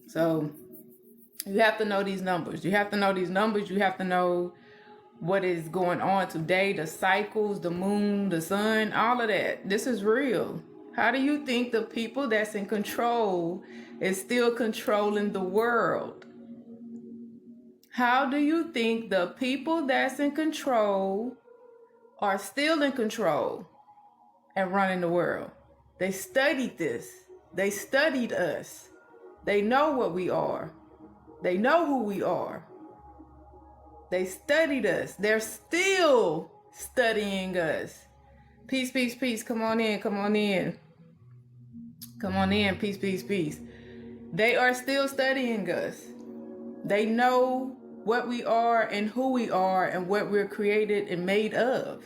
So you have to know these numbers. You have to know these numbers. You have to know what is going on today, the cycles, the moon, the sun, all of that. This is real. How do you think the people that's in control is still controlling the world? How do you think the people that's in control are still in control and running the world? They studied this. They studied us. They know what we are. They know who we are. They studied us. They're still studying us. Peace, peace, peace. Come on in. Come on in. Come on in. Peace, peace, peace. They are still studying us. They know what we are and who we are and what we're created and made of.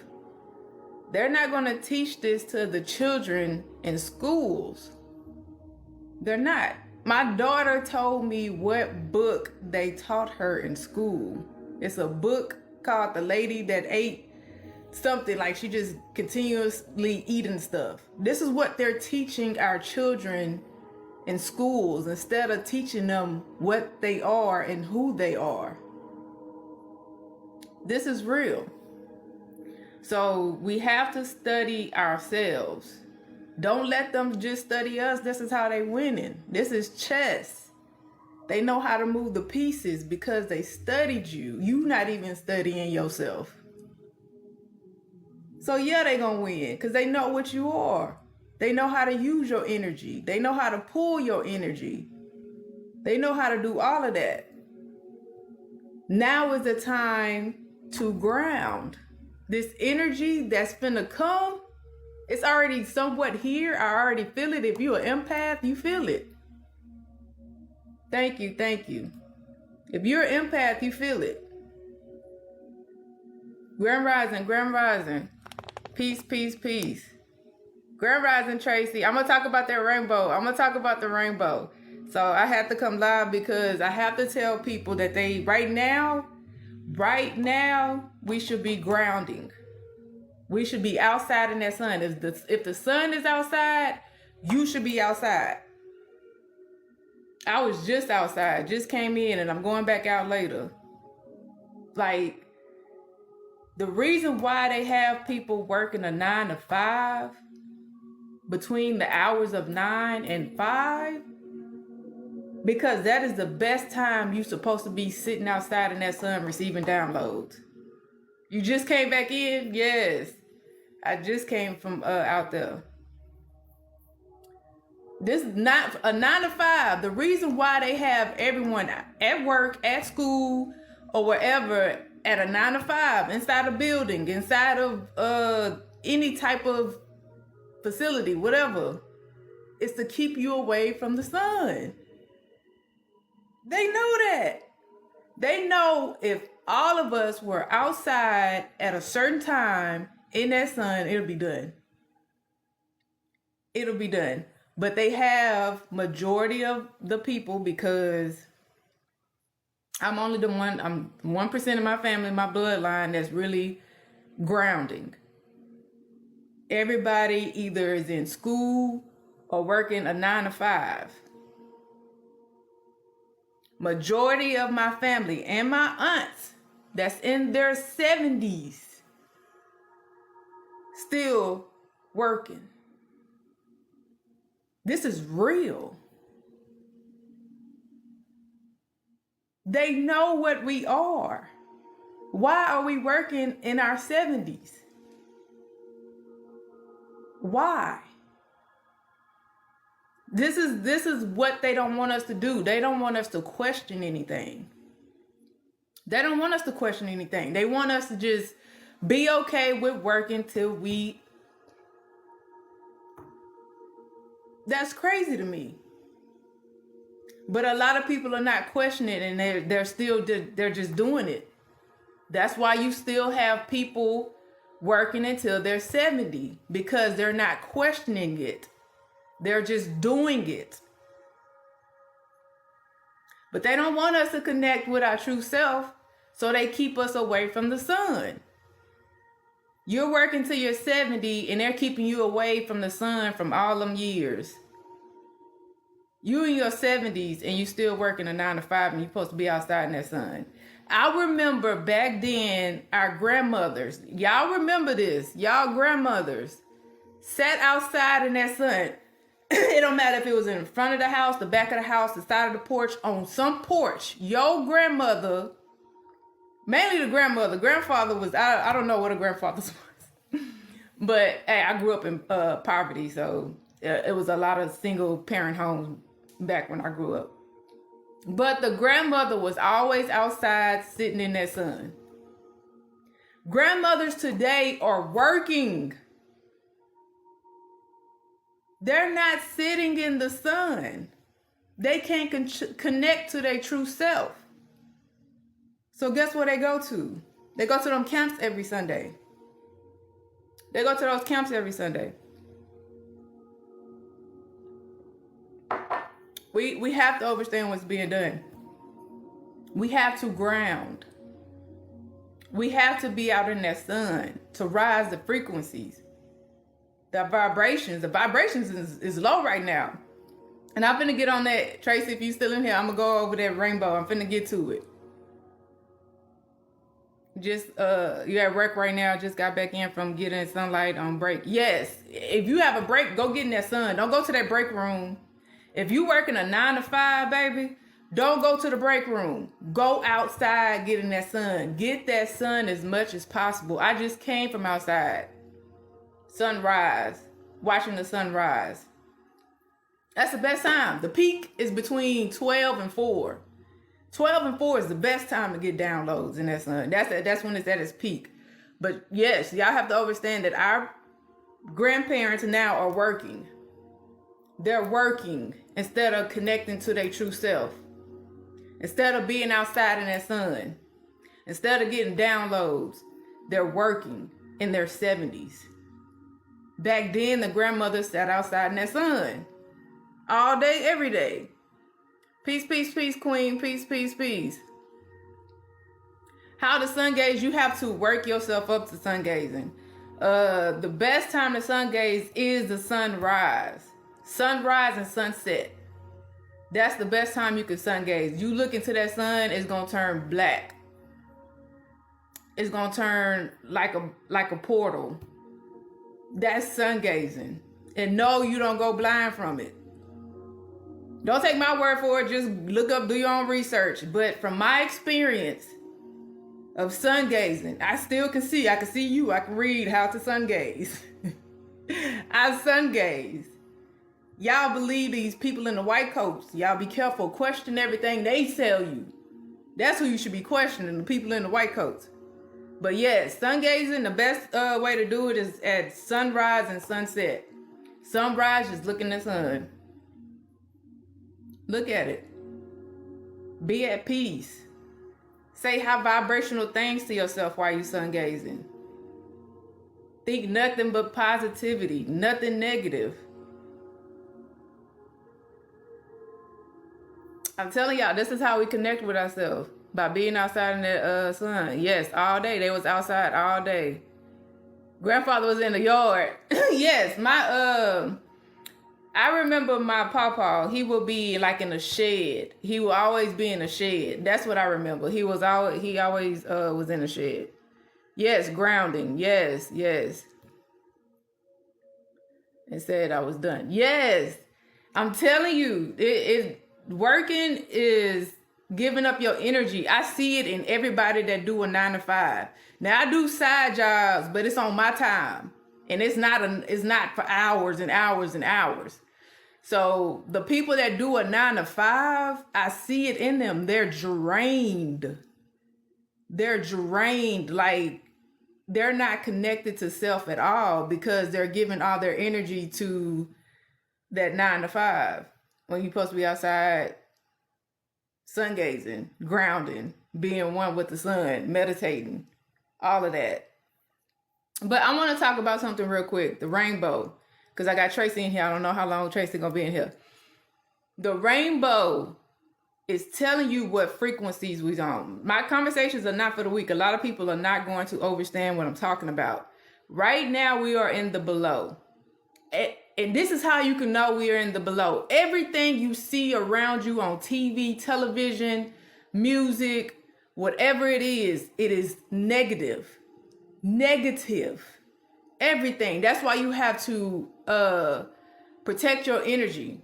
They're not going to teach this to the children in schools. They're not. My daughter told me what book they taught her in school. It's a book called The Lady That Ate Something, like she just continuously eating stuff. This is what they're teaching our children in schools instead of teaching them what they are and who they are. This is real. So we have to study ourselves. Don't let them just study us. This is how they winning. This is chess. They know how to move the pieces because they studied you. You not even studying yourself. So yeah, they gonna win because they know what you are. They know how to use your energy. They know how to pull your energy. They know how to do all of that. Now is the time to ground. This energy that's finna come, it's already somewhat here. I already feel it. If you're an empath, you feel it. Thank you, thank you. If you're an empath, you feel it. Grand Rising, Grand Rising. Peace, peace, peace. Grand Rising, Tracy. I'm going to talk about that rainbow. I'm going to talk about the rainbow. So I have to come live because I have to tell people that right now, we should be grounding. We should be outside in that sun. If the sun is outside, you should be outside. I was just outside, just came in, and I'm going back out later. Like, the reason why they have people working a 9 to 5 between the hours of 9 and 5, because that is the best time you're supposed to be sitting outside in that sun receiving downloads. You just came back in? Yes. I just came from out there. This is not a 9 to 5. The reason why they have everyone at work, at school, or wherever at a 9 to 5, inside a building, inside of any type of facility, whatever, is to keep you away from the sun. They know that. They know if all of us were outside at a certain time in that sun, it'll be done. It'll be done. But they have majority of the people, because I'm 1% of my family, my bloodline, that's really grounding. Everybody either is in school or working a 9 to 5. Majority of my family and my aunts that's in their 70s still working. This is real. They know what we are. Why are we working in our 70s? Why? This is what they don't want us to do. They don't want us to question anything. They don't want us to question anything. They want us to just be okay with working till we... That's crazy to me. But a lot of people are not questioning it, and they're just doing it. That's why you still have people working until they're 70, because they're not questioning it. They're just doing it. But they don't want us to connect with our true self, so they keep us away from the sun. You're working till you're 70, and they're keeping you away from the sun from all them years. You in your 70s and you still working a 9 to 5 and you supposed to be outside in that sun. I remember back then our grandmothers, y'all remember this, y'all grandmothers sat outside in that sun. It don't matter if it was in front of the house, the back of the house, the side of the porch, on some porch. Your grandmother, mainly the grandmother, grandfather was, I don't know what a grandfather was. But hey, I grew up in poverty, so it was a lot of single parent homes back when I grew up. But the grandmother was always outside sitting in that sun. Grandmothers today are working. They're not sitting in the sun. They can't connect to their true self. So guess where they go to? They go to them camps every Sunday. They go to those camps every Sunday. We have to understand what's being done. We have to ground. We have to be out in that sun to rise the frequencies. The vibrations is low right now. And I'm finna get on that. Tracy, if you still in here, I'm gonna go over that rainbow. I'm finna get to it. Just you at work right now, just got back in from getting sunlight on break. Yes, if you have a break, go get in that sun. Don't go to that break room. If you working a 9 to 5, baby, don't go to the break room. Go outside, get in that sun. Get that sun as much as possible. I just came from outside. Sunrise, watching the sunrise. That's the best time. The peak is between 12 and 4. 12 and 4 is the best time to get downloads in that sun. That's when it's at its peak. But yes, y'all have to understand that our grandparents now are working. They're working instead of connecting to their true self. Instead of being outside in that sun. Instead of getting downloads, they're working in their 70s. Back then, the grandmother sat outside in that sun. All day, every day. Peace, peace, peace, queen. Peace, peace, peace. How to sun gaze? You have to work yourself up to sun gazing. The best time to sun gaze is the sunrise. Sunrise and sunset. That's the best time you can sun gaze. You look into that sun, it's gonna turn black. It's gonna turn like a portal. That's sun gazing. And no, you don't go blind from it. Don't take my word for it. Just look up, do your own research. But from my experience of sun gazing, I still can see. I can see you. I can read how to sun gaze. I sun gaze. Y'all believe these people in the white coats. Y'all be careful. Question everything they tell you. That's who you should be questioning, the people in the white coats. But yes, sun gazing, the best way to do it is at sunrise and sunset. Sunrise, just look in the sun. Look at it. Be at peace. Say high vibrational things to yourself while you sun gazing. Think nothing but positivity, nothing negative. I'm telling y'all, this is how we connect with ourselves. By being outside in the sun. Yes, all day. They was outside all day. Grandfather was in the yard. Yes, I remember my pawpaw, he would be like in a shed. He would always be in a shed. That's what I remember. He always was in a shed. Yes, grounding. Yes. It said I was done. Yes. I'm telling you, working is giving up your energy. I see it in everybody that do a 9 to 5. Now I do side jobs, but it's on my time. And it's not for hours and hours and hours. So the people that do a 9 to 5, I see it in them. They're drained. Like they're not connected to self at all because they're giving all their energy to that 9 to 5. When you're supposed to be outside sun gazing, grounding, being one with the sun, meditating, all of that. But I want to talk about something real quick, the rainbow, because I got Tracy in here. I don't know how long Tracy gonna be in here. The rainbow is telling you what frequencies we're on. My conversations are not for the weak. A lot of people are not going to understand what I'm talking about. Right now, we are in the below. And this is how you can know we are in the below. Everything you see around you on TV, television, music, whatever it is negative. Negative. Everything. That's why you have to protect your energy,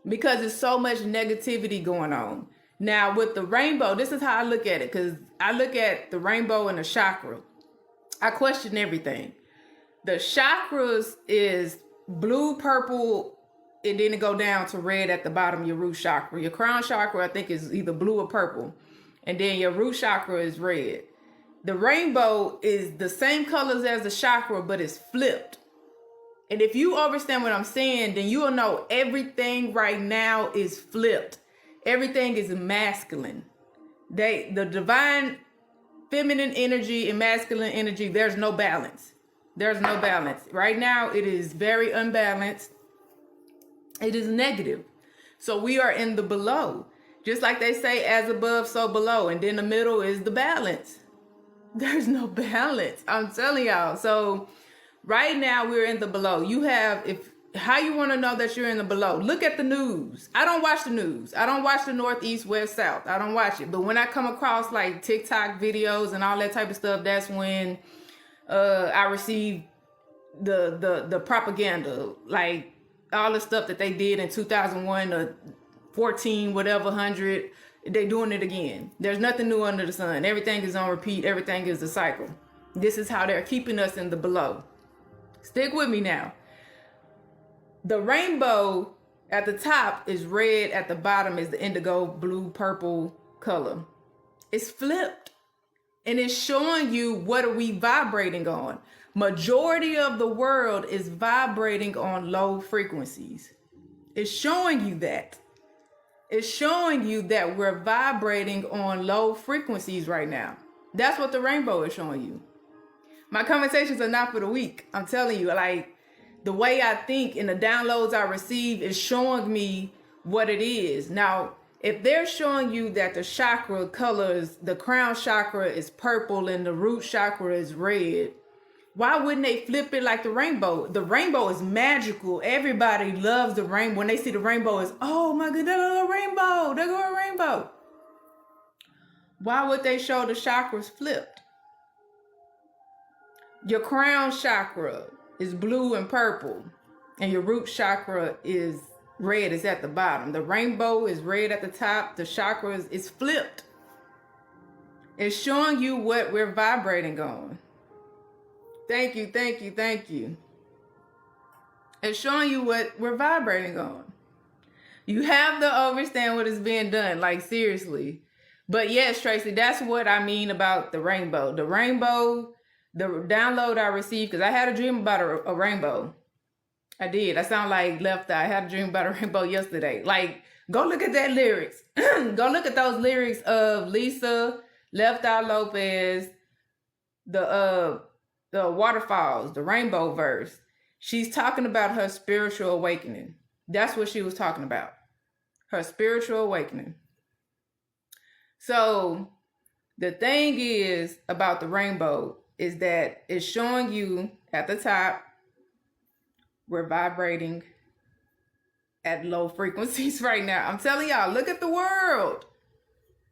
because there's so much negativity going on. Now with the rainbow, this is how I look at it, because I look at the rainbow and the chakra. I question everything. The chakras is blue, purple, and then it go down to red at the bottom, your root chakra. Your crown chakra, I think, is either blue or purple. And then your root chakra is red. The rainbow is the same colors as the chakra, but it's flipped. And if you understand what I'm saying, then you will know everything right now is flipped. Everything is masculine. The divine feminine energy and masculine energy, there's no balance. There's no balance. Right now, it is very unbalanced. It is negative. So we are in the below. Just like they say, as above, so below. And then the middle is the balance. There's no balance. I'm telling y'all. So right now we're in the below. You have, how you want to know that you're in the below? Look at the news. I don't watch the news. I don't watch the north, east, west, south. I don't watch it. But when I come across like TikTok videos and all that type of stuff, that's when I receive the propaganda, like all the stuff that they did in 2001 or 14, whatever, 100. They're doing it again. There's nothing new under the sun. Everything is on repeat. Everything is a cycle. This is how they're keeping us in the below. Stick with me now. The rainbow at the top is red. At the bottom is the indigo, blue, purple color. It's flipped. And it's showing you what are we vibrating on. Majority of the world is vibrating on low frequencies. It's showing you that. It's showing you that we're vibrating on low frequencies right now. That's what the rainbow is showing you. My conversations are not for the weak. I'm telling you, like, the way I think and the downloads I receive is showing me what it is. Now, if they're showing you that the chakra colors, the crown chakra is purple and the root chakra is red, why wouldn't they flip it like the rainbow? The rainbow is magical. Everybody loves the rainbow. When they see the rainbow, it's, oh my God, there go a rainbow. There go a rainbow. Why would they show the chakras flipped? Your crown chakra is blue and purple, and your root chakra is red, is at the bottom. The rainbow is red at the top. The chakra is flipped. It's showing you what we're vibrating on. Thank you, thank you, thank you. It's showing you what we're vibrating on. You have to understand what is being done, like seriously. But yes, Tracy, that's what I mean about the rainbow. The rainbow, the download I received, because I had a dream about a rainbow. I did. I sound like Left Eye. I had a dream about a rainbow yesterday. Like, go look at that lyrics. Go look at those lyrics of Lisa, Left Eye Lopez, the waterfalls, the rainbow verse. She's talking about her spiritual awakening. That's what she was talking about. Her spiritual awakening. So the thing is about the rainbow is that it's showing you at the top, we're vibrating at low frequencies right now. I'm telling y'all, look at the world.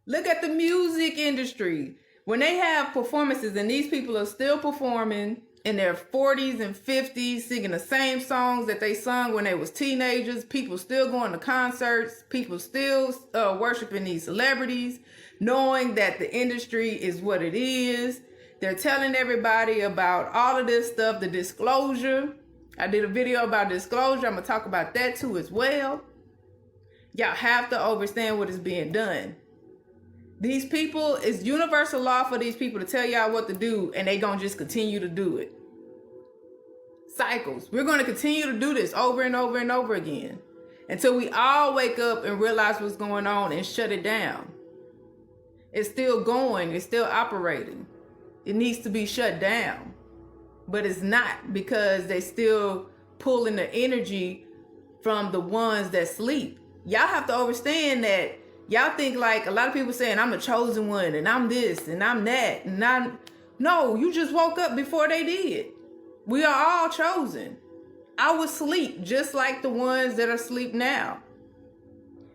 Look at the music industry. When they have performances and these people are still performing in their 40s and 50s, singing the same songs that they sung when they was teenagers, people still going to concerts, people still worshiping these celebrities, knowing that the industry is what it is. They're telling everybody about all of this stuff, the disclosure. I did a video about disclosure. I'm going to talk about that too as well. Y'all have to understand what is being done. These people, it's universal law for these people to tell y'all what to do, and they gonna just continue to do it. Cycles. We're gonna continue to do this over and over and over again until we all wake up and realize what's going on and shut it down. It's still going. It's still operating. It needs to be shut down, but it's not, because they still pulling the energy from the ones that sleep. Y'all have to understand that. Y'all think like a lot of people saying, I'm the chosen one and I'm this and I'm that. And no, you just woke up before they did. We are all chosen. I was asleep just like the ones that are asleep now.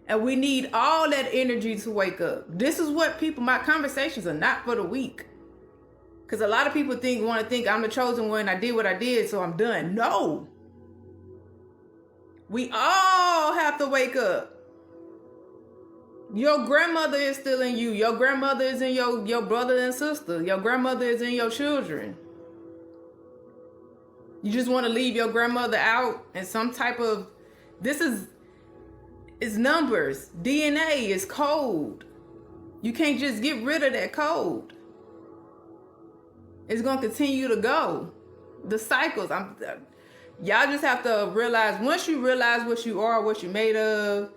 And we need all that energy to wake up. This is what my conversations are not for the weak. Because a lot of people want to think I'm the chosen one. I did what I did, so I'm done. No. We all have to wake up. Your grandmother is still in you. Your grandmother is in your brother and sister. Your grandmother is in your children. You just want to leave your grandmother out and some type of, it's numbers. DNA is code. You can't just get rid of that code. It's going to continue to go. The cycles. Y'all just have to realize, once you realize what you are, what you're made of,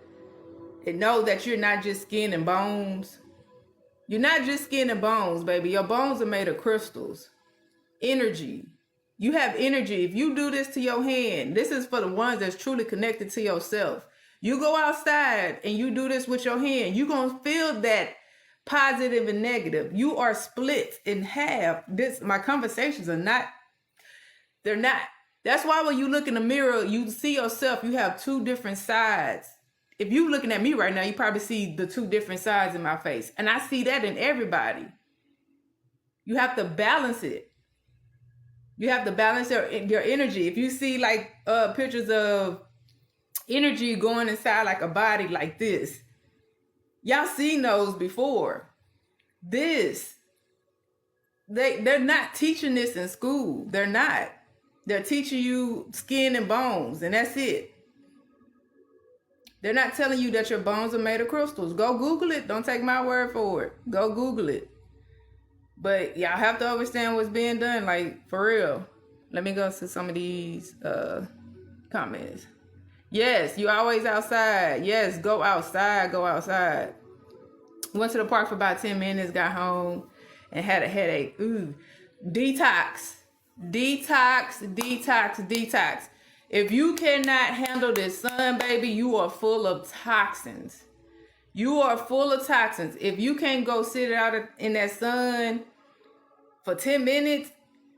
and know that you're not just skin and bones. You're not just skin and bones, baby. Your bones are made of crystals. Energy. You have energy. If you do this to your hand, this is for the ones that's truly connected to yourself. You go outside and you do this with your hand, you're going to feel that positive and negative. You are split in half. My conversations are not, they're not. That's why when you look in the mirror, you see yourself, you have two different sides. If you're looking at me right now, you probably see the two different sides in my face. And I see that in everybody. You have to balance it. You have to balance your energy. If you see like pictures of energy going inside like a body like this, y'all seen those before. They're not teaching this in school. They're not. They're teaching you skin and bones, and that's it. They're not telling you that your bones are made of crystals. Go Google it. Don't take my word for it. Go Google it. But y'all have to understand what's being done, like, for real. Let me go to some of these comments. Yes, you always outside. Yes, go outside. Go outside. Went to the park for about 10 minutes, got home, and had a headache. Ooh. Detox. Detox, detox, detox. If you cannot handle this sun, baby, you are full of toxins. You are full of toxins. If you can't go sit out in that sun for 10 minutes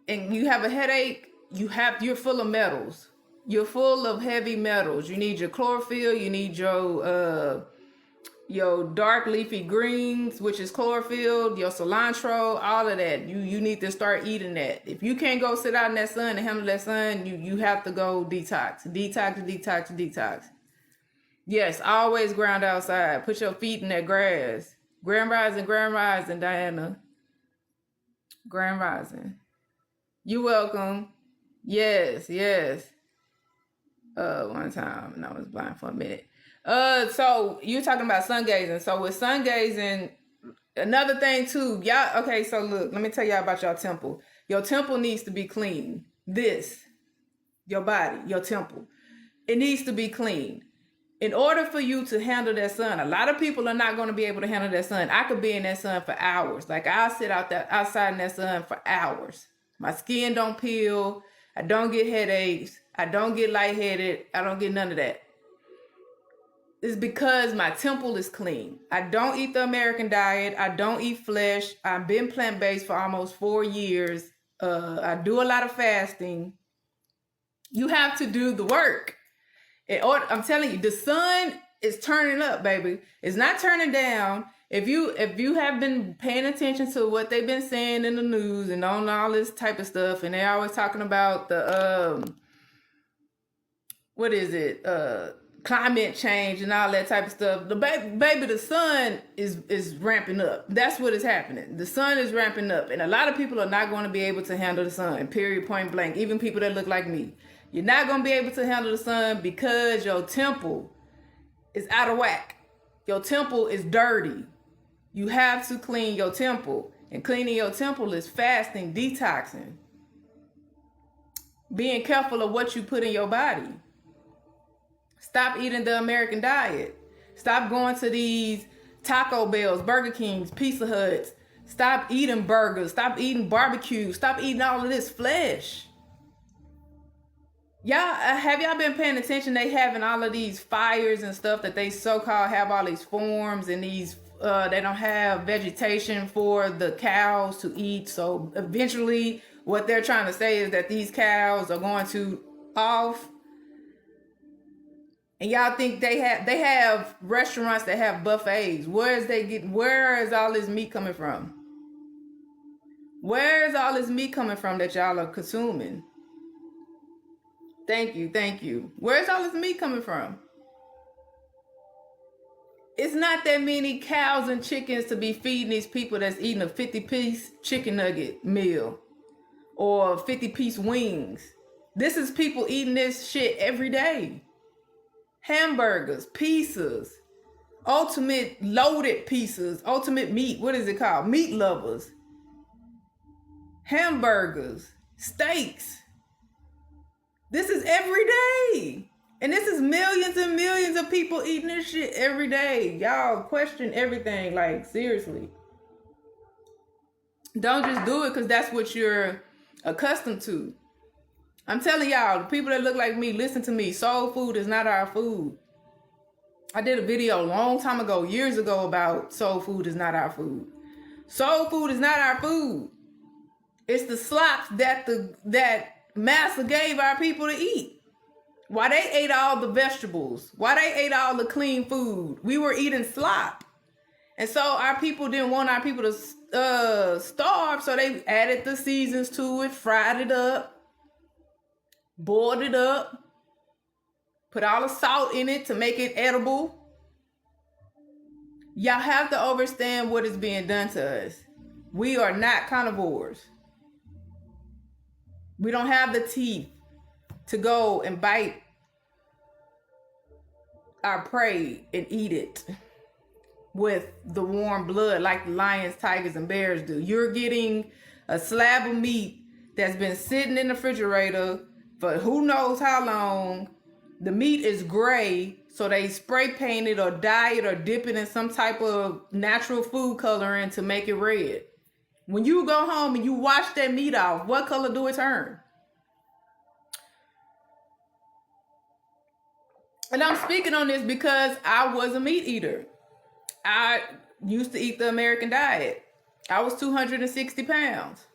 and you have a headache, you're full of metals. You're full of heavy metals. You need your chlorophyll. You need your dark leafy greens, which is chlorophyll, your cilantro, all of that. You need to start eating that. If you can't go sit out in that sun and handle that sun, you have to go detox. Detox, detox, detox. Yes, always ground outside. Put your feet in that grass. Grand rising, Diana. Grand rising. You're welcome. Yes. One time, and I was blind for a minute. So you're talking about sun gazing. So with sun gazing, another thing too, y'all. Okay, so look, let me tell y'all about your temple. Your temple needs to be clean. Your body, your temple, it needs to be clean. In order for you to handle that sun, a lot of people are not going to be able to handle that sun. I could be in that sun for hours. Like I'll sit outside in that sun for hours. My skin don't peel. I don't get headaches. I don't get lightheaded. I don't get none of that. It's because my temple is clean. I don't eat the American diet. I don't eat flesh. I've been plant-based for almost 4 years. I do a lot of fasting. You have to do the work. I'm telling you, the sun is turning up, baby. It's not turning down. If you have been paying attention to what they've been saying in the news and on all this type of stuff, and they're always talking about the climate change and all that type of stuff. Baby, the sun is ramping up. That's what is happening. The sun is ramping up, and a lot of people are not going to be able to handle the sun. Period. Point blank. Even people that look like me. You're not going to be able to handle the sun because your temple is out of whack. Your temple is dirty. You have to clean your temple. And cleaning your temple is fasting, detoxing. Being careful of what you put in your body. Stop eating the American diet. Stop going to these Taco Bells, Burger Kings, Pizza Huts. Stop eating burgers. Stop eating barbecue. Stop eating all of this flesh. Have y'all been paying attention? They having all of these fires and stuff that they so-called have all these forms and these they don't have vegetation for the cows to eat. So eventually what they're trying to say is that these cows are going to off And y'all think they have restaurants that have buffets. Where is all this meat coming from? Where is all this meat coming from that y'all are consuming? Thank you. Where's all this meat coming from? It's not that many cows and chickens to be feeding these people that's eating a 50-piece chicken nugget meal or 50-piece wings. This is people eating this shit every day. Hamburgers, pizzas, ultimate loaded pizzas, ultimate meat. What is it called? Meat lovers. Hamburgers, steaks. This is every day. And this is millions and millions of people eating this shit every day. Y'all question everything, like, seriously. Don't just do it because that's what you're accustomed to. I'm telling y'all, the people that look like me, listen to me. Soul food is not our food. I did a video a long time ago, years ago, about soul food is not our food. Soul food is not our food. It's the slops that massa gave our people to eat. Why they ate all the vegetables. Why they ate all the clean food. We were eating slop. And so our people didn't want our people to starve. So they added the seasons to it, fried it up, boiled it up, put all the salt in it to make it edible. Y'all have to understand what is being done to us. We are not carnivores. We don't have the teeth to go and bite our prey and eat it with the warm blood like lions, tigers, and bears do. You're getting a slab of meat that's been sitting in the refrigerator for who knows how long. The meat is gray, so they spray paint it or dye it or dip it in some type of natural food coloring to make it red. When you go home and you wash that meat off, what color do it turn? And I'm speaking on this because I was a meat eater. I used to eat the American diet. I was 260 pounds.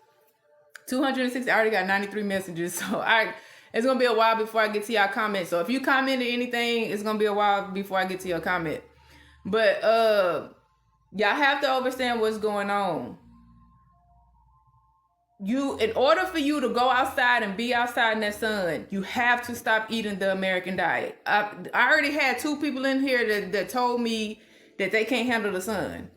260. I already got 93 messages. So it's going to be a while before I get to y'all comments. So if you commented anything, it's going to be a while before I get to your comment. But y'all have to understand what's going on. In order for you to go outside and be outside in that sun, you have to stop eating the American diet. I already had 2 people in here that told me that they can't handle the sun.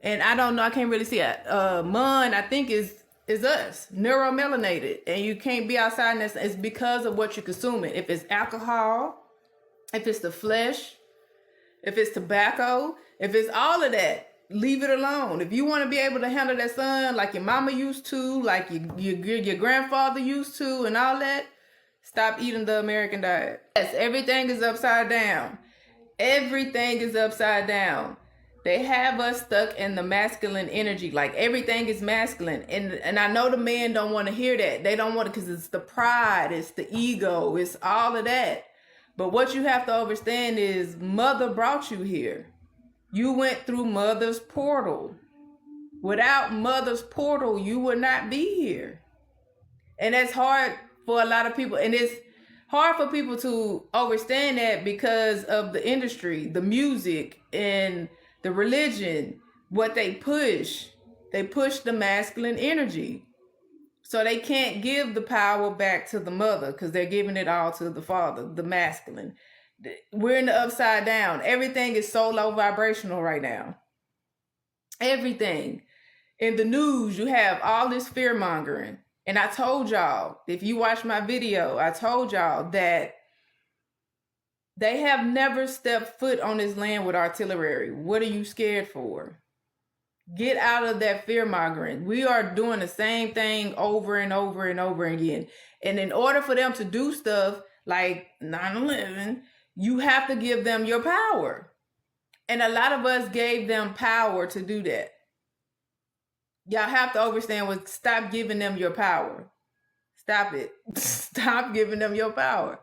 And I don't know, I can't really see it. Mun, I think is us, neuromelanated. And you can't be outside in that sun. It's because of what you're consuming. If it's alcohol, if it's the flesh, if it's tobacco, if it's all of that, leave it alone. If you want to be able to handle that sun like your mama used to, like your grandfather used to, and all that, stop eating the American diet. Yes, everything is upside down. Everything is upside down. They have us stuck in the masculine energy, like everything is masculine. And I know the men don't want to hear that. They don't want it because it's the pride, it's the ego, it's all of that. But what you have to understand is mother brought you here. You went through mother's portal. Without mother's portal, you would not be here. And that's hard for a lot of people. And it's hard for people to understand that because of the industry, the music, and the religion, what they push. They push the masculine energy. So they can't give the power back to the mother because they're giving it all to the father, the masculine. We're in the upside down. Everything is so low vibrational right now. Everything. In the news, you have all this fear mongering. And I told y'all, if you watch my video, I told y'all that they have never stepped foot on this land with artillery. What are you scared for? Get out of that fear mongering. We are doing the same thing over and over and over again. And in order for them to do stuff like 9/11, you have to give them your power. And a lot of us gave them power to do that. Y'all have to understand stop giving them your power. Stop it. Stop giving them your power.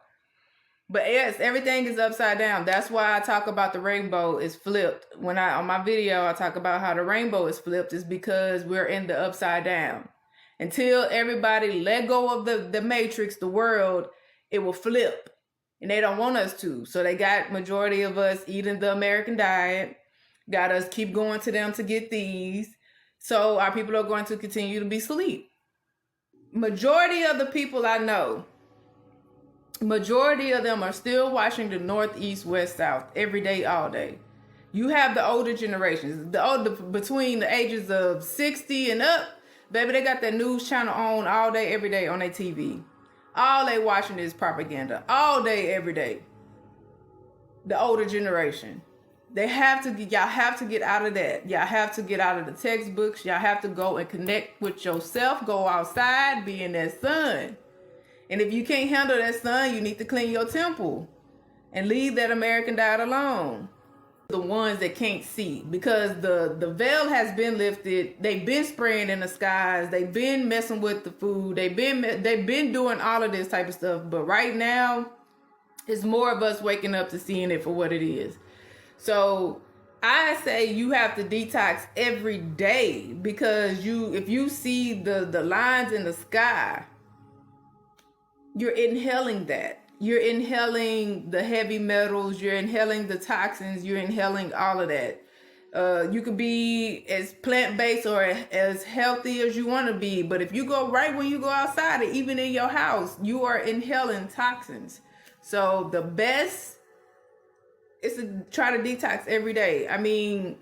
But yes, everything is upside down. That's why I talk about the rainbow is flipped. On my video, I talk about how the rainbow is flipped is because we're in the upside down. Until everybody let go of the matrix, the world, it will flip. and they don't want us to. So they got majority of us eating the American diet, got us keep going to them to get these. So our people are going to continue to be asleep. Majority of the people I know, majority of them are still watching the North, East, West, South every day, all day. You have the older generations, the older between the ages of 60 and up, baby, they got that news channel on all day, every day on their TV. All they watching is propaganda all day, every day. The older generation. Y'all have to get out of that. Y'all have to get out of the textbooks. Y'all have to go and connect with yourself. Go outside, be in that sun. And if you can't handle that sun, you need to clean your temple and leave that American diet alone. The ones that can't see, because the veil has been lifted. They've been spraying in the skies. They've been messing with the food. They've been doing all of this type of stuff. But right now, it's more of us waking up to seeing it for what it is. So I say you have to detox every day, because if you see the lines in the sky, you're inhaling that. You're inhaling the heavy metals, you're inhaling the toxins, you're inhaling all of that. You could be as plant-based or as healthy as you want to be, but if you go right when you go outside, or even in your house, you are inhaling toxins. So the best is to try to detox every day. I mean,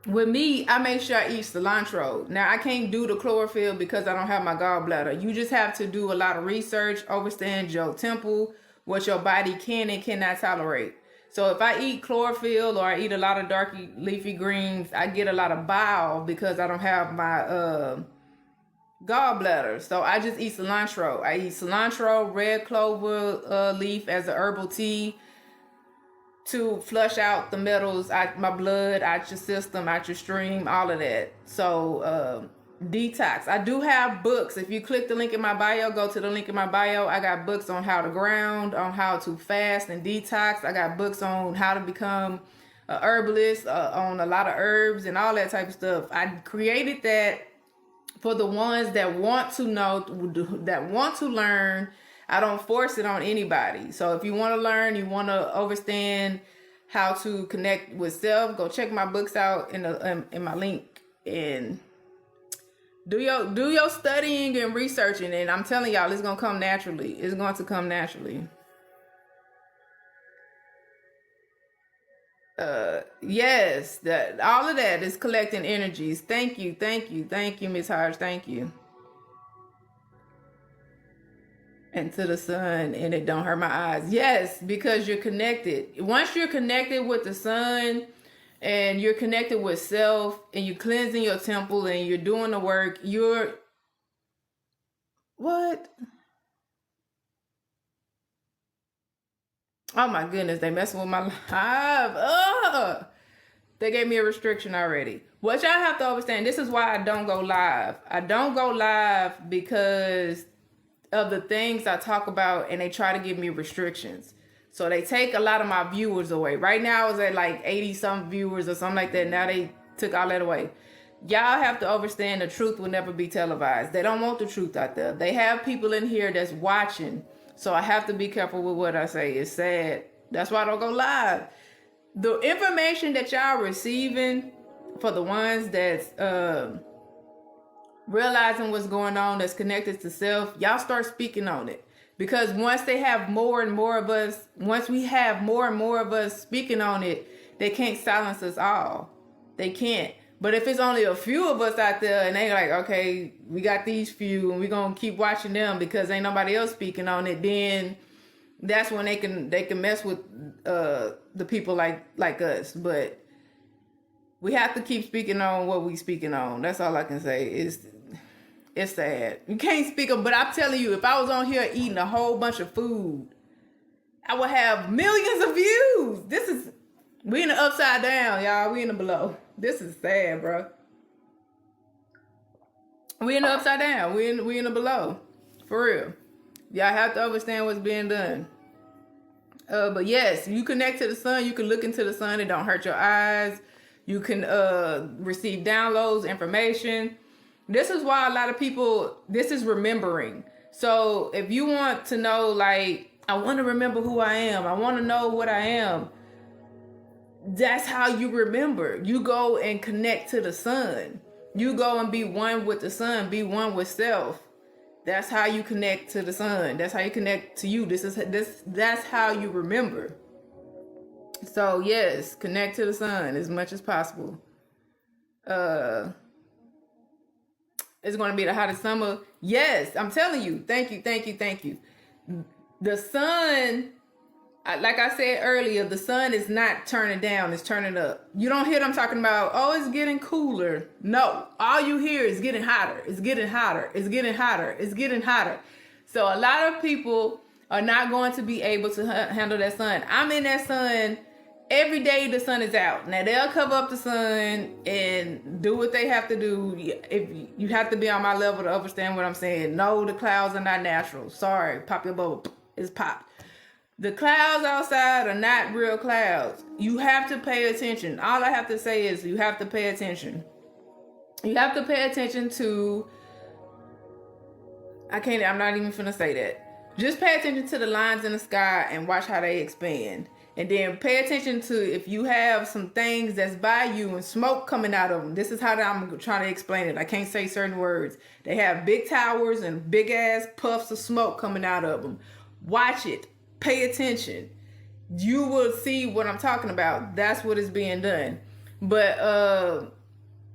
with me, I make sure I eat cilantro. Now, I can't do the chlorophyll because I don't have my gallbladder. You just have to do a lot of research, understand your temple, what your body can and cannot tolerate. So if I eat chlorophyll or I eat a lot of dark leafy greens, I get a lot of bile because I don't have my gallbladder. So I just eat cilantro. I eat cilantro, red clover leaf as a herbal tea to flush out the metals out my blood, out your system, out your stream, all of that. So detox. I do have books. If you click the link in my bio, go to the link in my bio. I got books on how to ground, on how to fast and detox. I got books on how to become a herbalist, on a lot of herbs and all that type of stuff. I created that for the ones that want to know, that want to learn. I don't force it on anybody. So if you want to learn, you want to understand how to connect with self, go check my books out in my link and do your studying and researching. And I'm telling y'all, it's gonna come naturally. It's going to come naturally. Yes, that all of that is collecting energies. Thank you, Miss Hodge. Thank you. And to the sun, and it don't hurt my eyes. Yes, because you're connected. Once you're connected with the sun and you're connected with self and you're cleansing your temple and you're doing the work, what? Oh my goodness, they messing with my live. They gave me a restriction already. What y'all have to understand, this is why I don't go live. I don't go live because of the things I talk about, and they try to give me restrictions. So they take a lot of my viewers away. Right now I was at like 80 some viewers or something like that. Now they took all that away. Y'all have to understand the truth will never be televised. They don't want the truth out there. They have people in here that's watching. So I have to be careful with what I say. It's sad. That's why I don't go live. The information that y'all receiving, for the ones that's realizing what's going on, that's connected to self, y'all start speaking on it. Because once they have more and more of us, once we have more and more of us speaking on it, they can't silence us all. They can't. But if it's only a few of us out there and they like, okay, we got these few and we're going to keep watching them because ain't nobody else speaking on it, then that's when they can mess with the people like us. But we have to keep speaking on what we speaking on. That's all I can say. It's sad. You can't speak of, but I'm telling you, if I was on here eating a whole bunch of food, I would have millions of views. We in the upside down, y'all. We in the below. This is sad, bro. We in the upside down. We in the below. For real. Y'all have to understand what's being done. But yes, you connect to the sun. You can look into the sun. It don't hurt your eyes. You can receive downloads, information. This is why a lot of people, this is remembering. So if you want to know, like, I want to remember who I am. I want to know what I am. That's how you remember. You go and connect to the sun. You go and be one with the sun, be one with self. That's how you connect to the sun. That's how you connect to you. That's how you remember. So yes, connect to the sun as much as possible. It's going to be the hottest summer. Yes, I'm telling you. Thank you. The sun, like I said earlier, the sun is not turning down, it's turning up. You don't hear them talking about, oh, it's getting cooler. No, all you hear is getting hotter. It's getting hotter. It's getting hotter. It's getting hotter. So a lot of people are not going to be able to handle that sun. I'm in that sun every day. The sun is out. Now they'll cover up the sun and do what they have to do. If you have to be on my level to understand what I'm saying. No, the clouds are not natural. Sorry, pop your bubble. It's popped. The clouds outside are not real clouds. You have to pay attention. All I have to say is you have to pay attention. You have to pay attention to, I'm not even finna say that. Just pay attention to the lines in the sky and watch how they expand. And then pay attention to if you have some things that's by you and smoke coming out of them. This is how I'm trying to explain it. I can't say certain words. They have big towers and big ass puffs of smoke coming out of them. Watch it. Pay attention. You will see what I'm talking about. That's what is being done. But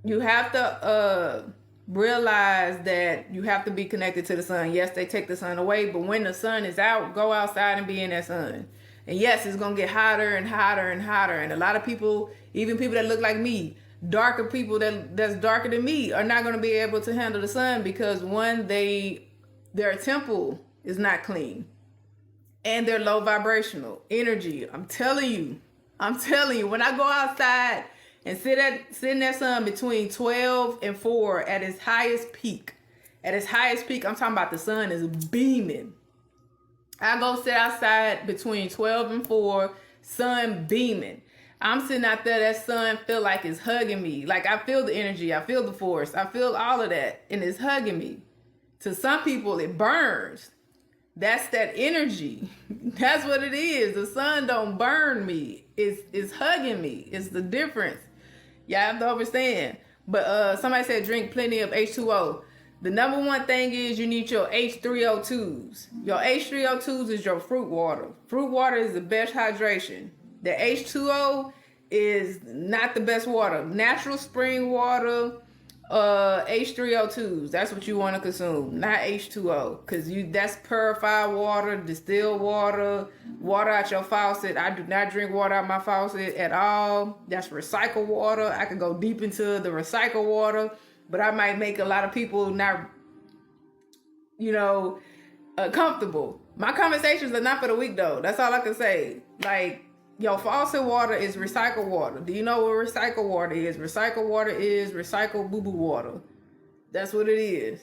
you have to realize that you have to be connected to the sun. Yes, they take the sun away, but when the sun is out, go outside and be in that sun. And yes, it's going to get hotter and hotter and hotter. And a lot of people, even people that look like me, darker people that's darker than me, are not going to be able to handle the sun because one, their temple is not clean. And they're low vibrational energy. I'm telling you, when I go outside and sit in that sun between 12 and 4 at its highest peak. At its highest peak, I'm talking about the sun is beaming. I go sit outside between 12 and 4, sun beaming. I'm sitting out there, that sun feel like it's hugging me. Like I feel the energy, I feel the force, I feel all of that, and it's hugging me. To some people, it burns. That's that energy. That's what it is. The sun don't burn me. It's hugging me. It's the difference. Y'all have to understand. But somebody said drink plenty of H2O. The number one thing is you need your H3O2s. Your H3O2s is your fruit water. Fruit water is the best hydration. The H2O is not the best water. Natural spring water, H3O2s. That's what you want to consume, not H2O, because that's purified water, distilled water, water out your faucet. I do not drink water out my faucet at all. That's recycled water. I could go deep into the recycled water, but I might make a lot of people not, comfortable. My conversations are not for the weak though. That's all I can say. Like, your faucet water is recycled water. Do you know what recycled water is? Recycled water is recycled boo-boo water. That's what it is.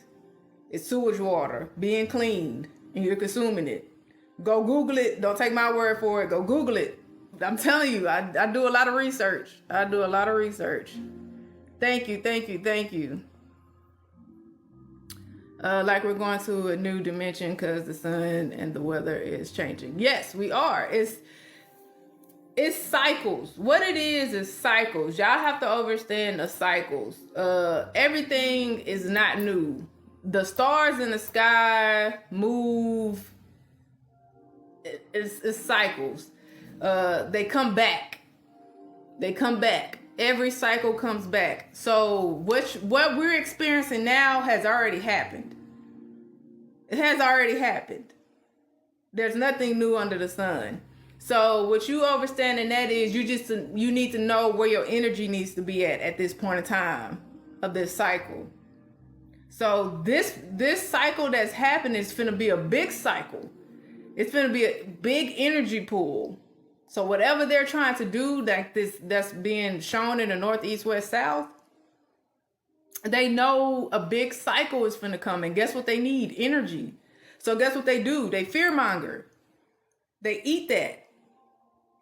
It's sewage water being cleaned and you're consuming it. Go Google it. Don't take my word for it. Go Google it. I'm telling you, I do a lot of research. Thank you. Like we're going to a new dimension because the sun and the weather is changing. Yes, we are. It's cycles. What it is cycles. Y'all have to understand the cycles. Everything is not new. The stars in the sky move. It's cycles. They come back. Every cycle comes back. So what we're experiencing now has already happened. It has already happened. There's nothing new under the sun. So what you understand in that is you need to know where your energy needs to be at this point in time of this cycle. So this cycle that's happening is finna be a big cycle. It's finna be a big energy pool. So whatever they're trying to do, that's being shown in the north, east, west, south, they know a big cycle is finna come. And guess what they need? Energy. So guess what they do? They fearmonger. They eat that.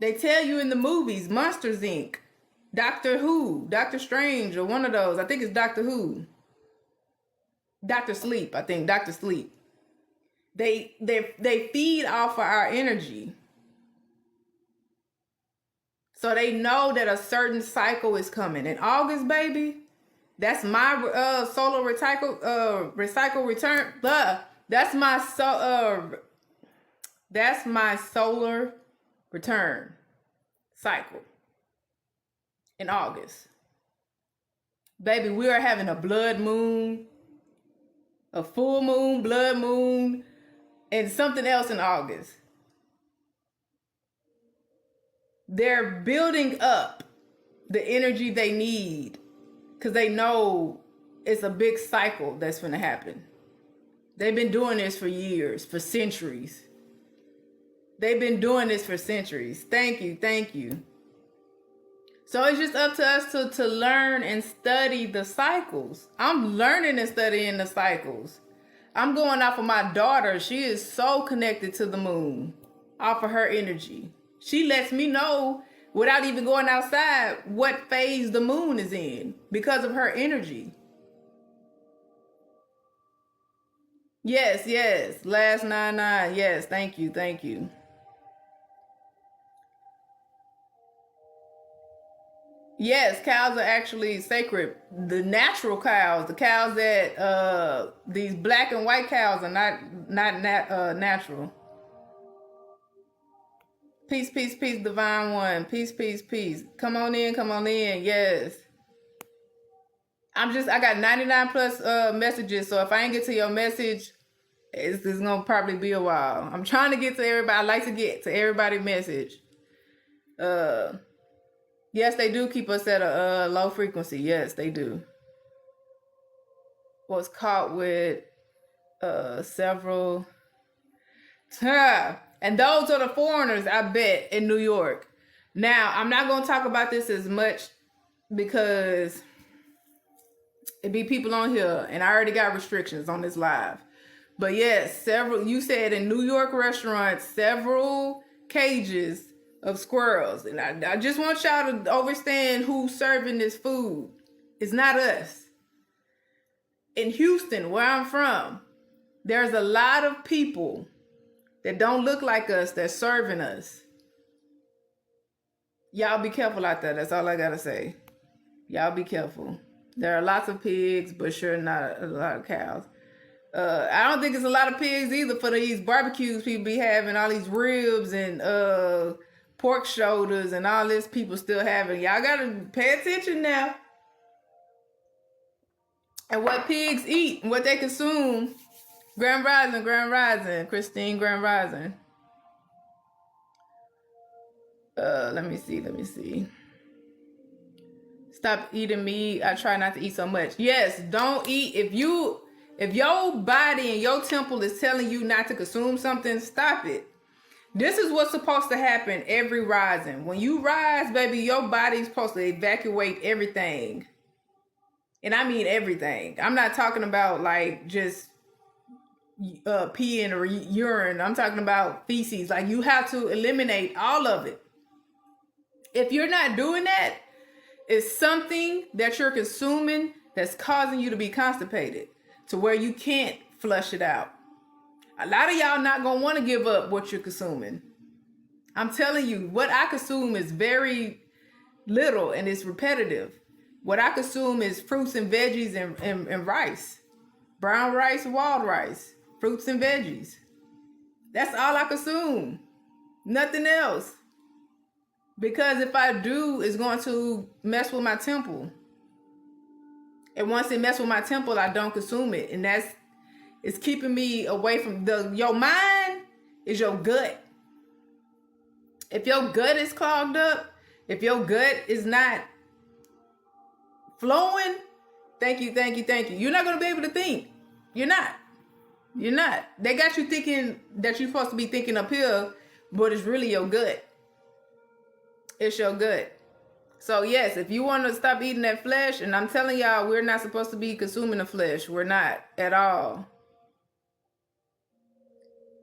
They tell you in the movies, Monsters Inc., Doctor Who, Doctor Strange, or one of those. I think it's Doctor Who. Doctor Sleep. They feed off of our energy. So they know that a certain cycle is coming. In August, baby, that's my solar recycle return. That's my solar return cycle in August. Baby, we are having a blood moon, a full moon, blood moon, and something else in August. They're building up the energy they need because they know it's a big cycle that's going to happen. They've been doing this for years, for centuries. They've been doing this for centuries. Thank you, thank you. So it's just up to us to learn and study the cycles. I'm learning and studying the cycles. I'm going off of my daughter. She is so connected to the moon, off of her energy. She lets me know without even going outside what phase the moon is in because of her energy. Yes, yes. Last 99. Yes, thank you, thank you. Yes, cows are actually sacred. The natural cows, the cows that these black and white cows are not natural. Peace, peace, peace, divine one. Peace, peace, peace. Come on in, come on in. Yes. I got 99 plus messages, so if I ain't get to your message, it's gonna probably be a while. I'm trying to get to everybody. I like to get to everybody's message. Yes, they do keep us at a low frequency. Yes, they do. Was caught with several. And those are the foreigners, I bet, in New York. Now, I'm not going to talk about this as much because it be people on here, and I already got restrictions on this live. But yes, you said in New York restaurants, several cages of squirrels. And I just want y'all to understand who's serving this food. It's not us. In Houston, where I'm from, there's a lot of people that don't look like us that's serving us. Y'all be careful out there. That's all I gotta say. Y'all be careful. There are lots of pigs, but sure not a lot of cows. I don't think it's a lot of pigs either for these barbecues people be having, all these ribs and pork shoulders and all this people still having. Y'all gotta pay attention now. And what pigs eat and what they consume. Grand Rising, Christine, Grand Rising. Let me see. Stop eating meat. I try not to eat so much. Yes, don't eat. If your body and your temple is telling you not to consume something, stop it. This is what's supposed to happen every rising. When you rise, baby, your body's supposed to evacuate everything. And I mean everything. I'm not talking about like just peeing or urine. I'm talking about feces. Like you have to eliminate all of it. If you're not doing that, it's something that you're consuming that's causing you to be constipated to where you can't flush it out. A lot of y'all not gonna want to give up what you're consuming. I'm telling you, what I consume is very little and it's repetitive. What I consume is fruits and veggies and rice. Brown rice, wild rice, fruits and veggies. That's all I consume. Nothing else. Because if I do, it's going to mess with my temple. And once it messes with my temple, I don't consume it. And it's keeping me away from your mind is your gut. If your gut is clogged up, if your gut is not flowing, thank you. You're not going to be able to think. You're not. They got you thinking that you're supposed to be thinking up here, but it's really your gut. It's your gut. So yes, if you want to stop eating that flesh, and I'm telling y'all, we're not supposed to be consuming the flesh. We're not at all.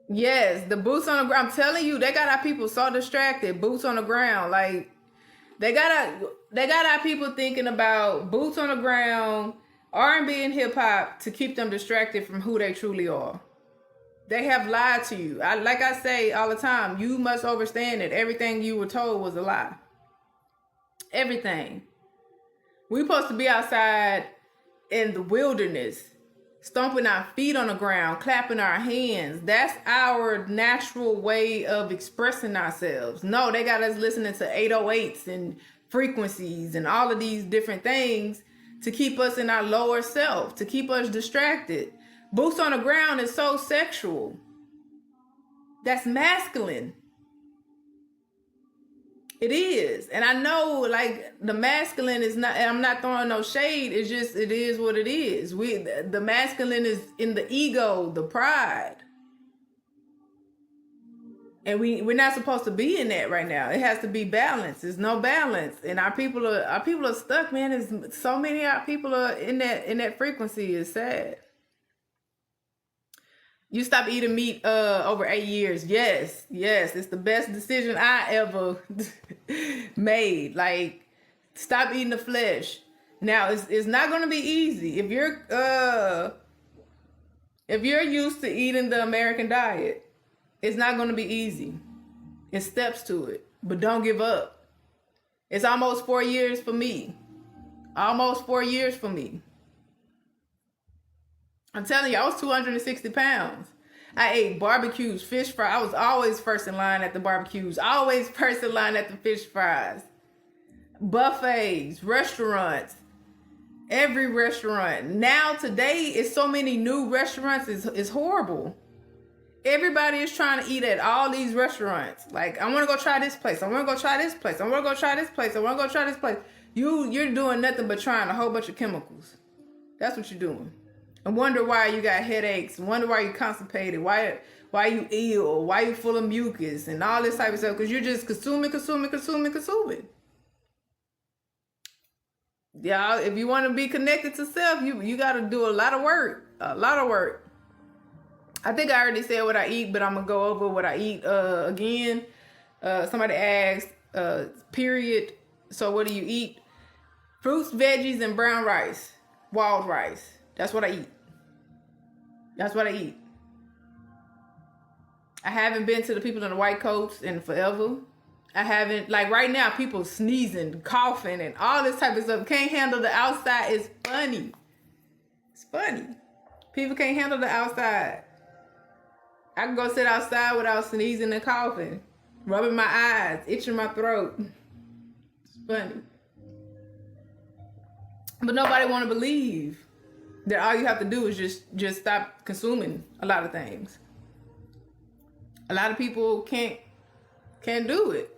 Yes, the boots on the ground. I'm telling you, they got our people so distracted. Boots on the ground. Like, they got our people thinking about boots on the ground, R&B and hip hop to keep them distracted from who they truly are. They have lied to you. Like I say all the time, you must understand that everything you were told was a lie. Everything. We're supposed to be outside in the wilderness, stomping our feet on the ground, clapping our hands. That's our natural way of expressing ourselves. No, they got us listening to 808s and frequencies and all of these different things to keep us in our lower self, to keep us distracted. Boots on the ground is so sexual. That's masculine. It is. And I know, like, the masculine is not, and I'm not throwing no shade, it's just, it is what it is. The masculine is in the ego, the pride. And we're not supposed to be in that right now. It has to be balanced. There's no balance. And our people are stuck, man. There's so many of our people are in that frequency. It's sad. You stopped eating meat over 8 years. Yes, it's the best decision I ever made. Like, stop eating the flesh. Now, it's not going to be easy. If you're used to eating the American diet, it's not going to be easy. It's steps to it, but don't give up. It's almost 4 years for me. Almost 4 years for me. I'm telling you, I was 260 pounds. I ate barbecues, fish fry. I was always first in line at the barbecues. Always first in line at the fish fries. Buffets, restaurants. Every restaurant. Now, today, it's so many new restaurants. It's horrible. Everybody is trying to eat at all these restaurants. Like, I want to go try this place. I want to go try this place. I want to go try this place. I want to go try this place. You're doing nothing but trying a whole bunch of chemicals. That's what you're doing. And wonder why you got headaches. Wonder why you're constipated. Why you ill. Why you full of mucus and all this type of stuff. Because you're just consuming. Y'all, if you want to be connected to self, you got to do a lot of work. A lot of work. I think I already said what I eat, but I'm going to go over what I eat again. Somebody asked, period. So what do you eat? Fruits, veggies, and brown rice. Wild rice. That's what I eat. I haven't been to the people in the white coats in forever. I haven't, like right now, people sneezing, coughing, and all this type of stuff. Can't handle the outside. It's funny. People can't handle the outside. I can go sit outside without sneezing and coughing, rubbing my eyes, itching my throat. It's funny. But nobody want to believe that all you have to do is just stop consuming a lot of things. A lot of people can't do it.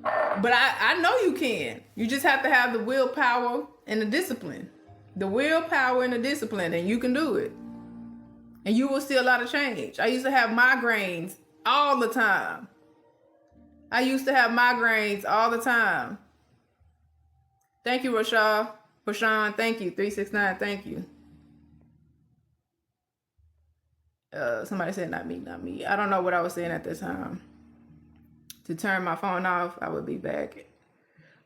But I know you can. You just have to have the willpower and the discipline. The willpower and the discipline, and you can do it. And you will see a lot of change. I used to have migraines all the time. Thank you, Rashawn, thank you. 369, thank you. Somebody said not me. I don't know what I was saying at this time. To turn my phone off, I would be back.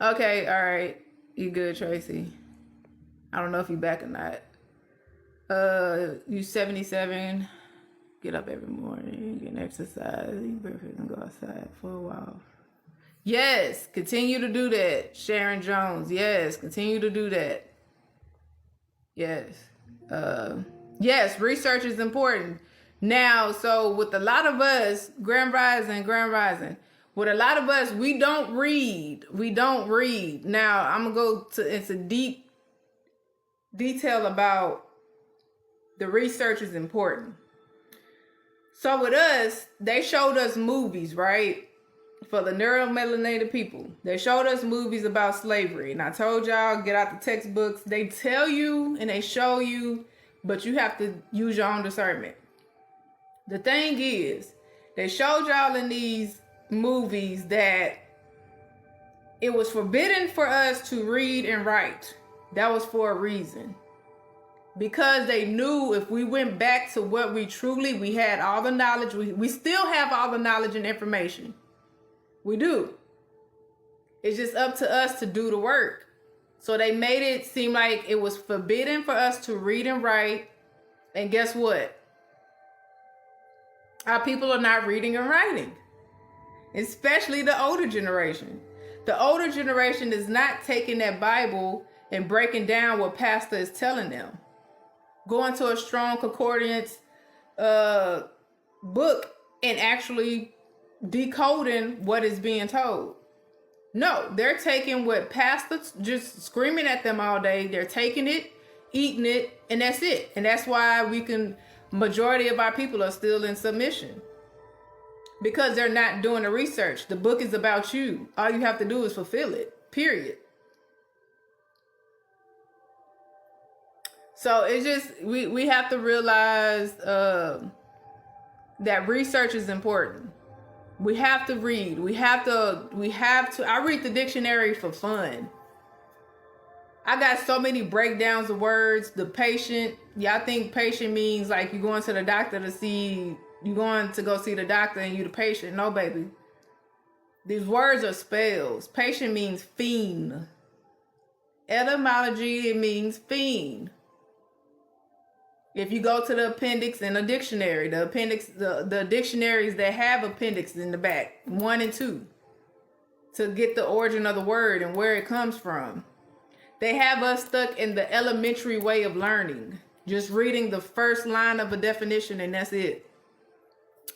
Okay, all right. You good, Tracy? I don't know if you back or not. You 77. Get up every morning, get an exercise, eat breakfast, and go outside for a while. Yes, continue to do that. Sharon Jones. Yes, continue to do that. Yes. Yes, research is important. Now, so with a lot of us, Grand Rising, with a lot of us, we don't read. Now, I'm going to go into deep detail about the research is important. So with us, they showed us movies, right? For the neuromelanated people. They showed us movies about slavery. And I told y'all, get out the textbooks. They tell you and they show you, but you have to use your own discernment. The thing is, they showed y'all in these movies that it was forbidden for us to read and write. That was for a reason. Because they knew if we went back to what we had all the knowledge. We still have all the knowledge and information. We do. It's just up to us to do the work. So they made it seem like it was forbidden for us to read and write. And guess what? Our people are not reading and writing, especially the older generation. The older generation is not taking that Bible and breaking down what pastor is telling them. Going to a strong concordance book and actually decoding what is being told. No, they're taking what pastors just screaming at them all day. They're taking it, eating it, and that's it. And that's why majority of our people are still in submission. Because they're not doing the research. The book is about you. All you have to do is fulfill it. Period. So it's just, we have to realize that research is important. We have to read. We have to, I read the dictionary for fun. I got so many breakdowns of words. The patient, y'all think patient means like you're going to the doctor you're going to go see the doctor and you the patient. No, baby. These words are spells. Patient means fiend. Etymology, it means fiend. If you go to the appendix in a dictionary, the dictionaries that have appendix in the back, 1 and 2, to get the origin of the word and where it comes from. They have us stuck in the elementary way of learning, just reading the first line of a definition and that's it.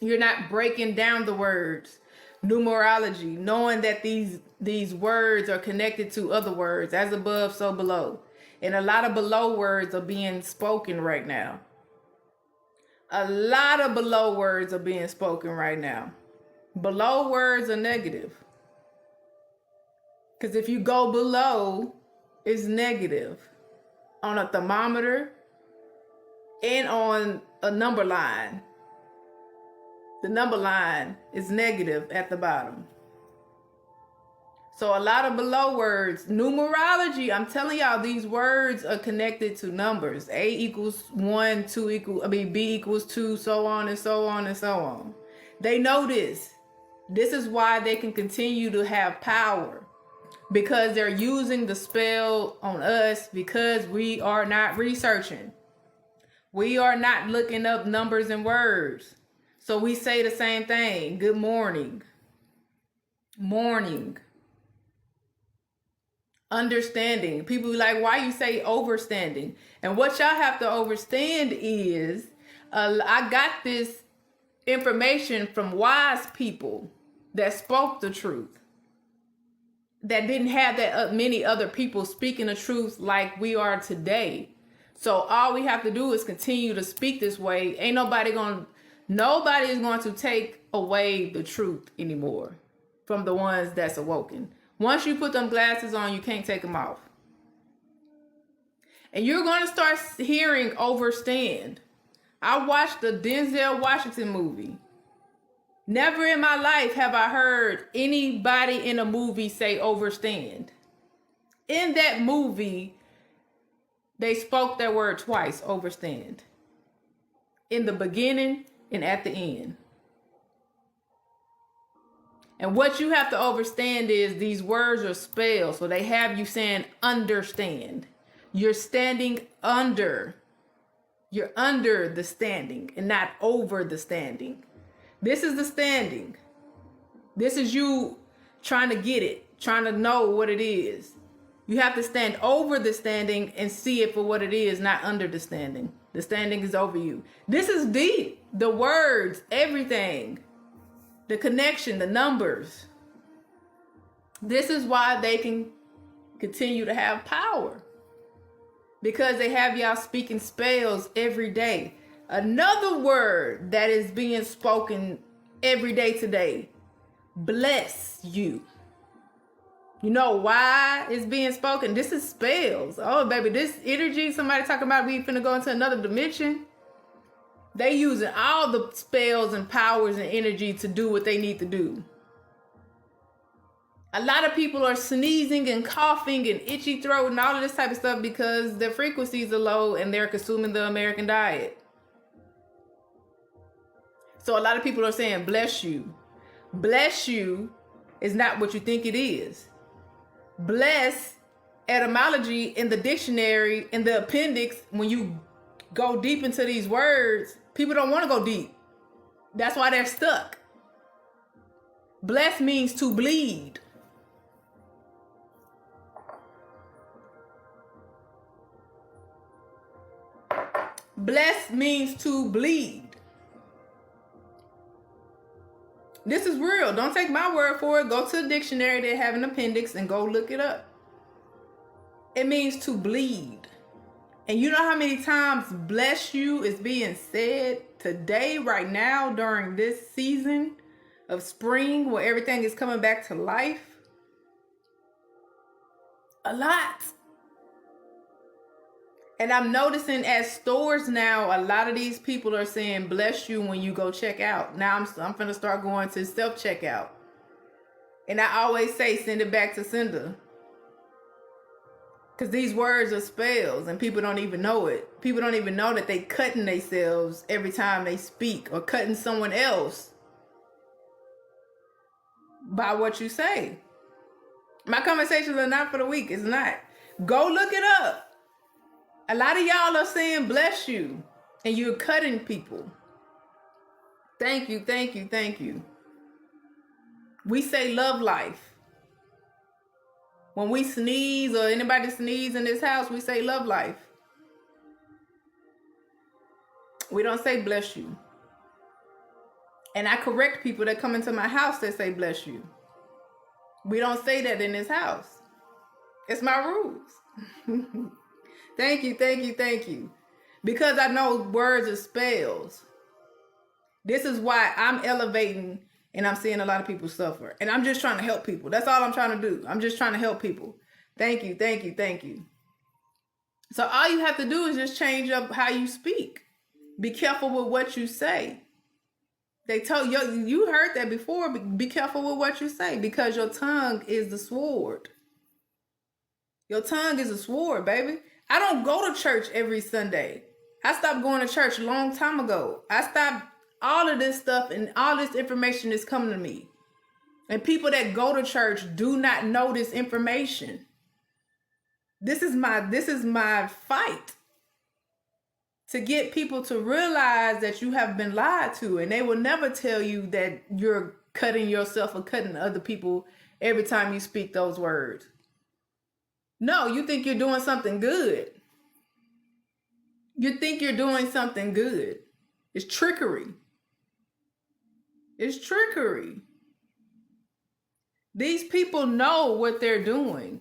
You're not breaking down the words, numerology, knowing that these words are connected to other words, as above, so below. And a lot of below words are being spoken right now. A lot of below words are being spoken right now. Below words are negative. Because if you go below, it's negative. On a thermometer and on a number line. The number line is negative at the bottom. So a lot of below words, numerology, I'm telling y'all, these words are connected to numbers. A equals 1, B equals 2, so on and so on and so on. They know this. This is why they can continue to have power. Because they're using the spell on us because we are not researching. We are not looking up numbers and words. So we say the same thing. Good morning. Morning. Understanding. People be like, why you say overstanding? And what y'all have to understand is, I got this information from wise people that spoke the truth, that didn't have that many other people speaking the truth like we are today. So all we have to do is continue to speak this way. Ain't nobody is going to take away the truth anymore from the ones that's awoken. Once you put them glasses on, you can't take them off. And you're going to start hearing overstand. I watched the Denzel Washington movie. Never in my life have I heard anybody in a movie say overstand. In that movie, they spoke that word twice, overstand. In the beginning and at the end. And what you have to understand is these words are spells. So they have you saying understand. You're standing under. You're under the standing and not over the standing. This is the standing. This is you trying to get it, trying to know what it is. You have to stand over the standing and see it for what it is, not under the standing. The standing is over you. This is deep. The words, everything. The connection, the numbers. This is why they can continue to have power. Because they have y'all speaking spells every day. Another word that is being spoken every day today. Bless you. You know why it's being spoken? This is spells. Oh, baby, this energy, somebody talking about we finna go into another dimension. They using all the spells and powers and energy to do what they need to do. A lot of people are sneezing and coughing and itchy throat and all of this type of stuff because their frequencies are low and they're consuming the American diet. So a lot of people are saying, bless you. Bless you is not what you think it is. Bless, etymology in the dictionary, in the appendix, when you go deep into these words, people don't want to go deep. That's why they're stuck. Bless means to bleed. Bless means to bleed. This is real. Don't take my word for it. Go to the dictionary. They have an appendix and go look it up. It means to bleed. And you know how many times bless you is being said today, right now, during this season of spring where everything is coming back to life? A lot. And I'm noticing at stores now, a lot of these people are saying bless you when you go check out. Now I'm finna start going to self-checkout. And I always say send it back to sender. Because these words are spells and people don't even know it. People don't even know that they cutting themselves every time they speak or cutting someone else by what you say. My conversations are not for the weak. It's not. Go look it up. A lot of y'all are saying bless you and you're cutting people. Thank you, thank you, thank you. We say love life. When we sneeze or anybody sneeze in this house, we say love life. We don't say bless you. And I correct people that come into my house that say bless you. We don't say that in this house. It's my rules. Thank you, thank you, thank you. Because I know words are spells. This is why I'm elevating and I'm seeing a lot of people suffer. And I'm just trying to help people. That's all I'm trying to do. I'm just trying to help people. Thank you, thank you, thank you. So all you have to do is just change up how you speak. Be careful with what you say. They told you heard that before. Be careful with what you say because your tongue is the sword. Your tongue is a sword, baby. I don't go to church every Sunday. I stopped going to church a long time ago. I stopped all of this stuff and all this information is coming to me. And people that go to church do not know this information. This is my fight. To get people to realize that you have been lied to. And they will never tell you that you're cutting yourself or cutting other people every time you speak those words. No, you think you're doing something good. You think you're doing something good. It's trickery. It's trickery. These people know what they're doing.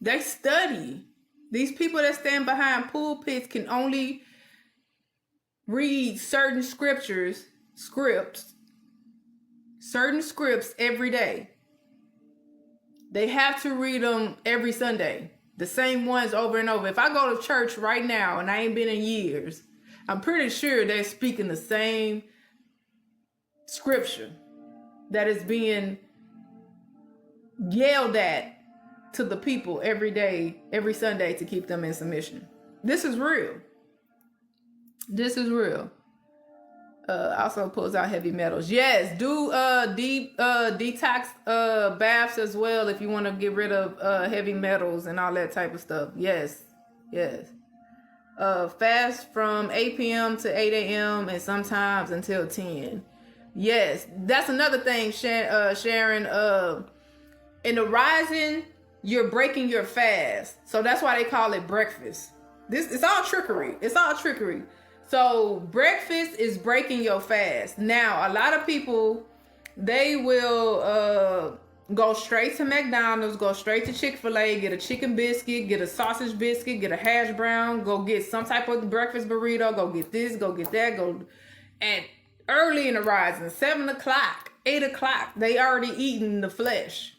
They study. These people that stand behind pulpits can only read certain scripts every day. They have to read them every Sunday. The same ones over and over. If I go to church right now and I ain't been in years, I'm pretty sure they're speaking the same scripture that is being yelled at to the people every day, every Sunday to keep them in submission. This is real. This is real. Also pulls out heavy metals. Yes, do deep detox baths as well if you want to get rid of heavy metals and all that type of stuff. Yes. Fast from 8 p.m. to 8 a.m. and sometimes until 10. Yes, that's another thing, Sharon. In the rising, you're breaking your fast. So that's why they call it breakfast. It's all trickery. It's all trickery. So breakfast is breaking your fast. Now, a lot of people, they will go straight to McDonald's, go straight to Chick-fil-A, get a chicken biscuit, get a sausage biscuit, get a hash brown, go get some type of breakfast burrito, go get this, go get that, go at early in the rising, 7 o'clock, 8 o'clock, they already eating the flesh.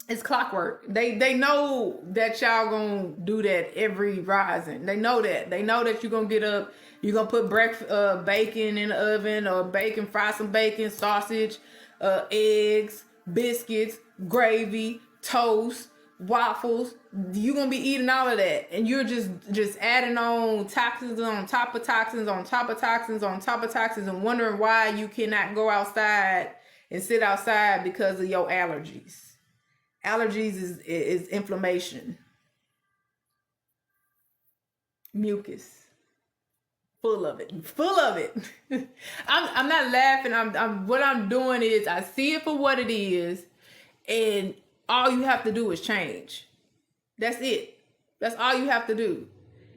It's clockwork. They know that y'all gonna do that every rising. They know that. They know that you're gonna get up, you're gonna put bacon in the oven or bacon, fry some bacon, sausage, eggs, biscuits, gravy, toast, waffles. You're gonna be eating all of that. And you're just adding on toxins on top of toxins on top of toxins on top of toxins and wondering why you cannot go outside and sit outside because of your allergies. Allergies is inflammation, mucus, full of it, full of it. I'm not laughing. What I'm doing is I see it for what it is, and all you have to do is change. That's it. That's all you have to do.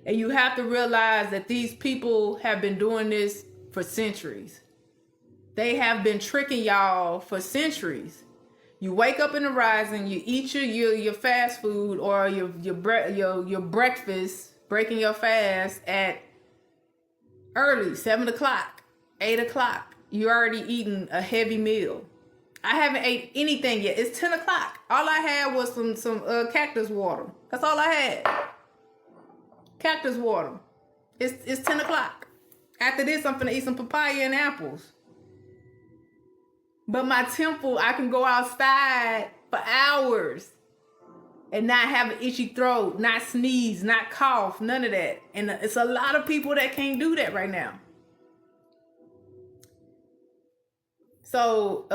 And you have to realize that these people have been doing this for centuries. They have been tricking y'all for centuries. You wake up in the rising, you eat your fast food or your breakfast, breaking your fast at early, 7 o'clock, 8 o'clock. You already eating a heavy meal. I haven't ate anything yet. It's 10 o'clock. All I had was some cactus water. That's all I had. Cactus water. It's 10 o'clock. After this, I'm finna eat some papaya and apples. But my temple, I can go outside for hours and not have an itchy throat, not sneeze, not cough, none of that. And it's a lot of people that can't do that right now. So,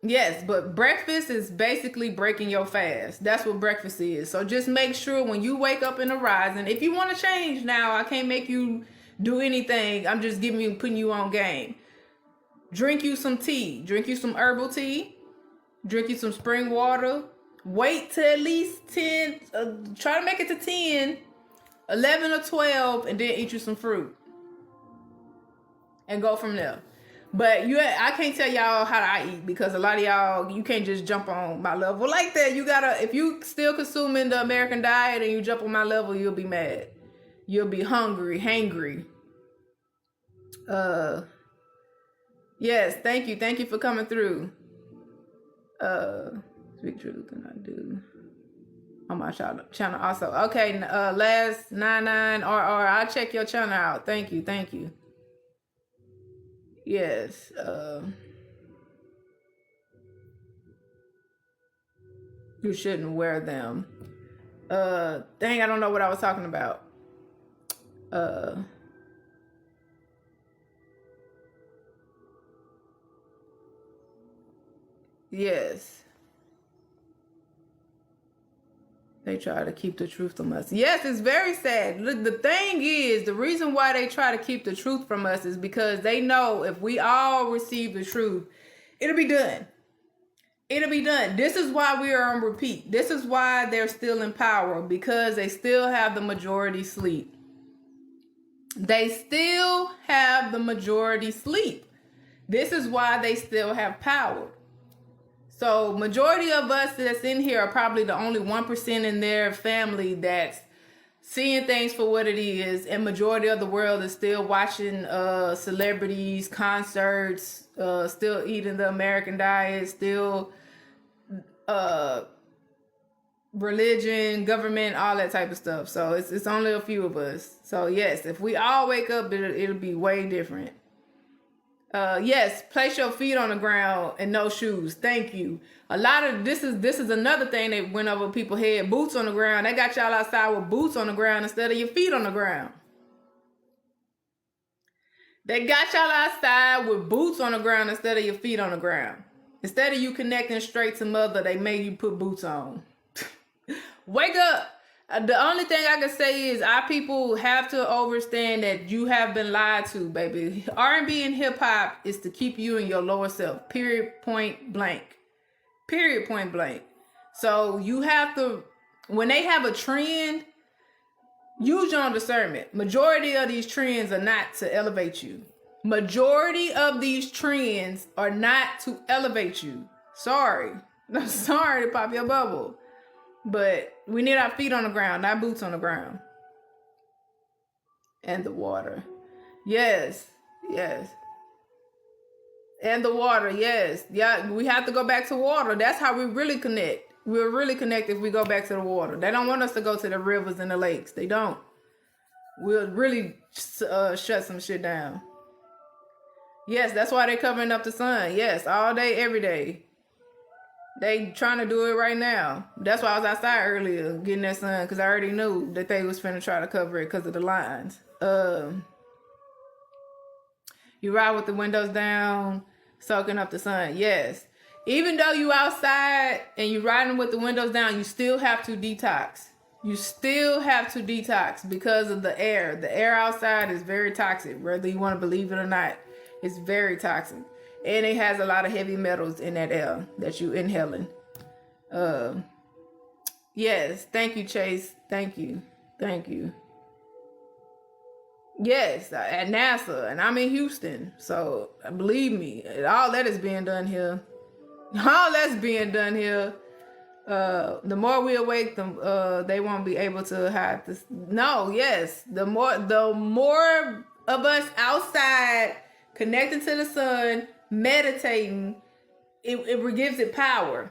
yes, but breakfast is basically breaking your fast. That's what breakfast is. So just make sure when you wake up in the rising, if you want to change now, I can't make you do anything. I'm just putting you on game. Drink you some tea. Drink you some herbal tea. Drink you some spring water. Wait till at least 10. Try to make it to 10, 11 or 12, and then eat you some fruit. And go from there. But I can't tell y'all how I eat because a lot of y'all, you can't just jump on my level like that. You gotta, if you still consuming the American diet and you jump on my level, you'll be mad. You'll be hangry. Yes, thank you. Thank you for coming through. Speak truth and I do. On my channel also. Okay, last 99 or I'll check your channel out. Thank you. Yes. You shouldn't wear them. Dang, I don't know what I was talking about. Yes. They try to keep the truth from us. Yes, it's very sad. Look, the thing is, the reason why they try to keep the truth from us is because they know if we all receive the truth, it'll be done. It'll be done. This is why we are on repeat. This is why they're still in power, because they still have the majority sleep. They still have the majority sleep. This is why they still have power. So majority of us that's in here are probably the only 1% in their family that's seeing things for what it is. And majority of the world is still watching celebrities, concerts, still eating the American diet, still religion, government, all that type of stuff. So it's only a few of us. So yes, if we all wake up, it'll be way different. Yes, place your feet on the ground and no shoes. Thank you. A lot of this is another thing that went over people's head. Boots on the ground. They got y'all outside with boots on the ground instead of your feet on the ground. They got y'all outside with boots on the ground instead of your feet on the ground. Instead of you connecting straight to mother, they made you put boots on. Wake up. The only thing I can say is our people have to understand that you have been lied to, baby. R&B and hip hop is to keep you in your lower self. Period, point blank. Period, point blank. So you have to, when they have a trend, use your own discernment. Majority of these trends are not to elevate you. Majority of these trends are not to elevate you. Sorry. I'm sorry to pop your bubble. But we need our feet on the ground, not boots on the ground. And the water. Yes. And the water, yes. Yeah, we have to go back to water. That's how we really connect. We'll really connect if we go back to the water. They don't want us to go to the rivers and the lakes. They don't. We'll really shut some shit down. Yes, that's why they're covering up the sun. Yes, all day, every day. They trying to do it right now. That's why I was outside earlier getting that sun, because I already knew that they was finna try to cover it because of the lines. You ride with the windows down, soaking up the sun. Yes. Even though you outside and you riding with the windows down, you still have to detox. You still have to detox because of the air. The air outside is very toxic, whether you want to believe it or not. It's very toxic. And it has a lot of heavy metals in that air that you inhaling. Yes, thank you, Chase. Thank you. Thank you. Yes, at NASA, and I'm in Houston. So believe me, all that is being done here. All that's being done here. The more we awake, they won't be able to hide this. No, yes, the more of us outside, connecting to the sun, meditating, it gives it power.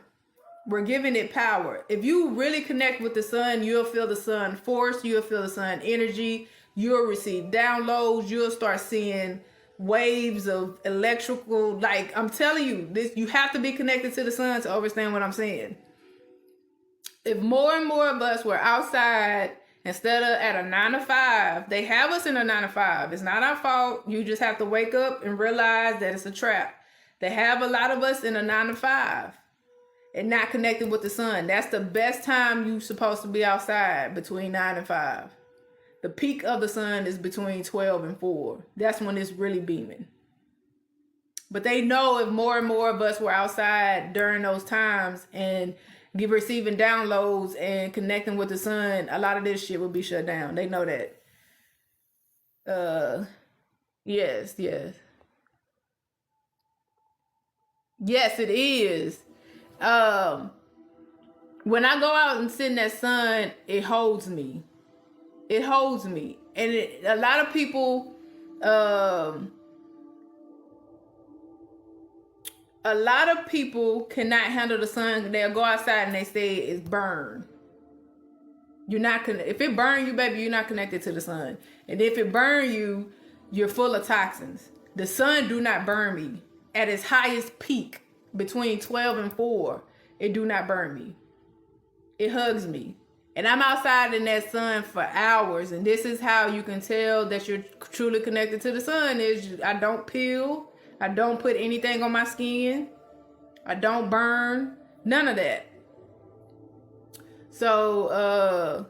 We're giving it power. If you really connect with the sun, you'll feel the sun force. You'll feel the sun energy. You'll receive downloads. You'll start seeing waves of electrical. Like, I'm telling you, this, you have to be connected to the sun to understand what I'm saying. If more and more of us were outside instead of at a 9 to 5, they have us in a 9 to 5. It's not our fault. You just have to wake up and realize that it's a trap. They have a lot of us in a 9 to 5 and not connected with the sun. That's the best time you're supposed to be outside, between 9 and 5. The peak of the sun is between 12 and 4. That's when it's really beaming. But they know if more and more of us were outside during those times and receiving downloads and connecting with the sun, a lot of this shit would be shut down. They know that. Yes. Yes, it is. When I go out and sit in that sun, it holds me. It holds me. And a lot of people, cannot handle the sun. They'll go outside and they say it's burn. You're not if it burn you, baby, you're not connected to the sun. And if it burn you, you're full of toxins. The sun do not burn me. At its highest peak, between 12 and 4, it do not burn me. It hugs me. And I'm outside in that sun for hours. And this is how you can tell that you're truly connected to the sun. Is I don't peel. I don't put anything on my skin. I don't burn. None of that. So,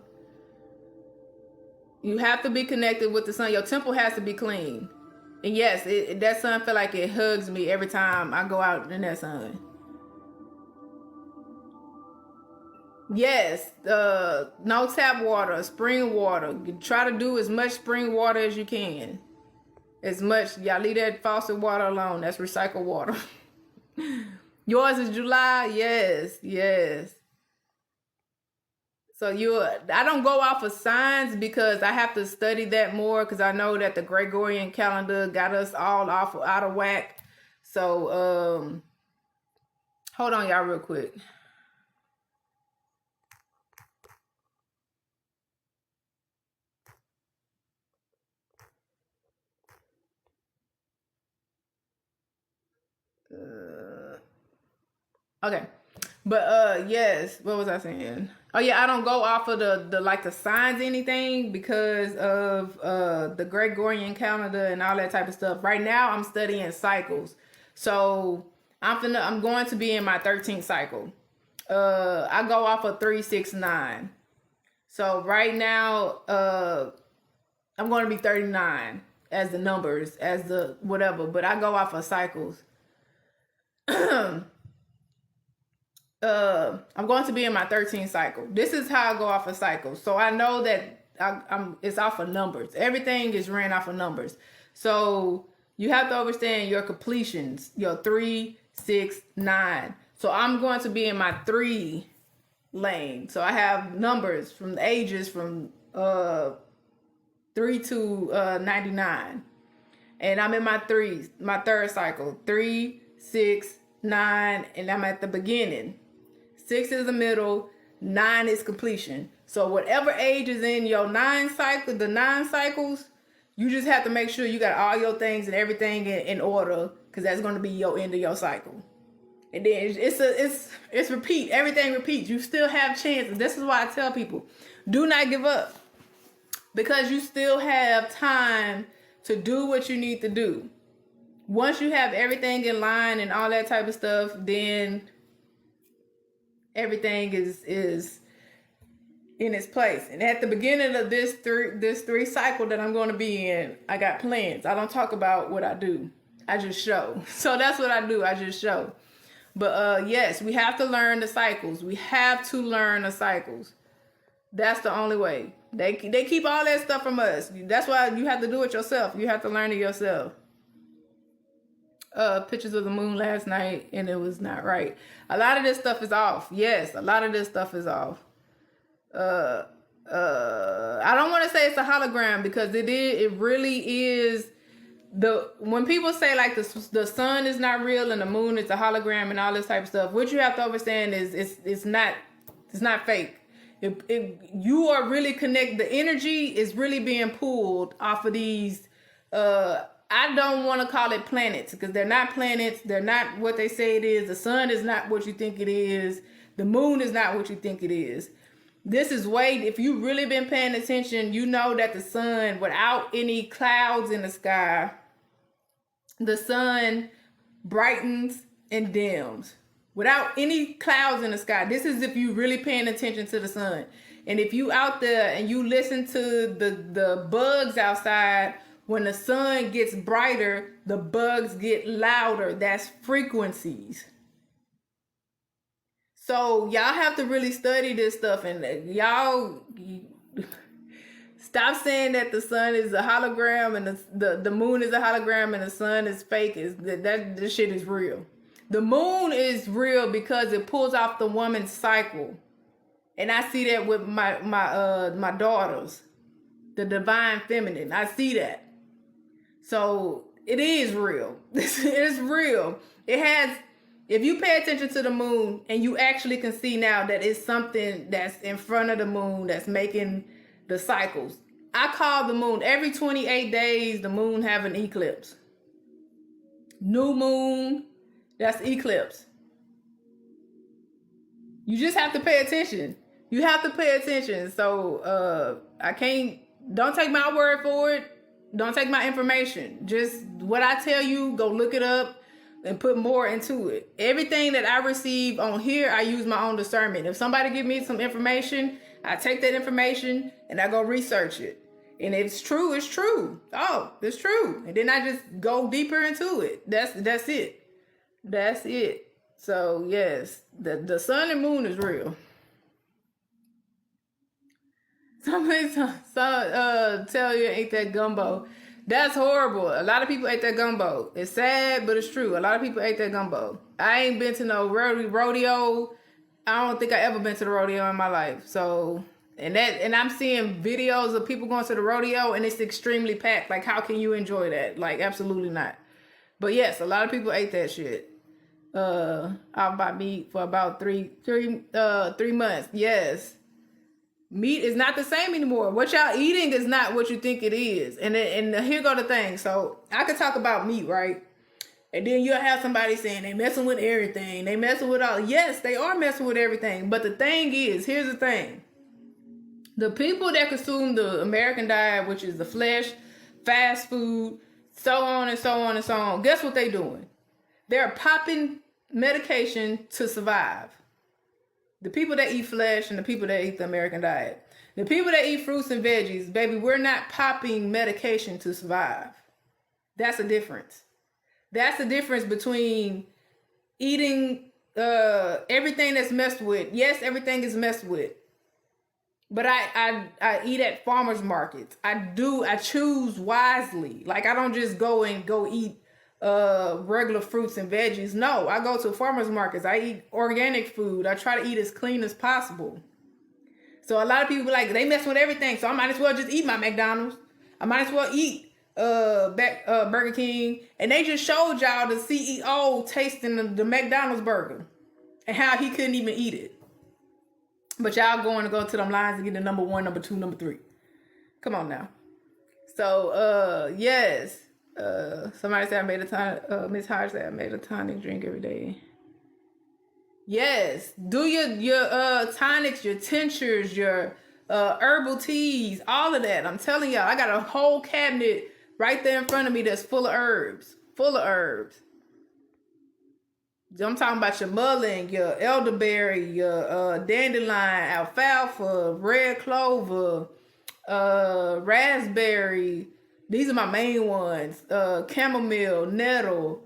you have to be connected with the sun. Your temple has to be clean. And yes, that sun feel like it hugs me every time I go out in that sun. Yes, no tap water, spring water. Try to do as much spring water as you can. As much. Y'all leave that faucet water alone. That's recycled water. Yours is July? Yes. So I don't go off of signs because I have to study that more, because I know that the Gregorian calendar got us all out of whack. So hold on, y'all, real quick. Okay. But yes, what was I saying? Oh yeah, I don't go off of the signs anything because of the Gregorian calendar and all that type of stuff. Right now I'm studying cycles. So I'm going to be in my 13th cycle. I go off of 369. So right now I'm going to be 39 as the numbers, as the whatever, but I go off of cycles. I'm going to be in my 13th cycle. This is how I go off of cycles. So I know that it's off of numbers. Everything is ran off of numbers. So you have to understand your completions, your 3, 6, 9. So I'm going to be in my 3 lane. So I have numbers from the ages from 3 to 99. And I'm in my 3rd cycle. 3, 6, 9, and I'm at the beginning. 6 is the middle, 9 is completion. So whatever age is in your 9 cycles, you just have to make sure you got all your things and everything in order, because that's going to be your end of your cycle. And then it's repeat. Everything repeats. You still have chances. This is why I tell people, do not give up, because you still have time to do what you need to do. Once you have everything in line and all that type of stuff, then everything is in its place. And at the beginning of this three cycle that I'm going to be in, I got plans. I don't talk about what I do. I just show. So that's what I do. I just show. But yes, we have to learn the cycles. We have to learn the cycles. That's the only way. They keep all that stuff from us. That's why you have to do it yourself. You have to learn it yourself. Pictures of the moon last night, and it was not right. A lot of this stuff is off. Yes, a lot of this stuff is off. I don't want to say it's a hologram, because it really is. When people say like the sun is not real and the moon is a hologram and all this type of stuff, what you have to understand is it's not fake. You are really connected. The energy is really being pulled off of these. I don't want to call it planets, because they're not planets. They're not what they say it is. The sun is not what you think it is. The moon is not what you think it is. This is if you really been paying attention, you know that the sun, without any clouds in the sky, the sun brightens and dims. Without any clouds in the sky. This is if you really paying attention to the sun. And if you out there and you listen to the bugs outside, when the sun gets brighter, the bugs get louder. That's frequencies. So y'all have to really study this stuff, and y'all stop saying that the sun is a hologram and the moon is a hologram and the sun is fake. This shit is real. The moon is real because it pulls off the woman's cycle. And I see that with my daughters, the divine feminine. I see that. So it is real. It's real. If you pay attention to the moon, and you actually can see now that it's something that's in front of the moon that's making the cycles. I call the moon every 28 days, the moon have an eclipse. New moon, that's eclipse. You just have to pay attention. You have to pay attention. So don't take my word for it. Don't take my information. Just what I tell you, go look it up and put more into it. Everything that I receive on here, I use my own discernment. If somebody give me some information, I take that information and I go research it. And if it's true, it's true. Oh, it's true. And then I just go deeper into it. That's it. That's it. So yes, the sun and moon is real. Somebody tell you ain't that gumbo. That's horrible. A lot of people ate that gumbo. It's sad, but it's true. A lot of people ate that gumbo. I ain't been to no rodeo. I don't think I ever been to the rodeo in my life. So, and I'm seeing videos of people going to the rodeo and it's extremely packed. Like, how can you enjoy that? Like, absolutely not. But yes, a lot of people ate that shit. I'll buy meat for about three months. Yes. Meat is not the same anymore. What y'all eating is not what you think it is. And here go the thing. So I could talk about meat, right? And then you'll have somebody saying they messing with everything. They messing with all. Yes, they are messing with everything. But the thing is, here's the thing. The people that consume the American diet, which is the flesh, fast food, so on and so on and so on, guess what they doing? They're popping medication to survive. The people that eat flesh and the people that eat the American diet. The people that eat fruits and veggies, baby, we're not popping medication to survive. That's a difference. That's the difference between eating everything that's messed with. Yes, everything is messed with. But I eat at farmers markets. I choose wisely. Like, I don't just go eat regular fruits and veggies. No, I go to farmers markets. I eat organic food. I try to eat as clean as possible. So a lot of people like, they mess with everything. So I might as well just eat my McDonald's. I might as well eat Burger King. And they just showed y'all the CEO tasting the McDonald's burger and how he couldn't even eat it. But y'all going to go to them lines and get the number 1, number 2, number 3. Come on now. So yes. Somebody said I made a tonic. Miss Hodge said I made a tonic drink every day. Yes, do your tonics, your tinctures, your herbal teas, all of that. I'm telling y'all, I got a whole cabinet right there in front of me that's full of herbs. I'm talking about your mullein, your elderberry, your dandelion, alfalfa, red clover, raspberry. These are my main ones. Chamomile, nettle,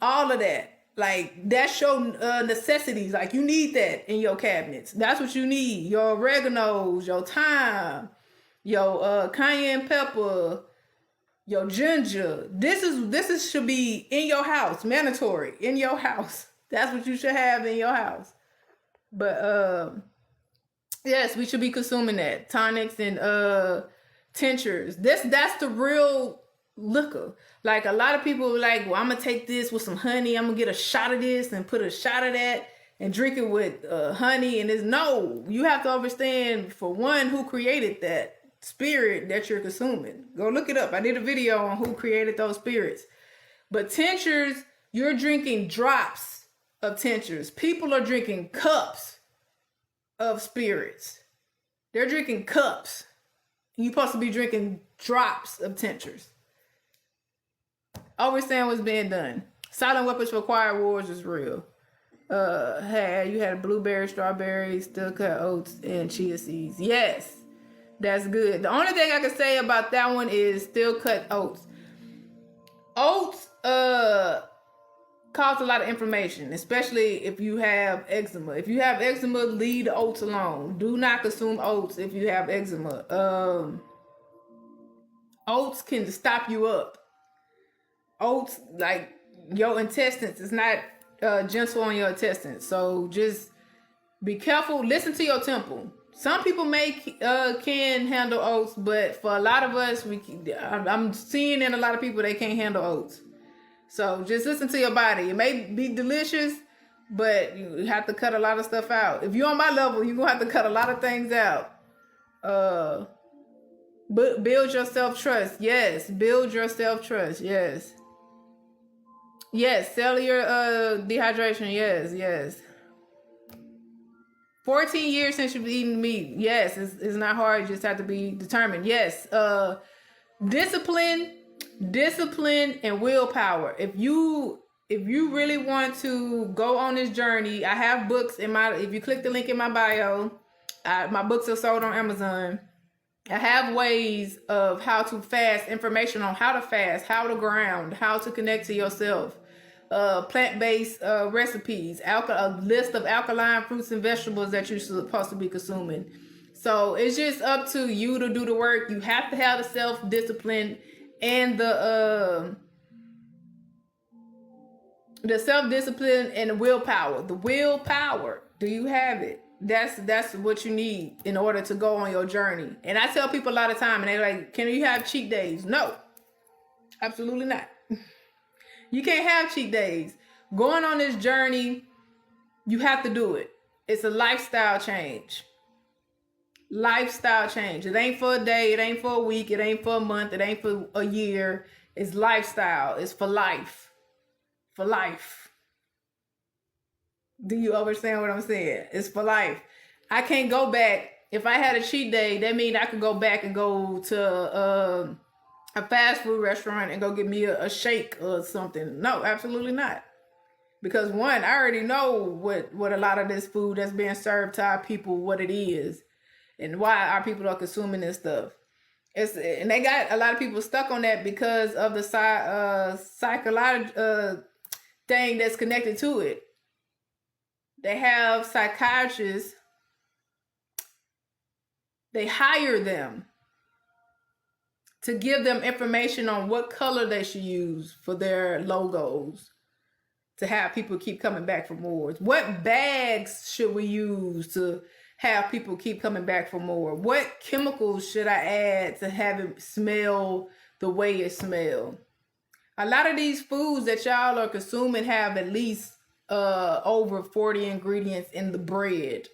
all of that. Like, that's your necessities. Like, you need that in your cabinets. That's what you need. Your oreganos, your thyme, your cayenne pepper, your ginger. This should be in your house, mandatory in your house. That's what you should have in your house. But yes, we should be consuming that tonics and tinctures. That's the real liquor. Like, a lot of people are like, well, I'm gonna take this with some honey. I'm gonna get a shot of this and put a shot of that and drink it with honey. And no, you have to understand, for one, who created that spirit that you're consuming. Go look it up. I did a video on who created those spirits. But tinctures, you're drinking drops of tinctures. People are drinking cups of spirits. They're drinking cups. You're supposed to be drinking drops of tinctures. Understand what's being done. Silent weapons for quiet wars is real. You had blueberry, strawberry, steel cut oats, and chia seeds. Yes, that's good. The only thing I can say about that one is steel cut oats. Oats cause a lot of inflammation, especially if you have eczema. If you have eczema, leave the oats alone. Do not consume oats if you have eczema. Oats can stop you up. Oats, like, your intestines is not gentle on your intestines. So just be careful. Listen to your temple. Some people can handle oats, but for a lot of us, I'm seeing in a lot of people, they can't handle oats. So just listen to your body. It may be delicious, but you have to cut a lot of stuff out. If you're on my level, you're gonna have to cut a lot of things out. But build your self-trust. Yes, build your self-trust. Yes. Yes, cellular dehydration. Yes. 14 years since you've eaten meat. Yes, it's not hard. You just have to be determined. Yes. Discipline and willpower. If you really want to go on this journey, I have books if you click the link in my bio, my books are sold on Amazon. I have ways of how to fast, information on how to fast, how to ground, how to connect to yourself. Plant-based recipes, a list of alkaline fruits and vegetables that you're supposed to be consuming. So it's just up to you to do the work. You have to have the self-discipline and the self-discipline and the willpower. The willpower, do you have it? That's what you need in order to go on your journey. And I tell people a lot of time, and they're like, can you have cheat days? No, absolutely not. You can't have cheat days. Going on this journey, you have to do it. It's a lifestyle change. Lifestyle change. It ain't for a day. It ain't for a week. It ain't for a month. It ain't for a year. It's lifestyle. It's for life. For life. Do you understand what I'm saying? It's for life. I can't go back. If I had a cheat day, that means I could go back and go to a fast food restaurant and go get me a shake or something. No, absolutely not. Because one, I already know what a lot of this food that's being served to our people, what it is, and why our people are consuming this stuff. And they got a lot of people stuck on that because of the psychological thing that's connected to it. They have psychiatrists. They hire them to give them information on what color they should use for their logos to have people keep coming back for more. What bags should we use to have people keep coming back for more? What chemicals should I add to have it smell the way it smells? A lot of these foods that y'all are consuming have at least over 40 ingredients in the bread.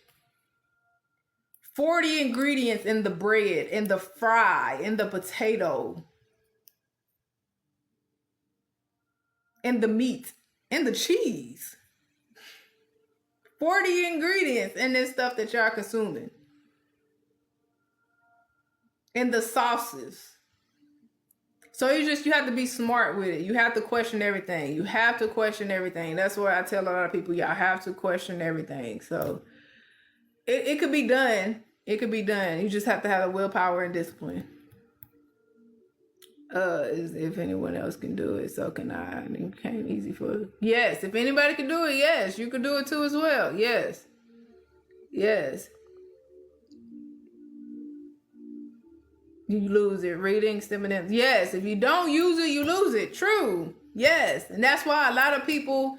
40 ingredients in the bread, in the fry, in the potato, in the meat, in the cheese. 40 ingredients in this stuff that y'all consuming. In the sauces. So you have to be smart with it. You have to question everything. You have to question everything. That's what I tell a lot of people. Y'all have to question everything. So it could be done. It could be done. You just have to have the willpower and discipline. If anyone else can do it, so can I. And it came easy for yes. If anybody can do it, yes, you can do it too as well. Yes. Yes. You lose it. Reading, stimulants. Yes. If you don't use it, you lose it. True. Yes. And that's why a lot of people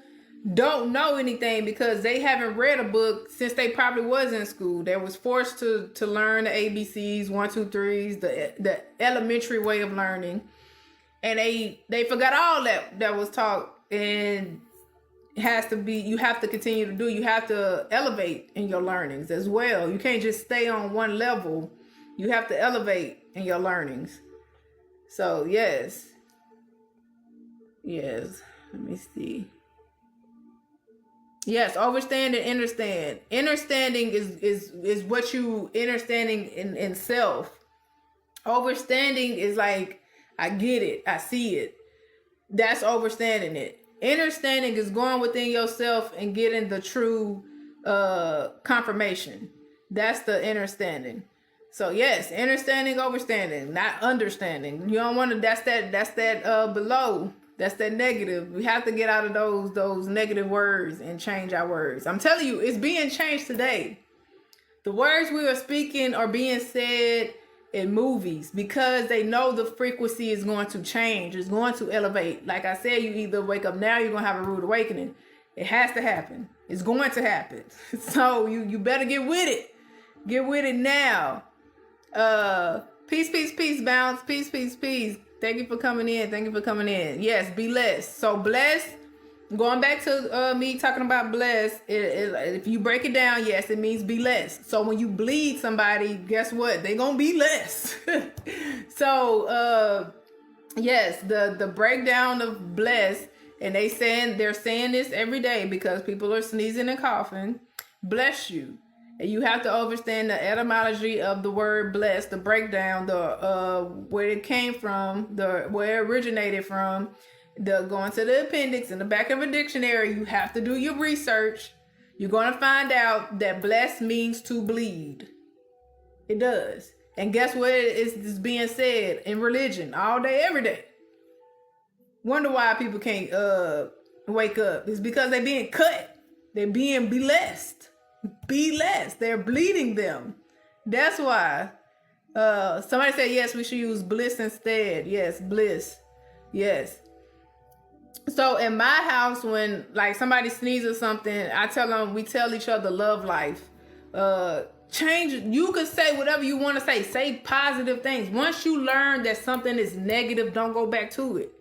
don't know anything, because they haven't read a book since they probably was in school. They was forced to learn the ABCs, 1, 2, 3s, the elementary way of learning. And they forgot all that was taught, and it has to be, you have to continue to do, you have to elevate in your learnings as well. You can't just stay on one level. You have to elevate in your learnings. So yes. Yes. Let me see. Yes, understand and understand. Understanding is what you understanding in self. Overstanding is like, I get it, I see it. That's overstanding it. Understanding is going within yourself and getting the true confirmation. That's the understanding. So yes, understanding, overstanding, not understanding. You don't want to. That's that below. That's that negative. We have to get out of those negative words and change our words. I'm telling you, it's being changed today. The words we are speaking are being said in movies because they know the frequency is going to change. It's going to elevate. Like I said, you either wake up now, you're going to have a rude awakening. It has to happen. It's going to happen. So you better get with it. Get with it now. Peace, peace, peace, bounce. Peace, peace, peace. Thank you for coming in. Thank you for coming in. Yes, be blessed. So blessed, going back to me talking about blessed, if you break it down, yes, it means be less. So when you bleed somebody, guess what? They're going to be less. So, yes, the breakdown of blessed, and they're saying this every day because people are sneezing and coughing. Bless you. And you have to understand the etymology of the word blessed, the breakdown, the where it came from, where it originated from, going to the appendix in the back of a dictionary. You have to do your research. You're going to find out that blessed means to bleed. It does. And guess what is being said in religion all day, every day. Wonder why people can't wake up. It's because they're being cut. They're being blessed. Be less. They're bleeding them. That's why. Somebody said, yes, we should use bliss instead. Yes, bliss. Yes. So in my house, when like somebody sneezes something, we tell each other love life. Change. You can say whatever you want to say. Say positive things. Once you learn that something is negative, don't go back to it.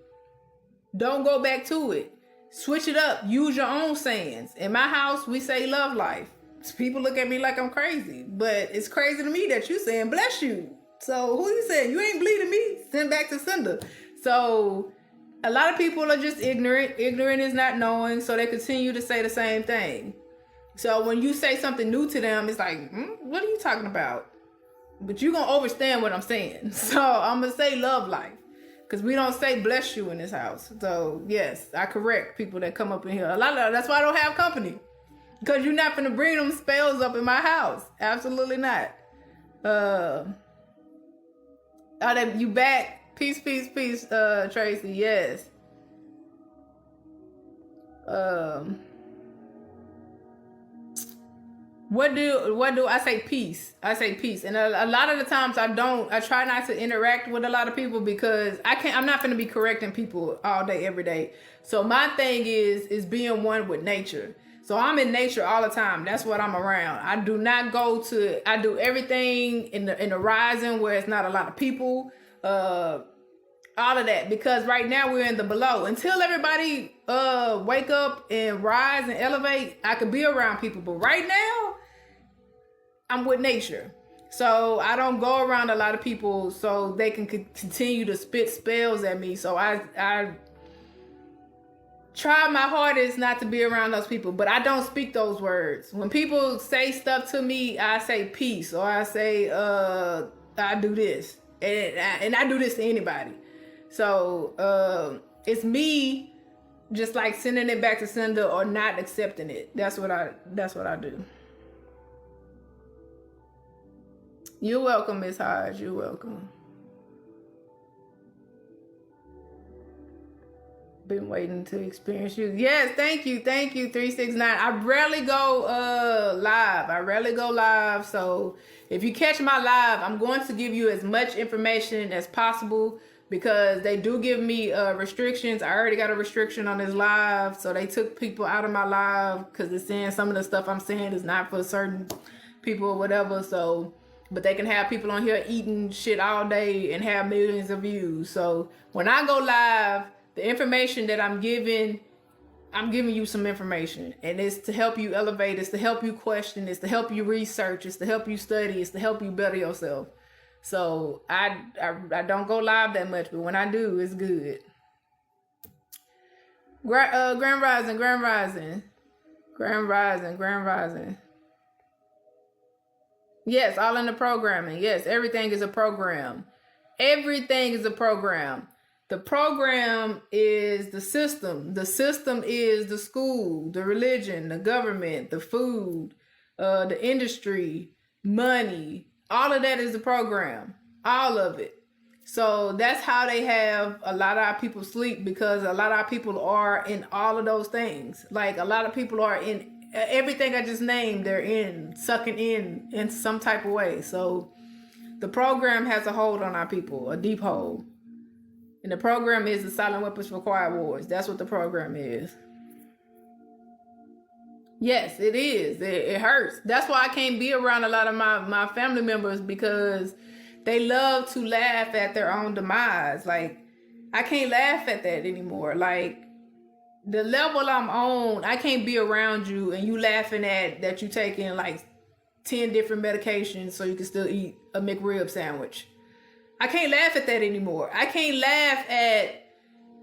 Don't go back to it. Switch it up. Use your own sayings. In my house, we say love life. People look at me like I'm crazy, but it's crazy to me that you saying bless you. So who you saying? You ain't bleeding me. Send back to sender. So a lot of people are just ignorant. Ignorant is not knowing, so they continue to say the same thing. So when you say something new to them, it's like, what are you talking about? But you're going to understand what I'm saying. So I'm going to say love life. Because we don't say bless you in this house. So yes, I correct people that come up in here. That's why I don't have company. Because you're not going to bring them spells up in my house. Absolutely not. You back. Peace, peace, peace, Tracy. Yes. What do I say? Peace. I say peace. And a lot of the times I try not to interact with a lot of people because I'm not going to be correcting people all day, every day. So my thing is being one with nature. So I'm in nature all the time. That's what I'm around. I do everything in the rising where it's not a lot of people, all of that, because right now we're in the below. Until everybody wake up and rise and elevate, I could be around people. But right now, I'm with nature. So I don't go around a lot of people so they can continue to spit spells at me. So I try my hardest not to be around those people, but I don't speak those words. When people say stuff to me, I say peace, or I say I do this, and I do this to anybody. So it's me just like sending it back to sender or not accepting it. That's what I do. You're welcome, Miss Hodge. You're welcome. Been waiting to experience you. Yes, thank you, 369. I rarely go live. So if you catch my live, I'm going to give you as much information as possible, because they do give me restrictions. I already got a restriction on this live, so they took people out of my live because they're saying some of the stuff I'm saying is not for certain people or whatever. So, but they can have people on here eating shit all day and have millions of views. So when I go live, the information that I'm giving you some information, and it's to help you elevate, it's to help you question, it's to help you research, it's to help you study, it's to help you better yourself. So I don't go live that much, but when I do, it's good. Grand Rising. Yes, all in the programming. Yes, everything is a program. Everything is a program. The program is the system. The system is the school, the religion, the government, the food, the industry, money. All of that is the program. All of it. So that's how they have a lot of our people sleep, because a lot of our people are in all of those things. Like a lot of people are in everything I just named. They're in, sucking in some type of way. So the program has a hold on our people, a deep hold. And the program is the Silent Weapons for Quiet Wars. That's what the program is. Yes, it is. It hurts. That's why I can't be around a lot of my family members, because they love to laugh at their own demise. Like, I can't laugh at that anymore. Like, the level I'm on, I can't be around you and you laughing at that you taking like 10 different medications so you can still eat a McRib sandwich. I can't laugh at that anymore. I can't laugh at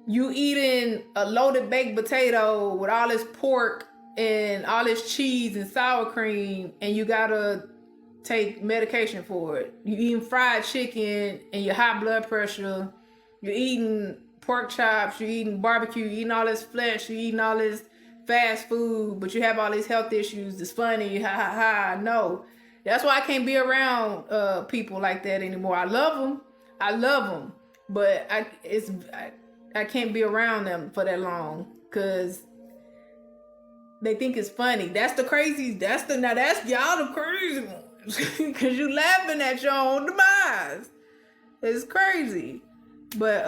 you eating a loaded baked potato with all this pork and all this cheese and sour cream, and you gotta take medication for it. You eating fried chicken and your high blood pressure. You're eating pork chops. You're eating barbecue. You're eating all this flesh. You're eating all this fast food, but you have all these health issues. It's funny. Ha ha ha. No. That's why I can't be around people like that anymore. I love them, but I can't be around them for that long, because they think it's funny. That's the crazy. That's y'all the crazy ones, because you laughing at your own demise. It's crazy. But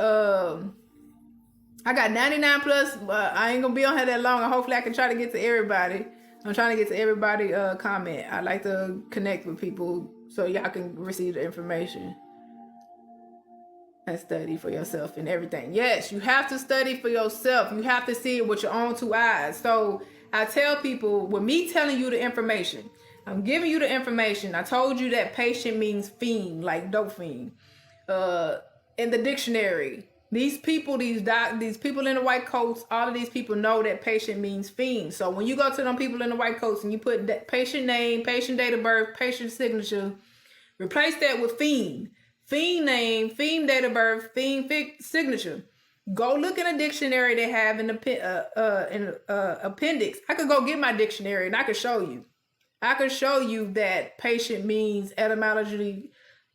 I got 99 plus. I ain't gonna be on here that long, and hopefully I can try to get to everybody. I'm trying to get to everybody comment. I like to connect with people so y'all can receive the information and study for yourself and everything. Yes, you have to study for yourself. You have to see it with your own two eyes. So I tell people, with me telling you the information, I'm giving you the information. I told you that patient means fiend, like dope fiend. In the dictionary, these people in the white coats, all of these people know that patient means fiend. So when you go to them people in the white coats and you put that patient name, patient date of birth, patient signature, replace that with fiend. Fiend name, fiend date of birth, fiend signature. Go look in a dictionary they have in the appendix. I could go get my dictionary and I could show you. I could show you that patient means etymologically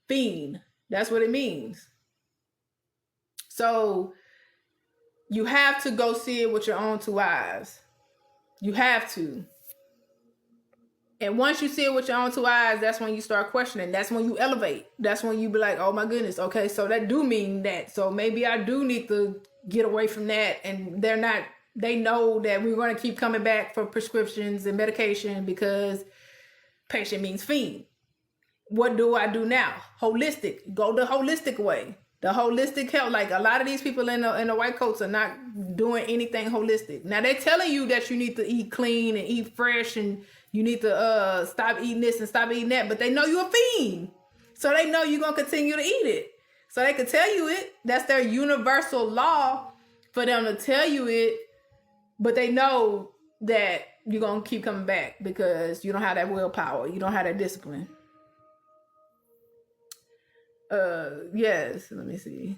fiend. That's what it means. So you have to go see it with your own two eyes. You have to. And once you see it with your own two eyes, that's when you start questioning. That's when you elevate. That's when you be like, oh my goodness, okay, so that do mean that. So maybe I do need to get away from that. And they know that we're going to keep coming back for prescriptions and medication because patient means fiend. What do I do now? Holistic. Go the holistic way. The holistic health. Like a lot of these people in the white coats are not doing anything holistic. Now they're telling you that you need to eat clean and eat fresh and you need to stop eating this and stop eating that. But they know you're a fiend. So they know you're going to continue to eat it. So they can tell you it. That's their universal law for them to tell you it. But they know that you're going to keep coming back because you don't have that willpower. You don't have that discipline. Yes, let me see.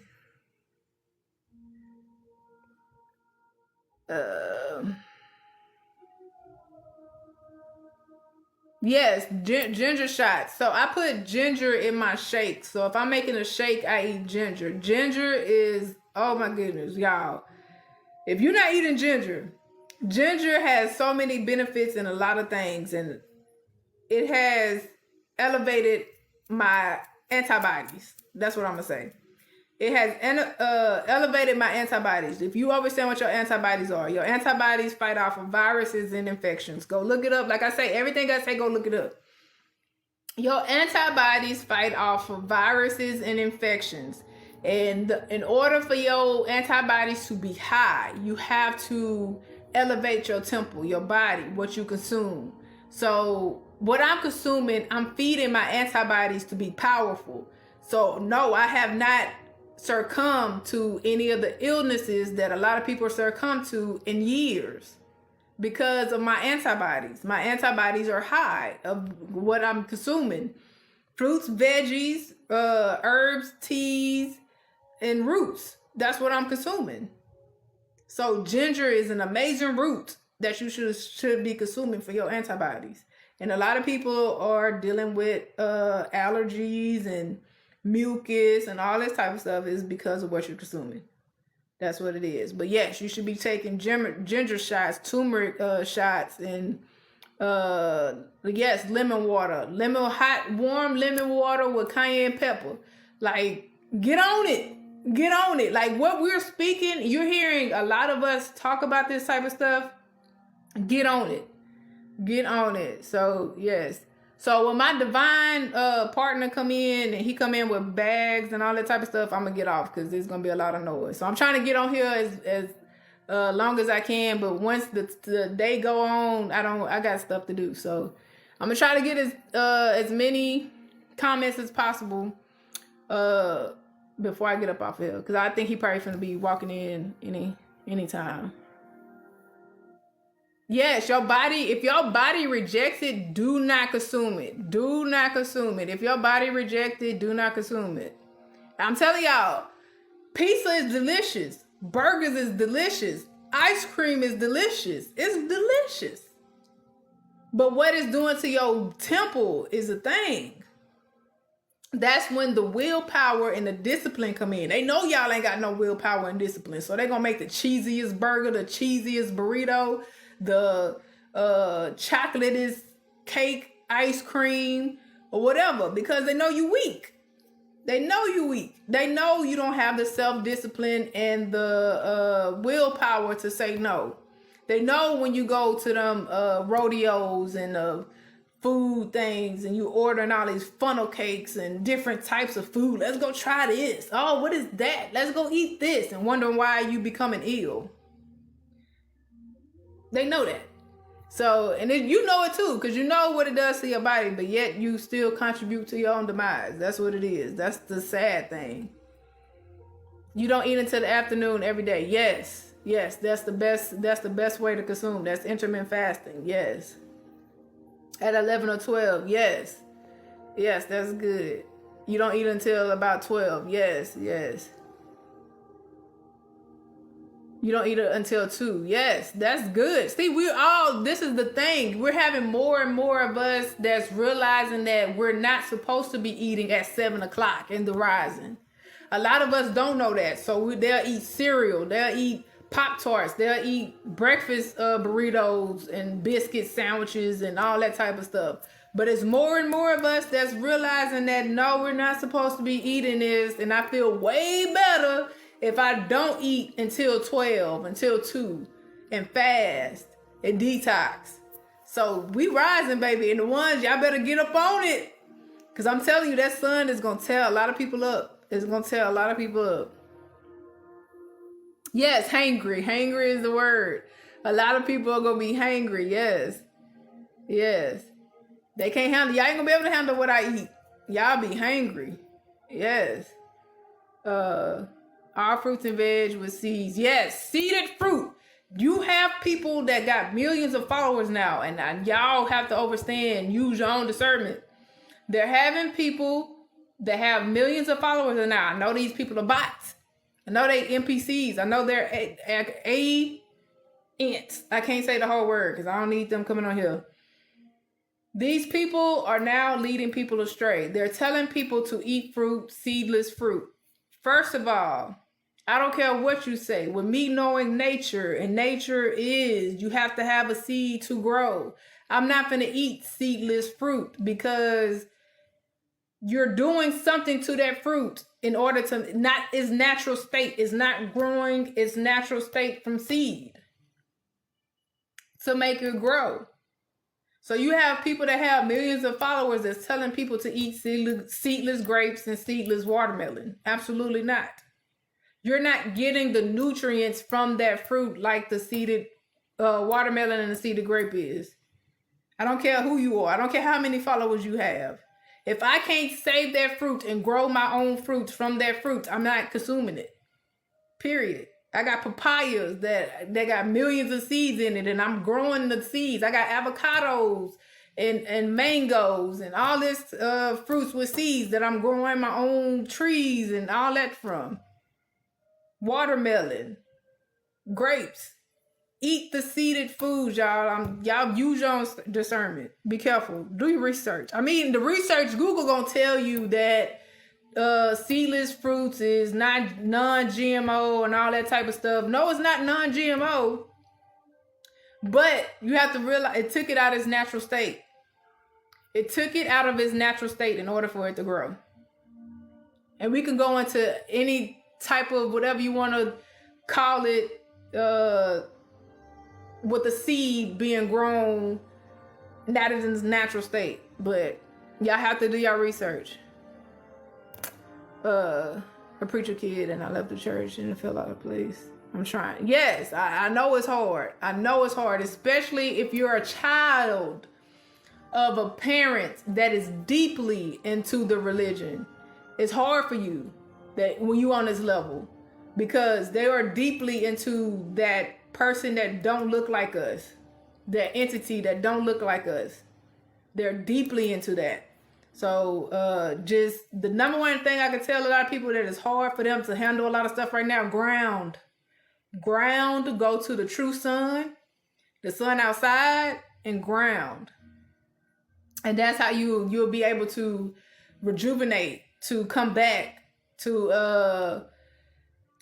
Yes, ginger shots. So I put ginger in my shake. So if I'm making a shake, I eat ginger. Ginger is, oh my goodness, y'all. If you're not eating ginger, ginger has so many benefits and a lot of things, and it has elevated my antibodies. That's what I'm gonna say. It has elevated my antibodies. If you understand what your antibodies fight off of viruses and infections. Go look it up. Like I say, everything I say, go look it up. Your antibodies fight off of viruses and infections. And in order for your antibodies to be high, you have to elevate your temple, your body, what you consume. So what I'm consuming, I'm feeding my antibodies to be powerful. So no, I have not succumbed to any of the illnesses that a lot of people succumb to in years because of my antibodies. My antibodies are high of what I'm consuming. Fruits, veggies, herbs, teas, and roots. That's what I'm consuming. So ginger is an amazing root that you should be consuming for your antibodies. And a lot of people are dealing with allergies and mucus and all this type of stuff is because of what you're consuming. That's what it is. But yes, you should be taking ginger shots, turmeric shots, and yes, lemon water, warm lemon water with cayenne pepper. Like, get on it. Like what we're speaking, you're hearing a lot of us talk about this type of stuff. Get on it. So yes. So when my divine partner come in and he come in with bags and all that type of stuff, I'm gonna get off because there's gonna be a lot of noise. So I'm trying to get on here as long as I can, but once the day go on, I got stuff to do. So I'm gonna try to get as many comments as possible before I get up off here, because I think he probably finna be walking in anytime. Yes, your body, if your body rejects it, do not consume it. If your body rejects it, do not consume it. I'm telling y'all, pizza is delicious. Burgers is delicious. Ice cream is delicious. It's delicious. But what it's doing to your temple is a thing. That's when the willpower and the discipline come in. They know y'all ain't got no willpower and discipline. So they're going to make the cheesiest burger, the cheesiest burrito, the chocolatest cake, ice cream, or whatever, because they know you weak. They know you don't have the self-discipline and the willpower to say no. They know when you go to them rodeos and food things and you ordering all these funnel cakes and different types of food. Let's go try this. Oh, what is that? Let's go eat this, and wondering why you becoming ill. They know that. So, and you know it too, because you know what it does to your body, but yet you still contribute to your own demise. That's what it is. That's the sad thing. You don't eat until the afternoon every day. Yes, that's the best way to consume. That's intermittent fasting. Yes. At 11 or 12. Yes, that's good. You don't eat until about 12. Yes. You don't eat it until 2. Yes, that's good. See, this is the thing. We're having more and more of us that's realizing that we're not supposed to be eating at 7 o'clock in the rising. A lot of us don't know that. So they'll eat cereal. They'll eat Pop-Tarts. They'll eat breakfast burritos and biscuit sandwiches and all that type of stuff. But it's more and more of us that's realizing that, no, we're not supposed to be eating this. And I feel way better if I don't eat until 12, until 2, and fast and detox. So we rising, baby. And the ones, y'all better get up on it. Because I'm telling you, that sun is going to tear a lot of people up. It's going to tear a lot of people up. Yes, hangry. Hangry is the word. A lot of people are going to be hangry. Yes. They can't handle, y'all ain't going to be able to handle what I eat. Y'all be hangry. Yes. All fruits and veg with seeds. Yes, seeded fruit. You have people that got millions of followers now, and y'all have to understand, use your own discernment. They're having people that have millions of followers now. I know these people are bots. I know they NPCs. I know they're ants. I can't say the whole word because I don't need them coming on here. These people are now leading people astray. They're telling people to eat fruit, seedless fruit. First of all, I don't care what you say. With me knowing nature, and nature is you have to have a seed to grow. I'm not going to eat seedless fruit because you're doing something to that fruit in order to not its natural state. It's not growing its natural state from seed to make it grow. So you have people that have millions of followers that's telling people to eat seedless grapes and seedless watermelon. Absolutely not. You're not getting the nutrients from that fruit like the seeded watermelon and the seeded grape is. I don't care who you are. I don't care how many followers you have. If I can't save that fruit and grow my own fruits from that fruit, I'm not consuming it. Period. I got papayas that they got millions of seeds in it, and I'm growing the seeds. I got avocados and mangoes and all this fruits with seeds that I'm growing my own trees and all that from. Watermelon, grapes. Eat the seeded foods, y'all. Y'all use your own discernment. Be careful. Do your research. I mean, the research, Google gonna tell you that seedless fruits is not non-GMO and all that type of stuff. No, it's not non-GMO. But you have to realize it took it out of its natural state. It took it out of its natural state in order for it to grow. And we can go into any type of whatever you want to call it, with the seed being grown not in its natural state. But y'all have to do your research. A preacher kid and I left the church and it fell out of place. I'm trying. Yes, I know it's hard. I know it's hard, especially if you're a child of a parent that is deeply into the religion. It's hard for you that when you on this level because they are deeply into that person that don't look like us, that entity that don't look like us. They're deeply into that. So just the number one thing I can tell a lot of people that it's hard for them to handle a lot of stuff right now, ground, go to the true sun, the sun outside, and ground. And that's how you'll be able to rejuvenate, to come back, to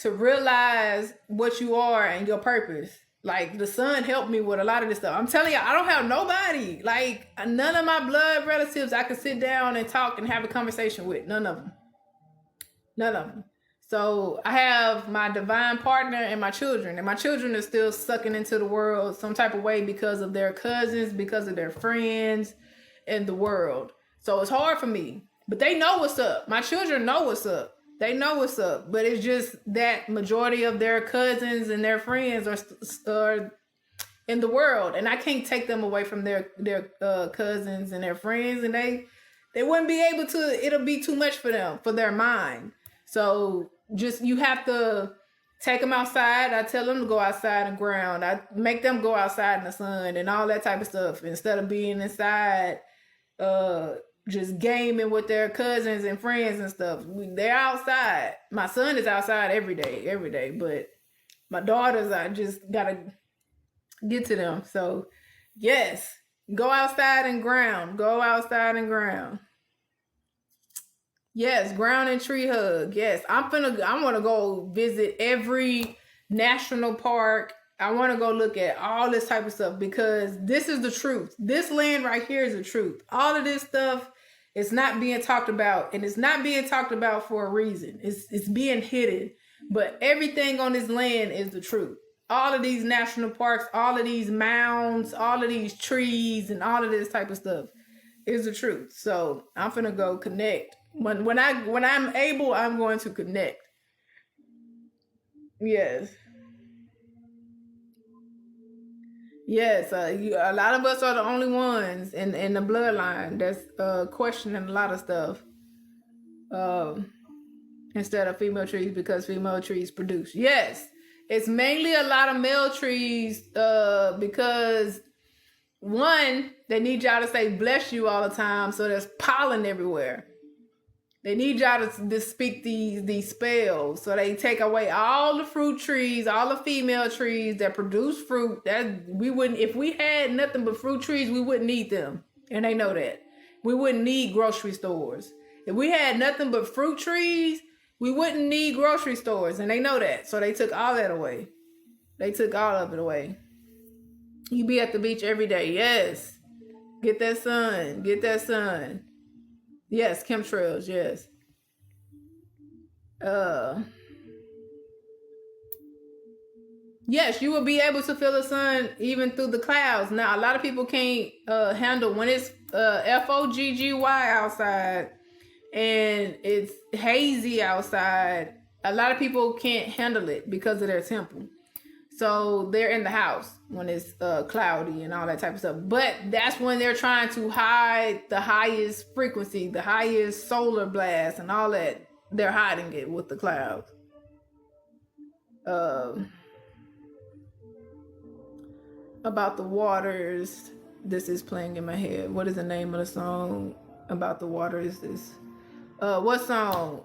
realize what you are and your purpose. Like the sun helped me with a lot of this stuff. I'm telling you, I don't have nobody. Like none of my blood relatives I could sit down and talk and have a conversation with. None of them. None of them. So I have my divine partner and my children. And my children are still sucking into the world some type of way because of their cousins, because of their friends and the world. So it's hard for me. But they know what's up. My children know what's up. They know what's up, but it's just that majority of their cousins and their friends are in the world, and I can't take them away from their cousins and their friends, and they wouldn't be able to. It'll be too much for them, for their mind. So just you have to take them outside. I tell them to go outside and ground. I make them go outside in the sun and all that type of stuff instead of being inside. Just gaming with their cousins and friends and stuff. They're outside. My son is outside every day. But my daughters, I just gotta get to them. So yes, go outside and ground. Go outside and ground. Yes, ground and tree hug. Yes, I want to go visit every national park. I want to go look at all this type of stuff because this is the truth. This land right here is the truth. All of this stuff is not being talked about, and it's not being talked about for a reason. It's being hidden, but everything on this land is the truth. All of these national parks, all of these mounds, all of these trees, and all of this type of stuff is the truth. So I'm finna go connect. When I'm able, I'm going to connect. Yes. Yes, a lot of us are the only ones in the bloodline that's questioning a lot of stuff instead of female trees because female trees produce. Yes, it's mainly a lot of male trees because one, they need y'all to say bless you all the time, so there's pollen everywhere. They need y'all to speak these spells. So they take away all the fruit trees, all the female trees that produce fruit. That we wouldn't, if we had nothing but fruit trees, we wouldn't need them. And they know that. We wouldn't need grocery stores. If we had nothing but fruit trees, we wouldn't need grocery stores. And they know that. So they took all that away. They took all of it away. You be at the beach every day. Yes. Get that sun. Get that sun. Yes, chemtrails, yes. Yes, you will be able to feel the sun even through the clouds. Now, a lot of people can't handle when it's FOGGY outside and it's hazy outside. A lot of people can't handle it because of their temple. So they're in the house when it's cloudy and all that type of stuff. But that's when they're trying to hide the highest frequency, the highest solar blast and all that. They're hiding it with the clouds. About the waters. This is playing in my head. What is the name of the song about the water? Is this? What song?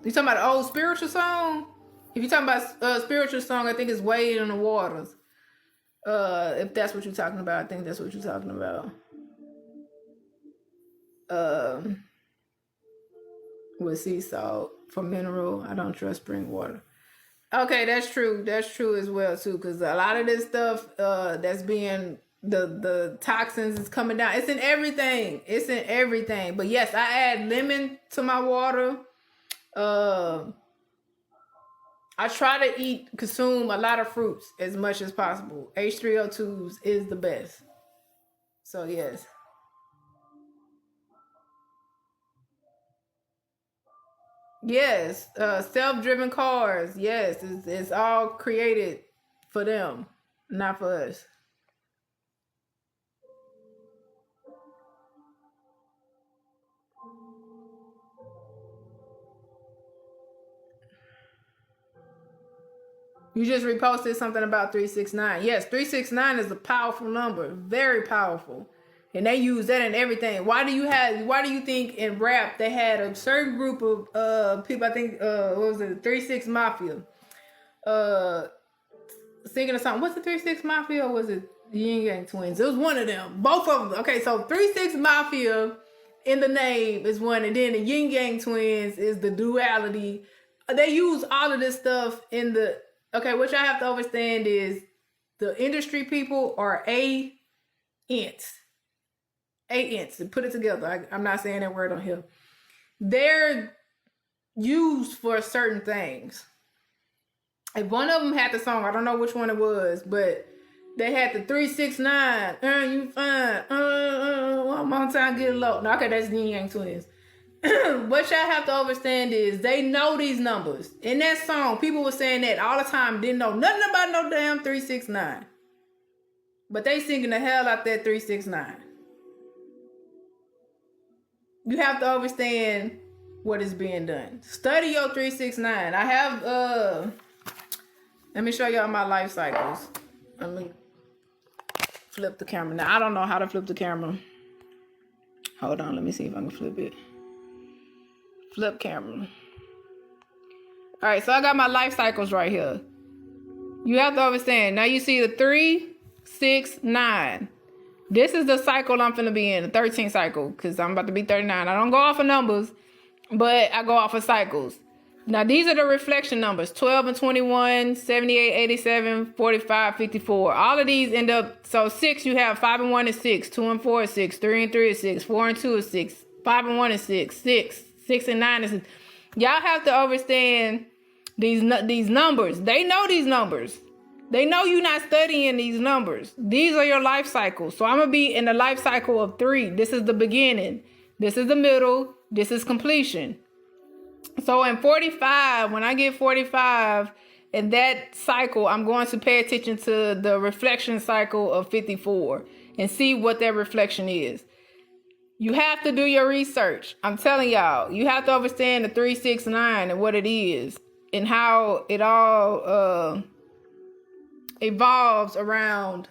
You talking about an old spiritual song? If you're talking about a spiritual song, I think it's Wade in the Waters. If that's what you're talking about, I think that's what you're talking about. With sea salt for mineral. I don't trust spring water. Okay, that's true. That's true as well too, because a lot of this stuff that's being the toxins is coming down. It's in everything. It's in everything. But yes, I add lemon to my water. I try to consume a lot of fruits as much as possible. H3O2s is the best. So yes. Yes, self-driven cars. Yes, it's all created for them, not for us. You just reposted something about 369. Yes, 369 is a powerful number, very powerful. And they use that in everything. Why do you think in rap they had a certain group of people, I think what was it, 36 Mafia, singing a song. What's the 36 Mafia, or was it the Yin Yang Twins? It was one of them. Both of them. Okay, so 36 Mafia in the name is one, and then the Yin Yang Twins is the duality. They use all of this stuff in the okay, what y'all have to understand is the industry people are ants. To put it together. I'm not saying that word on here. They're used for certain things. If one of them had the song, I don't know which one it was, but they had the 369. You fine. One more time, get low. No, okay, that's the Yin Yang Twins. What y'all have to understand is they know these numbers. In that song, people were saying that all the time, didn't know nothing about no damn 369. But they singing the hell out that 369. You have to understand what is being done. Study your 369. I have let me show y'all my life cycles. Let me flip the camera. Now I don't know how to flip the camera. Hold on, let me see if I can flip it. Flip camera. All right, so I got my life cycles right here. You have to understand. Now you see the 3, 6, 9. This is the cycle I'm finna be in, the 13th cycle, because I'm about to be 39. I don't go off of numbers, but I go off of cycles. Now, these are the reflection numbers, 12 and 21, 78, 87, 45, 54. All of these end up, so 6, you have 5 and 1 is 6, 2 and 4 is 6, 3 and 3 is 6, 4 and 2 is 6, 5 and 1 is 6, 6 and 9 is 6. Y'all have to understand these numbers. They know these numbers. They know you're not studying these numbers. These are your life cycles. So I'm going to be in the life cycle of 3. This is the beginning. This is the middle. This is completion. So in 45, when I get 45, in that cycle, I'm going to pay attention to the reflection cycle of 54 and see what that reflection is. You have to do your research. I'm telling y'all, you have to understand the 369 and what it is and how it all evolves around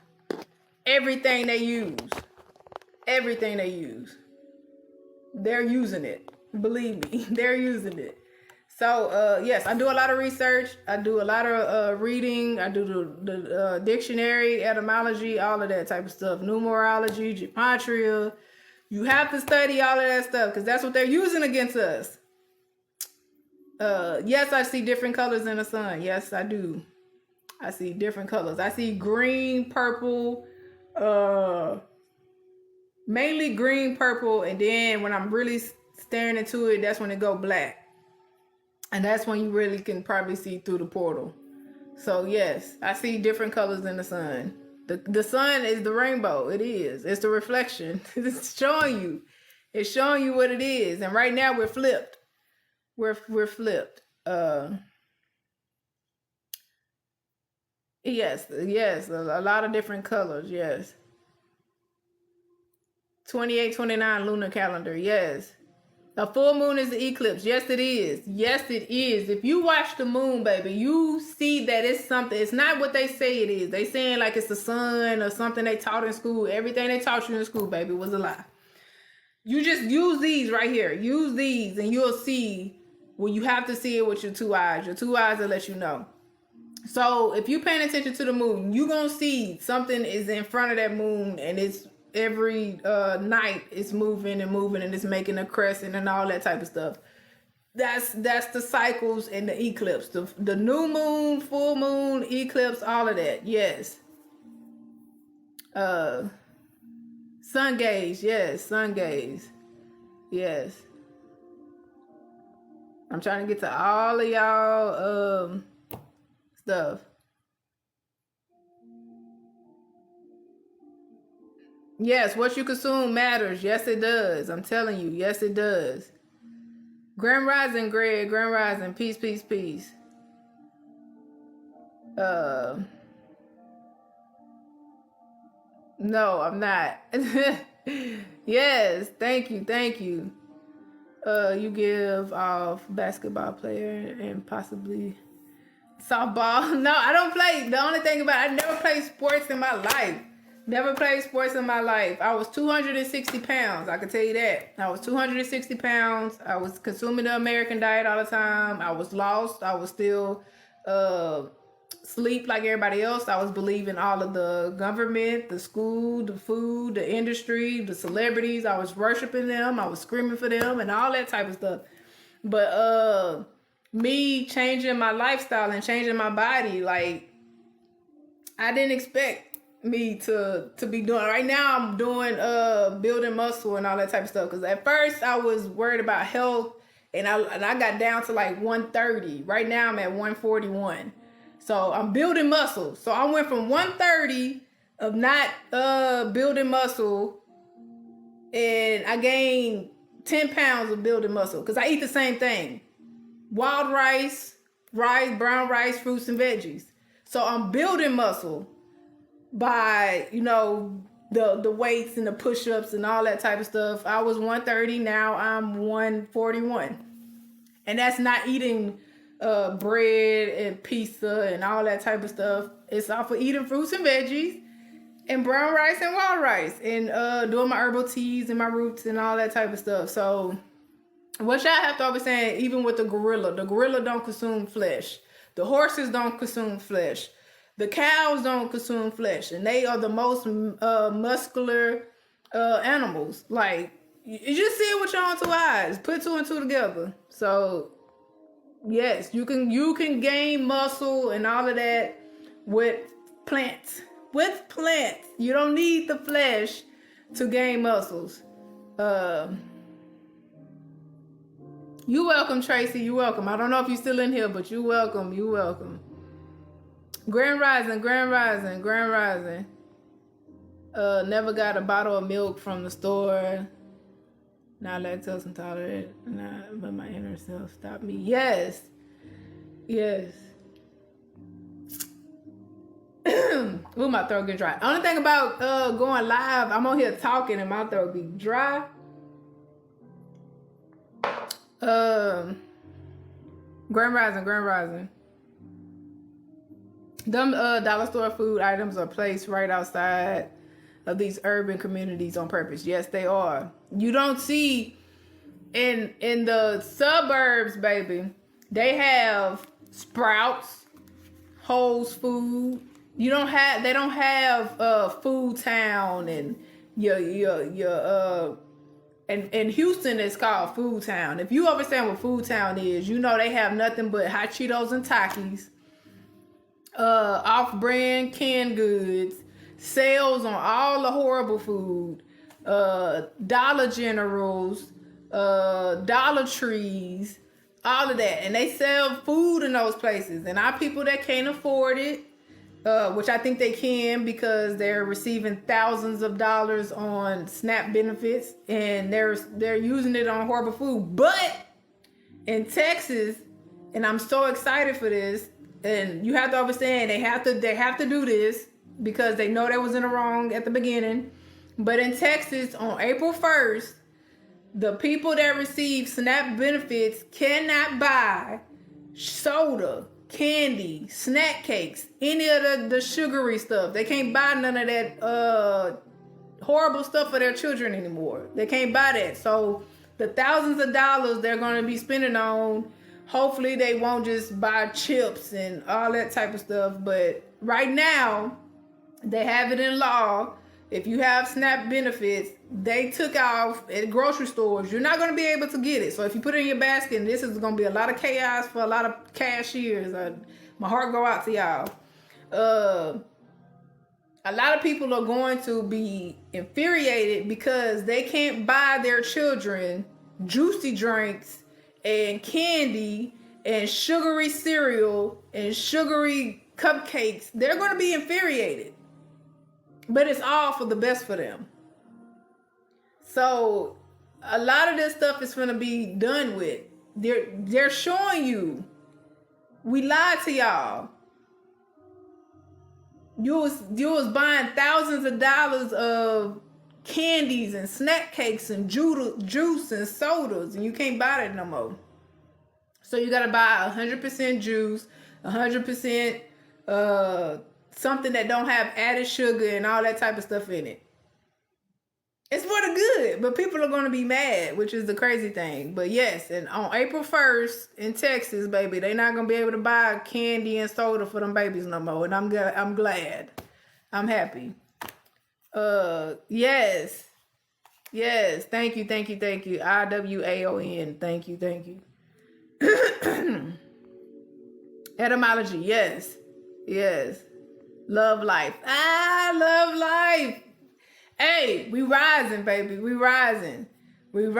everything they use. Everything they use. They're using it. Believe me, they're using it. So yes, I do a lot of research. I do a lot of reading. I do the dictionary, etymology, all of that type of stuff. Numerology, gematria. You have to study all of that stuff because that's what they're using against us. Yes, I see different colors in the sun. Yes, I do. I see different colors. I see green, purple, mainly green, purple, and then when I'm really staring into it, that's when it go black. And that's when you really can probably see through the portal. So yes, I see different colors in the sun. The sun is the rainbow. It is. It's the reflection. It's showing you. It's showing you what it is. And right now we're flipped. We're flipped. Yes, a lot of different colors. Yes. 28, 29 lunar calendar. Yes. A full moon is the eclipse. Yes, it is. Yes, it is. If you watch the moon, baby, you see that it's something. It's not what they say it is. They saying like it's the sun or something they taught in school. Everything they taught you in school, baby, was a lie. You just use these right here. Use these and you'll see. Well, you have to see it with your two eyes. Your two eyes will let you know. So if you're paying attention to the moon, you're going to see something is in front of that moon and it's every night it's moving and it's making a crescent and all that type of stuff. That's the cycles and the eclipse, the new moon, full moon, eclipse, all of that. Yes. Sun gaze. Yes. Sun gaze. Yes. I'm trying to get to all of y'all stuff. Yes, what you consume matters. Yes, it does. I'm telling you. Yes, it does. Grand Rising, Greg. Grand Rising. Peace, peace, peace. No, I'm not. Yes, thank you, thank you. You give off basketball player and possibly softball. No, I don't play. The only thing about it, I never played sports in my life. Never played sports in my life. I was 260 pounds. I can tell you that. I was 260 pounds. I was consuming the American diet all the time. I was lost. I was still sleep like everybody else. I was believing all of the government, the school, the food, the industry, the celebrities. I was worshiping them. I was screaming for them and all that type of stuff. But me changing my lifestyle and changing my body, like I didn't expect me to be doing. Right now I'm doing building muscle and all that type of stuff, because at first I was worried about health and I got down to like 130. Right now I'm at 141. So I'm building muscle. So I went from 130 of not building muscle, and I gained 10 pounds of building muscle because I eat the same thing. Wild rice, brown rice, fruits and veggies. So I'm building muscle by, the weights and the push-ups and all that type of stuff. I was 130, now I'm 141. And that's not eating bread and pizza and all that type of stuff. It's off of eating fruits and veggies and brown rice and wild rice and doing my herbal teas and my roots and all that type of stuff. So what y'all have to understand, even with the gorilla don't consume flesh. The horses don't consume flesh. The cows don't consume flesh, and they are the most muscular animals. Like, you just see it with your own two eyes. Put two and two together. So yes, you can gain muscle and all of that with plants. With plants. You don't need the flesh to gain muscles. You welcome, Tracy. You welcome. I don't know if you're still in here, but you welcome. You welcome. Grand Rising. Never got a bottle of milk from the store. Not lactose intolerant. But my inner self stopped me. Yes. Ooh, my throat get dry. Only thing about going live, I'm on here talking and my throat be dry. Grand Rising. Them dollar store food items are placed right outside of these urban communities on purpose. Yes, they are. You don't see in the suburbs, baby, they have Sprouts, Whole Food. They don't have Food Town and your in Houston it's called Food Town. If you understand what Food Town is, you know they have nothing but hot Cheetos and Takis, off-brand canned goods, sales on all the horrible food, Dollar Generals, Dollar Trees, all of that. And they sell food in those places. And our people that can't afford it, which I think they can because they're receiving thousands of dollars on SNAP benefits and they're using it on horrible food. But in Texas, and I'm so excited for this, and you have to understand they have to do this because they know they was in the wrong at the beginning. But in Texas on April 1st, the people that receive SNAP benefits cannot buy soda, candy, snack cakes, any of the sugary stuff. They can't buy none of that horrible stuff for their children anymore. They can't buy that. So the thousands of dollars they're going to be spending on, hopefully they won't just buy chips and all that type of stuff. But right now, they have it in law. If you have SNAP benefits, they took off at grocery stores. You're not going to be able to get it. So if you put it in your basket, and this is going to be a lot of chaos for a lot of cashiers. My heart go out to y'all. A lot of people are going to be infuriated because they can't buy their children juicy drinks and candy and sugary cereal and sugary cupcakes. They're going to be infuriated. But it's all for the best for them. So a lot of this stuff is going to be done with. They're showing you. We lied to y'all. You was buying thousands of dollars of candies and snack cakes and juice and sodas, and you can't buy that no more. So you got to buy 100% juice, 100% something that don't have added sugar and all that type of stuff in it. It's for the good, but people are going to be mad, which is the crazy thing. But yes, and on April 1st in Texas, baby, they're not going to be able to buy candy and soda for them babies no more. And I'm glad. I'm happy. Yes. Thank you. IWAON. Thank you. Etymology. Yes. Love life. I love life. Hey, we rising, baby. We rising. You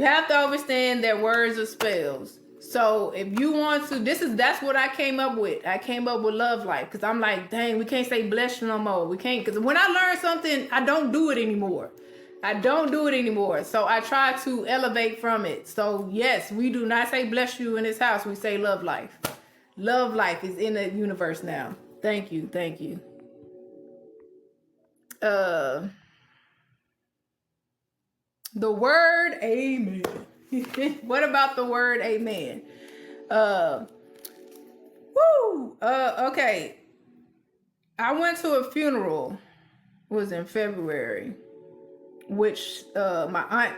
have to understand that words are spells. So if you want to, that's what I came up with. I came up with love life because I'm like, dang, we can't say bless you no more. We can't, because when I learn something, I don't do it anymore. So I try to elevate from it. So yes, we do not say bless you in this house. We say love life. Love life is in the universe now. Thank you. The word amen. What about the word amen? Okay. I went to a funeral, it was in February, which my aunt,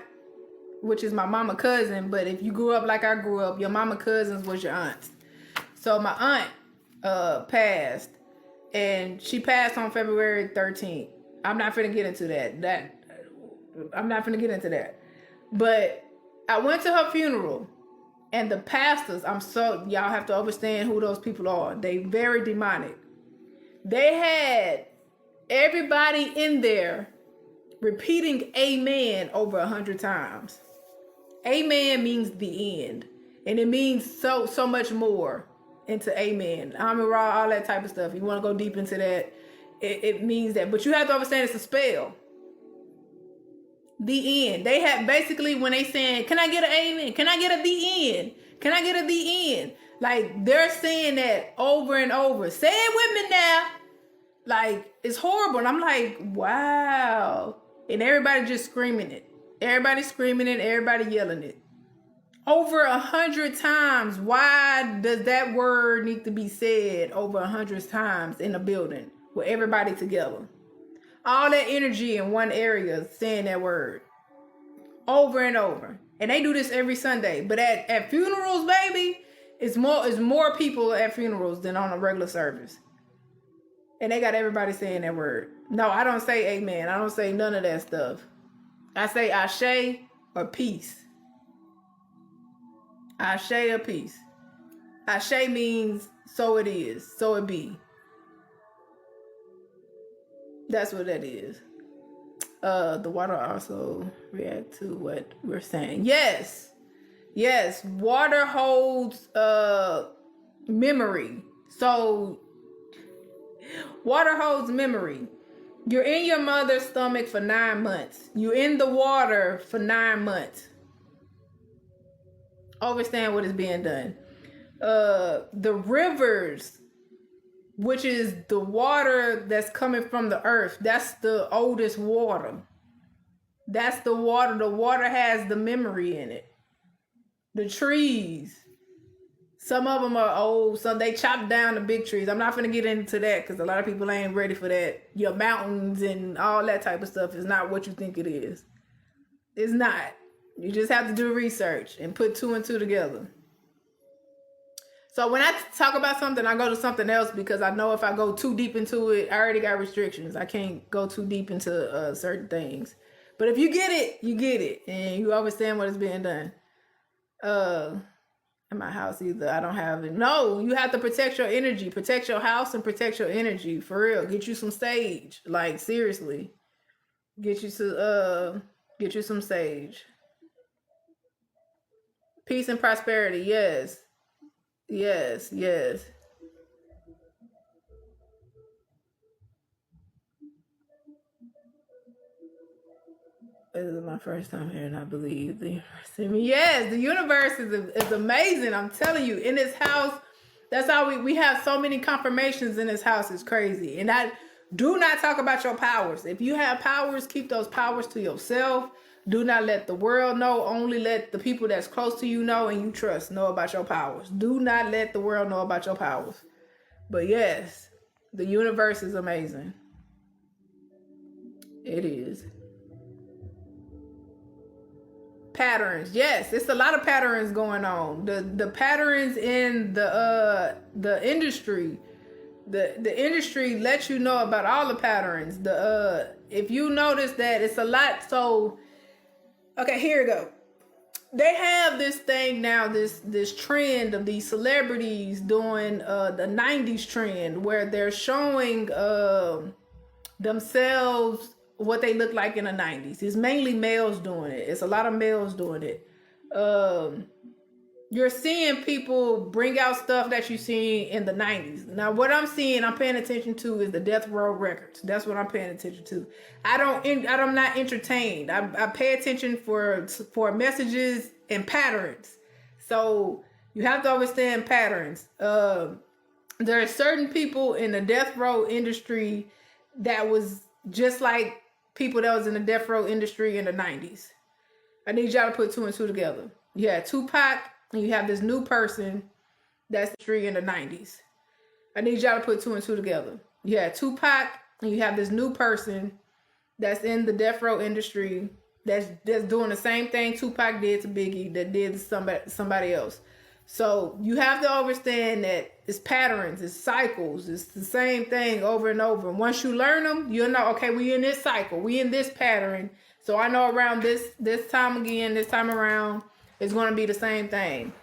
which is my mama cousin, but if you grew up like I grew up, your mama cousins was your aunts. So my aunt passed, and she passed on February 13th. I'm not finna get into that. I'm not finna get into that. But I went to her funeral, and the pastors, y'all have to understand who those people are. They very demonic. They had everybody in there repeating amen over 100 times. Amen means the end. And it means so much more into amen. Amen, all that type of stuff. You want to go deep into that, it means that. But you have to understand it's a spell. The end. They have basically, when they saying, can I get an amen? Can I get a the end? Can I get a the end? Like, they're saying that over and over. Say it with me now. Like, it's horrible. And I'm like, wow. And everybody just screaming it. Everybody screaming it. Everybody yelling it. Over 100 times. Why does that word need to be said over 100 times in a building with everybody together? All that energy in one area saying that word over and over. And they do this every Sunday. But at funerals, baby, it's more people at funerals than on a regular service. And they got everybody saying that word. No, I don't say amen. I don't say none of that stuff. I say ashe or peace. Ashe or peace. Ashe means so it is, so it be. That's what that is. The water also react to what we're saying. Yes. Water holds memory. So water holds memory. You're in your mother's stomach for 9 months. You're in the water for 9 months. Understand what is being done. The rivers, which is the water that's coming from the earth, that's the oldest water. That's the water. The water has the memory in it. The trees, some of them are old, so they chop down the big trees. I'm not going to get into that because a lot of people ain't ready for that. Your mountains and all that type of stuff is not what you think it is. It's not. You just have to do research and put 2 and 2 together. So when I talk about something, I go to something else because I know if I go too deep into it, I already got restrictions. I can't go too deep into certain things. But if you get it, you get it. And you understand what is being done. In my house either, I don't have it. No, you have to protect your energy. Protect your house and protect your energy. For real. Get you some sage. Like, seriously. Get you some sage. Peace and prosperity. Yes. This is my first time here, and I believe the universe. Yes, the universe is amazing. I'm telling you, in this house, that's how we have so many confirmations in this house. It's crazy. And I do not talk about your powers. If you have powers, keep those powers to yourself. Do not let the world know. Only let the people that's close to you know and you trust know about your powers. Do not let the world know about your powers. But yes, the universe is amazing. It is. Patterns. Yes, it's a lot of patterns going on. The patterns in the industry. The industry lets you know about all the patterns. If you notice that it's a lot. So okay, here we go. They have this thing now, this trend of these celebrities doing the 90s trend where they're showing themselves what they look like in the 90s. It's mainly males doing it. It's a lot of males doing it. You're seeing people bring out stuff that you seen in the 90s. Now, what I'm paying attention to is the death row records. That's what I'm paying attention to. I'm not entertained. I pay attention for messages and patterns. So you have to understand patterns. There are certain people in the death row industry that was just like people that was in the death row industry in the 90s. I need y'all to put 2 and 2 together. Yeah, Tupac. And you have this new person that's in the 90s. I need y'all to put 2 and 2 together. Yeah, Tupac, and you have this new person that's in the death row industry that's doing the same thing Tupac did to Biggie that did to somebody else. So you have to understand that it's patterns, it's cycles, it's the same thing over and over. And once you learn them, you'll know, okay, we in this cycle, we in this pattern. So I know around this time again, this time around, it's going to be the same thing.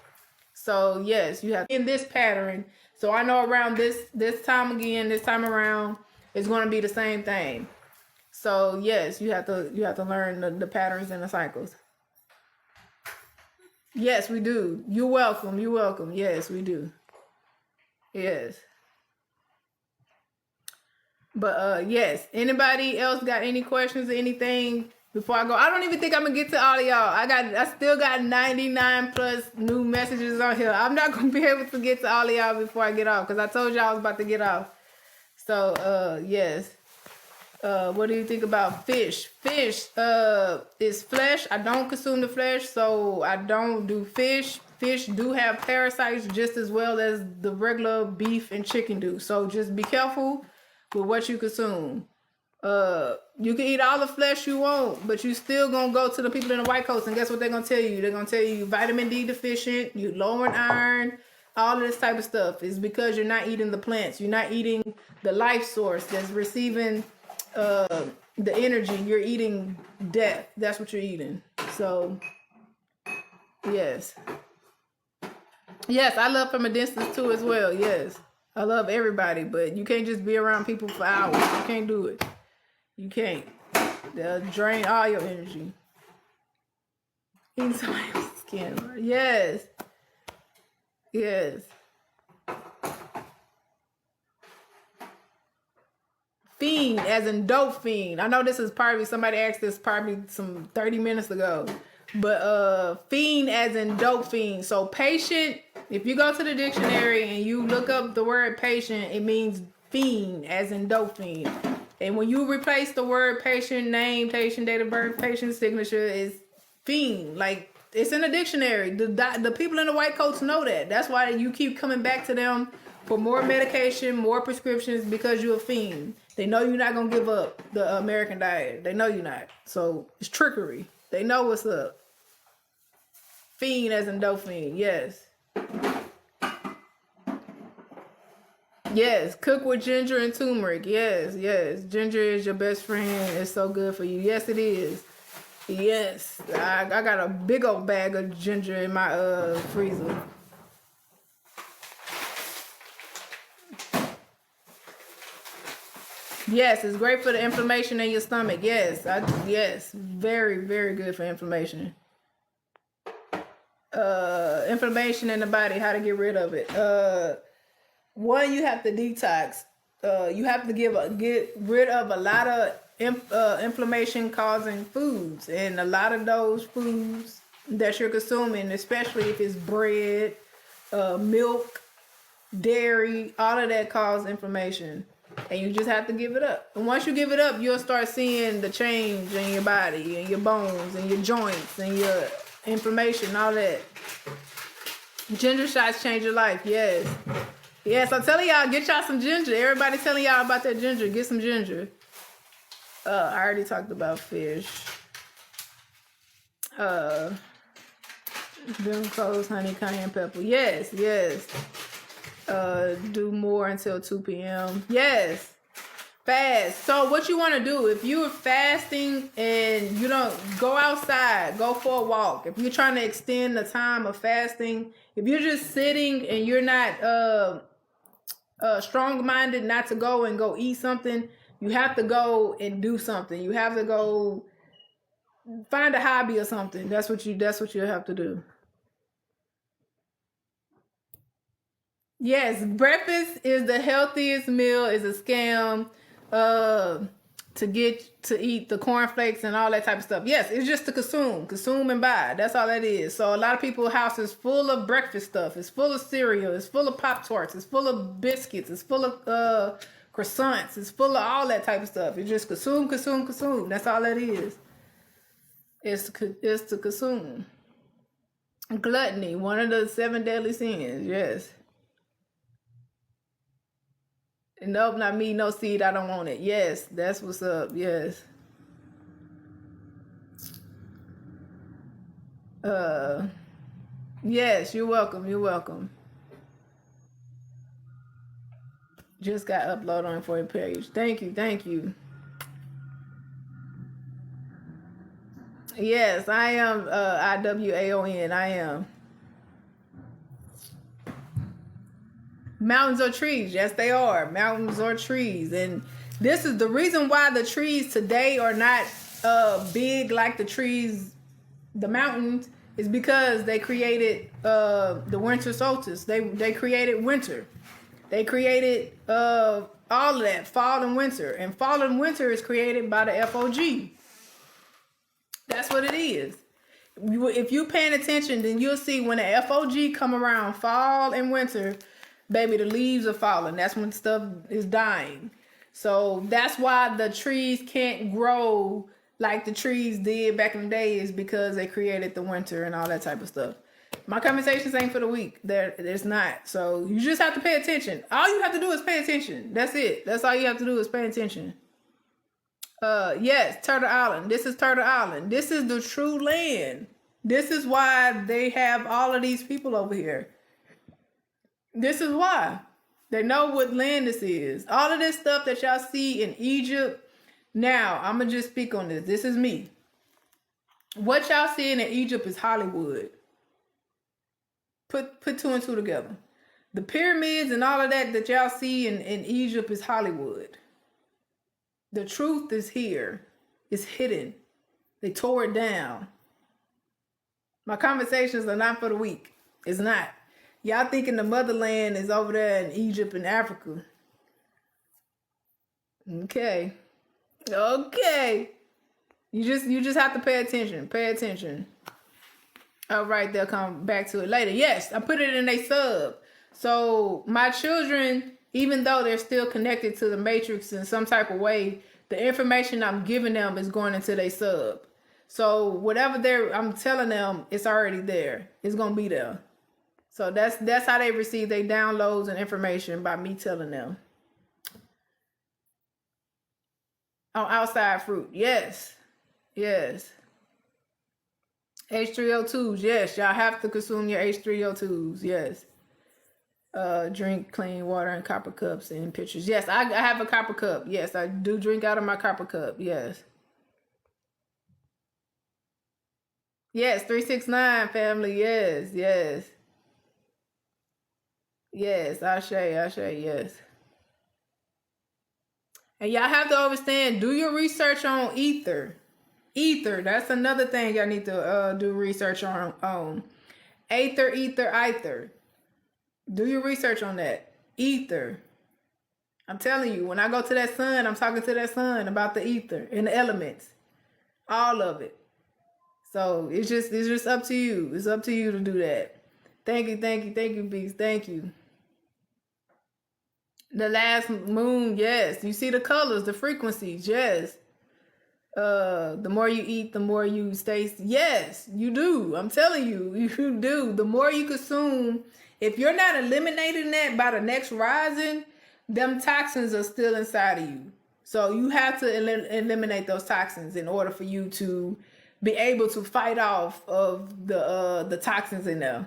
So yes, you have in this pattern. So I know around this time again, this time around, it's going to be the same thing. So yes, you have to learn the patterns and the cycles. Yes, we do. You're welcome. You're welcome. Yes, we do. Yes. But yes, anybody else got any questions or anything? Before I go, I don't even think I'm gonna get to all of y'all. I still got 99 plus new messages on here. I'm not gonna be able to get to all of y'all before I get off because I told y'all I was about to get off. So yes. What do you think about fish? Fish is flesh. I don't consume the flesh, so I don't do fish. Fish do have parasites just as well as the regular beef and chicken do. So just be careful with what you consume. You can eat all the flesh you want, but you still gonna go to the people in the white coats, and guess what they're gonna tell you? They're gonna tell you vitamin D deficient, you low in iron, all of this type of stuff. Is because you're not eating the plants. You're not eating the life source that's receiving the energy. You're eating death. That's what you're eating. So yes. Yes, I love from a distance too as well. Yes. I love everybody, but you can't just be around people for hours. You can't do it. You can't. They'll drain all your energy. Eating somebody else's skin. Yes. Yes. Fiend, as in dope fiend. I know this is probably, somebody asked this probably some 30 minutes ago. But fiend as in dope fiend. So patient, if you go to the dictionary and you look up the word patient, it means fiend as in dope fiend. And when you replace the word patient, name, patient, date of birth, patient signature is fiend. Like, it's in the dictionary. The people in the white coats know that. That's why you keep coming back to them for more medication, more prescriptions, because you're a fiend. They know you're not going to give up the American diet. They know you're not. So it's trickery. They know what's up. Fiend as in dope fiend. Yes. Yes. Cook with ginger and turmeric. Yes. Yes. Ginger is your best friend. It's so good for you. Yes, it is. Yes. I got a big old bag of ginger in my freezer. Yes, it's great for the inflammation in your stomach. Yes, yes, very, very good for inflammation. Inflammation in the body, how to get rid of it. One, you have to detox. You have to get rid of a lot of inflammation causing foods, and a lot of those foods that you're consuming, especially if it's bread, milk, dairy, all of that cause inflammation. And you just have to give it up. And once you give it up, you'll start seeing the change in your body and your bones and your joints and your inflammation, all that. Ginger shots change your life. Yes. Yes, I'm telling y'all, get y'all some ginger. Everybody telling y'all about that ginger. Get some ginger. I already talked about fish. Them cloves, honey, cayenne pepper. Yes, yes. Do more until 2 p.m. Yes. Fast. So what you want to do, if you're fasting and you don't go outside, go for a walk. If you're trying to extend the time of fasting, if you're just sitting and you're not strong-minded not to go eat something, you have to go and do something. You have to go find a hobby or something. That's what you have to do. Yes, breakfast is the healthiest meal. Is a scam to get to eat the cornflakes and all that type of stuff. Yes, it's just to consume and buy. That's all that is. So a lot of people's house is full of breakfast stuff. It's full of cereal. It's full of Pop-Tarts. It's full of biscuits. It's full of croissants. It's full of all that type of stuff. It's just consume. That's all that is. It's to consume. Gluttony, one of the 7 deadly sins. Yes. Nope, not me. No seed. I don't want it. Yes, that's what's up. Yes. Yes, you're welcome. You're welcome. Just got uploaded on for your page. Thank you. Thank you. Yes, I am IWAON. I am. Mountains or trees. Yes, they are. Mountains or trees. And this is the reason why the trees today are not big like the trees, the mountains, is because they created the winter solstice. They created winter. They created all of that, fall and winter. And fall and winter is created by the FOG. That's what it is. If you're paying attention, then you'll see when the FOG come around, fall and winter, baby, the leaves are falling. That's when stuff is dying. So that's why the trees can't grow like the trees did back in the day, is because they created the winter and all that type of stuff. My conversations ain't for the weak. There's not. So you just have to pay attention. All you have to do is pay attention. That's it. That's all you have to do is pay attention. Yes, Turtle Island. This is Turtle Island. This is the true land. This is why they have all of these people over here. This is why. They know what land this is. All of this stuff that y'all see in Egypt. Now, I'm going to just speak on this. This is me. What y'all seeing in Egypt is Hollywood. Put two and two together. The pyramids and all of that y'all see in Egypt is Hollywood. The truth is here. It's hidden. They tore it down. My conversations are not for the weak. It's not. Y'all thinking the motherland is over there in Egypt and Africa. Okay. Okay. You just have to pay attention. Pay attention. All right, they'll come back to it later. Yes, I put it in a sub. So my children, even though they're still connected to the matrix in some type of way, the information I'm giving them is going into their sub. So whatever I'm telling them, it's already there. It's gonna be there. So that's how they receive their downloads and information, by me telling them. On outside fruit, yes. Yes. H3O2s, yes. Y'all have to consume your H3O2s, yes. Drink clean water in copper cups and pitchers. Yes, I have a copper cup. Yes, I do drink out of my copper cup. Yes. Yes, 369 family. Yes, yes. Yes, Ashe, yes. And y'all have to understand, do your research on ether. Ether, that's another thing y'all need to do research on. Ether. Do your research on that. Ether. I'm telling you, when I go to that sun, I'm talking to that sun about the ether and the elements. All of it. So it's just up to you. It's up to you to do that. Thank you, Beast. Thank you. The last moon, yes. You see the colors, the frequencies, yes. The more you eat, the more you stay. Yes, you do. I'm telling you, you do. The more you consume, if you're not eliminating that by the next rising, them toxins are still inside of you. So you have to eliminate those toxins in order for you to be able to fight off of the toxins in there,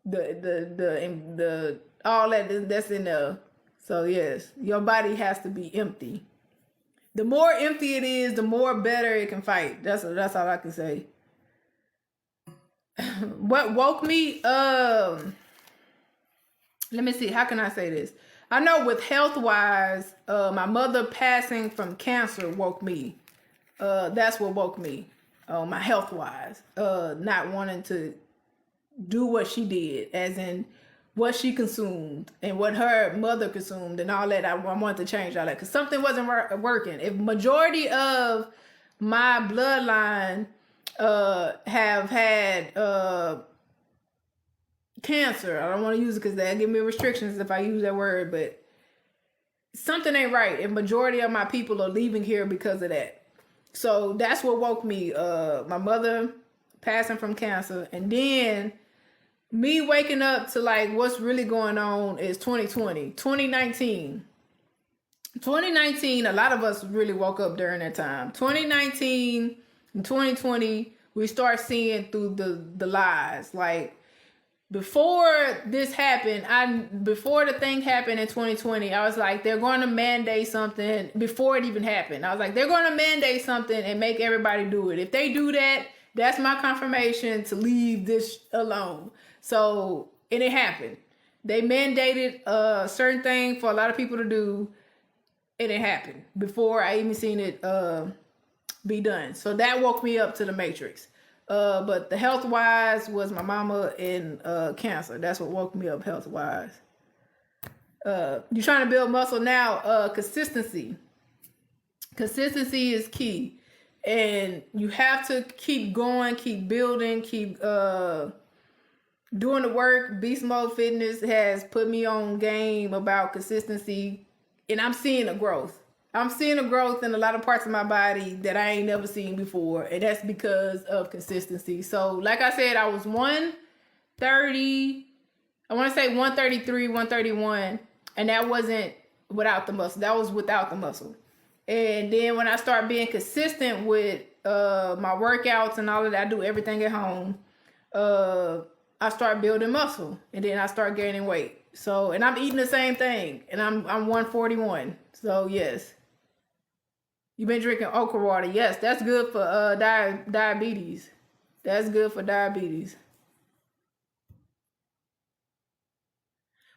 the all that's in there. So yes, your body has to be empty. The more empty it is, the more better it can fight. That's all I can say. What woke me? Let me see. How can I say this? I know with health wise, my mother passing from cancer woke me. That's what woke me. My health wise, not wanting to do what she did, as in what she consumed and what her mother consumed and all that. I wanted to change all that because something wasn't working. If majority of my bloodline have had cancer, I don't want to use it because they give me restrictions if I use that word, but something ain't right. And majority of my people are leaving here because of that. So that's what woke me. My mother passing from cancer, and then me waking up to like what's really going on is 2019. A lot of us really woke up during that time. 2019 and 2020, we start seeing through the lies. Like before this happened, before the thing happened in 2020, I was like, they're going to mandate something before it even happened. I was like, they're going to mandate something and make everybody do it. If they do that, that's my confirmation to leave this alone. So, and it happened. They mandated a certain thing for a lot of people to do, and it happened before I even seen it be done. So that woke me up to the matrix. But the health wise was my mama and cancer. That's what woke me up health wise. You're trying to build muscle now. Consistency is key, and you have to keep going, keep building, keep doing the work. Beast Mode Fitness has put me on game about consistency, and I'm seeing a growth. I'm seeing a growth in a lot of parts of my body that I ain't never seen before, and that's because of consistency. So, like I said, I was 130, I want to say 133, 131, and that wasn't without the muscle. That was without the muscle. And then when I start being consistent with my workouts and all of that, I do everything at home. I start building muscle, and then I start gaining weight. So, and I'm eating the same thing, and I'm 141. So yes, you've been drinking okra water. Yes, that's good for diabetes. That's good for diabetes.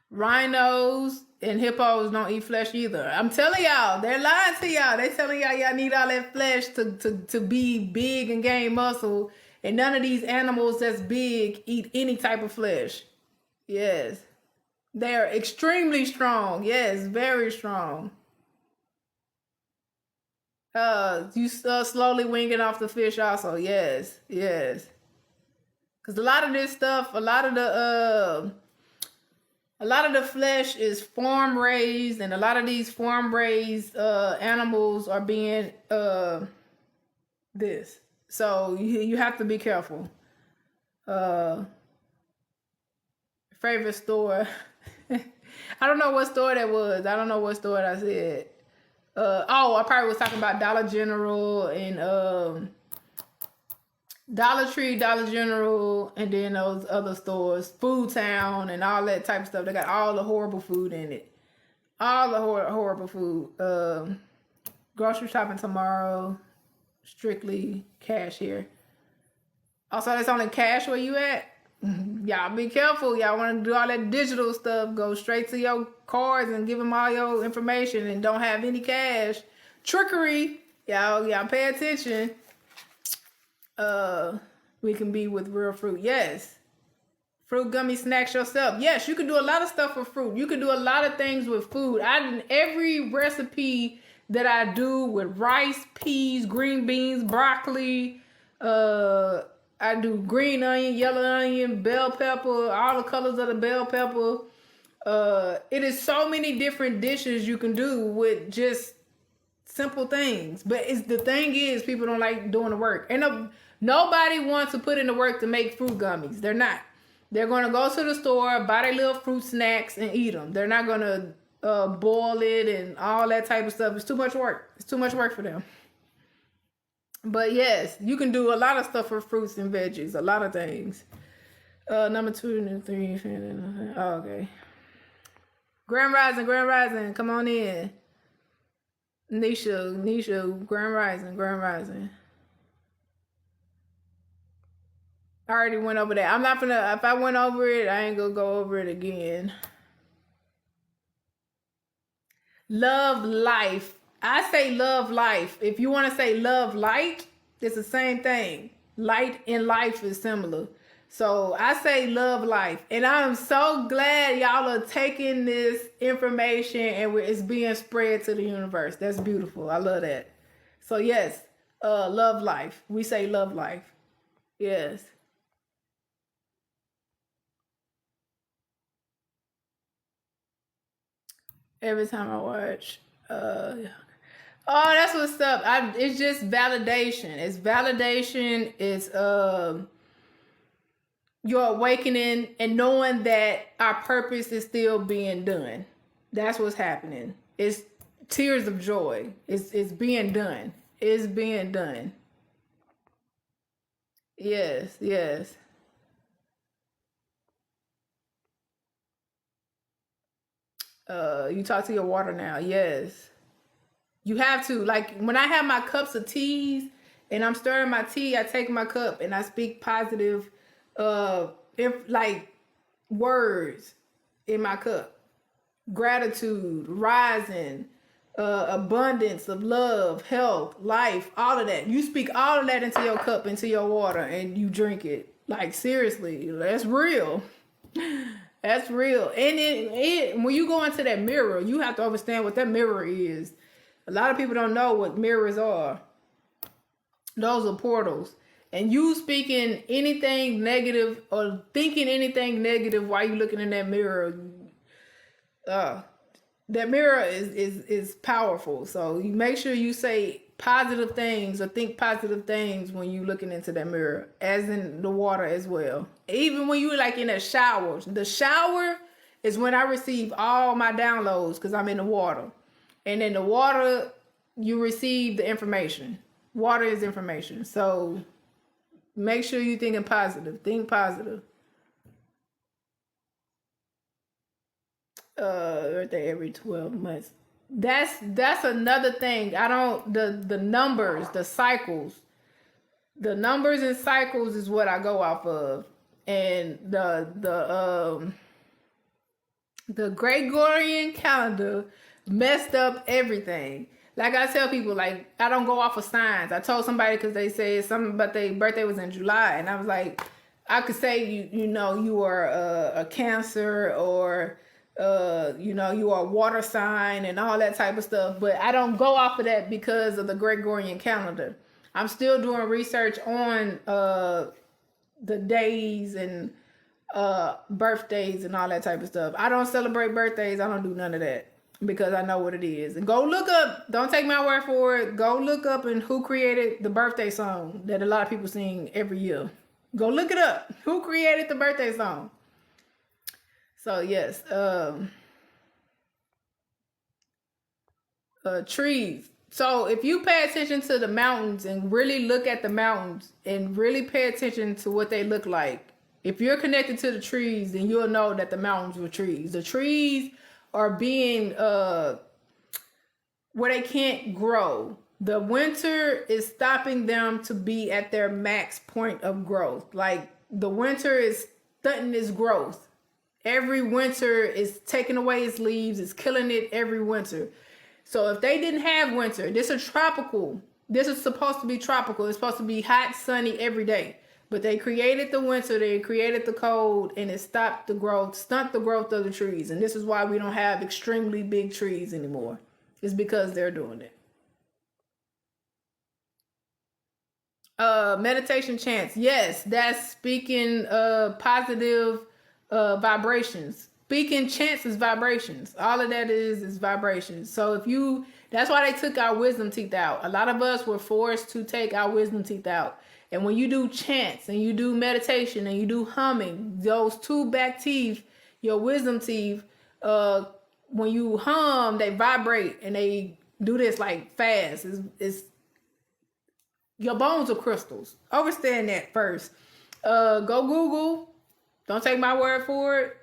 Rhinos and hippos don't eat flesh either. I'm telling y'all, they're lying to y'all. They telling y'all need all that flesh to be big and gain muscle. And none of these animals that's big eat any type of flesh. Yes. They're extremely strong. Yes, very strong. You slowly winging off the fish also. Yes, yes. Because a lot of this stuff, a lot of the flesh is farm raised, and a lot of these farm raised animals are being this. So you have to be careful. Favorite store. I don't know what store that was. I don't know what store I said. I probably was talking about Dollar General and Dollar Tree, Dollar General, and then those other stores, Food Town, and all that type of stuff. They got all the horrible food in it. All the horrible food. Grocery shopping tomorrow. Strictly cash here. Also, that's only cash where you at. Y'all be careful. Y'all want to do all that digital stuff. Go straight to your cards and give them all your information and don't have any cash. Trickery. Y'all pay attention. We can be with real fruit. Yes. Fruit gummy snacks yourself. Yes, you can do a lot of stuff with fruit. You can do a lot of things with food. Every recipe that I do with rice, peas, green beans, broccoli, I do green onion, yellow onion, bell pepper, all the colors of the bell pepper. It is so many different dishes you can do with just simple things. But the thing is, people don't like doing the work. And nobody wants to put in the work to make fruit gummies. They're not. They're going to go to the store, buy their little fruit snacks, and eat them. They're not going to boil it and all that type of stuff. It's too much work. It's too much work for them. But yes, you can do a lot of stuff with fruits and veggies. A lot of things. Number 2 and 3. Oh, okay. Grand Rising. Come on in. Nisha, Grand Rising. I already went over that. I'm not gonna, if I went over it, I ain't gonna go over it again. Love life. I say love life. If you want to say love light, it's the same thing. Light and life is similar. So I say love life. And I'm so glad y'all are taking this information and it's being spread to the universe. That's beautiful. I love that. So yes, love life. We say love life. Yes. Every time I watch. Oh, that's what's up. It's just validation. It's validation. It's your awakening and knowing that our purpose is still being done. That's what's happening. It's tears of joy. It's being done. It's being done. Yes. You talk to your water now. Yes. You have to. Like when I have my cups of teas and I'm stirring my tea, I take my cup and I speak positive like words in my cup. Gratitude, rising, abundance of love, health, life, all of that. You speak all of that into your cup, into your water, and you drink it. Like seriously, that's real. That's real. And when you go into that mirror, you have to understand what that mirror is. A lot of people don't know what mirrors are. Those are portals. And you speaking anything negative or thinking anything negative while you're looking in that mirror, that mirror is powerful. So you make sure you say positive things or think positive things when you're looking into that mirror, as in the water as well. Even when you like in a shower. The shower is when I receive all my downloads because I'm in the water. And then the water you receive the information. Water is information. So make sure you're thinking positive. Think positive. Birthday every 12 months. That's another thing. I don't the numbers, the cycles. The numbers and cycles is what I go off of. And the Gregorian calendar messed up everything. Like I tell people, like, I don't go off of signs. I told somebody because they said something about their birthday was in July, and I was like, I could say you know you are a Cancer, or you know you are a water sign and all that type of stuff, but I don't go off of that because of the Gregorian calendar. I'm still doing research on the days and birthdays and all that type of stuff. I don't celebrate birthdays. I don't do none of that because I know what it is. And go look up, don't take my word for it, go look up and who created the birthday song that a lot of people sing every year. Go look it up. Who created the birthday song? So yes, trees. So if you pay attention to the mountains and really look at the mountains and really pay attention to what they look like, if you're connected to the trees, then you'll know that the mountains were trees. The trees are being where they can't grow. The winter is stopping them to be at their max point of growth. Like the winter is stunting its growth. Every winter is taking away its leaves, it's killing it every winter. So if they didn't have winter, this is tropical. This is supposed to be tropical. It's supposed to be hot, sunny every day. But they created the winter, they created the cold, and it stopped the growth, stunt the growth of the trees. And this is why we don't have extremely big trees anymore. It's because they're doing it. Meditation chants. Yes, that's speaking positive vibrations. Speaking chants is vibrations. All of that is vibrations. So if you, that's why they took our wisdom teeth out. A lot of us were forced to take our wisdom teeth out. And when you do chants and you do meditation and you do humming, those two back teeth, your wisdom teeth, when you hum, they vibrate and they do this like fast. It's your bones are crystals. Understand that first. Go Google. Don't take my word for it.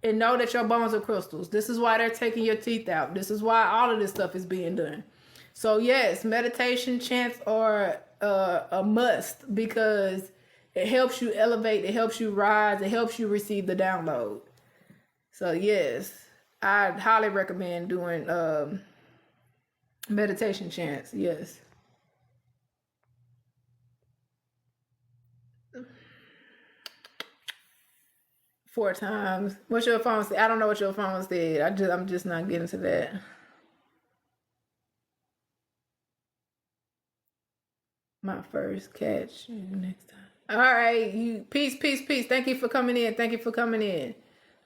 And know that your bones are crystals. This is why they're taking your teeth out. This is why all of this stuff is being done. So yes, meditation chants are a must because it helps you elevate, it helps you rise, it helps you receive the download. So yes, I highly recommend doing meditation chants. Yes. Four times. What's your phone say? I don't know what your phone said. I'm just not getting to that. My first catch next time. All right, you peace. Thank you for coming in.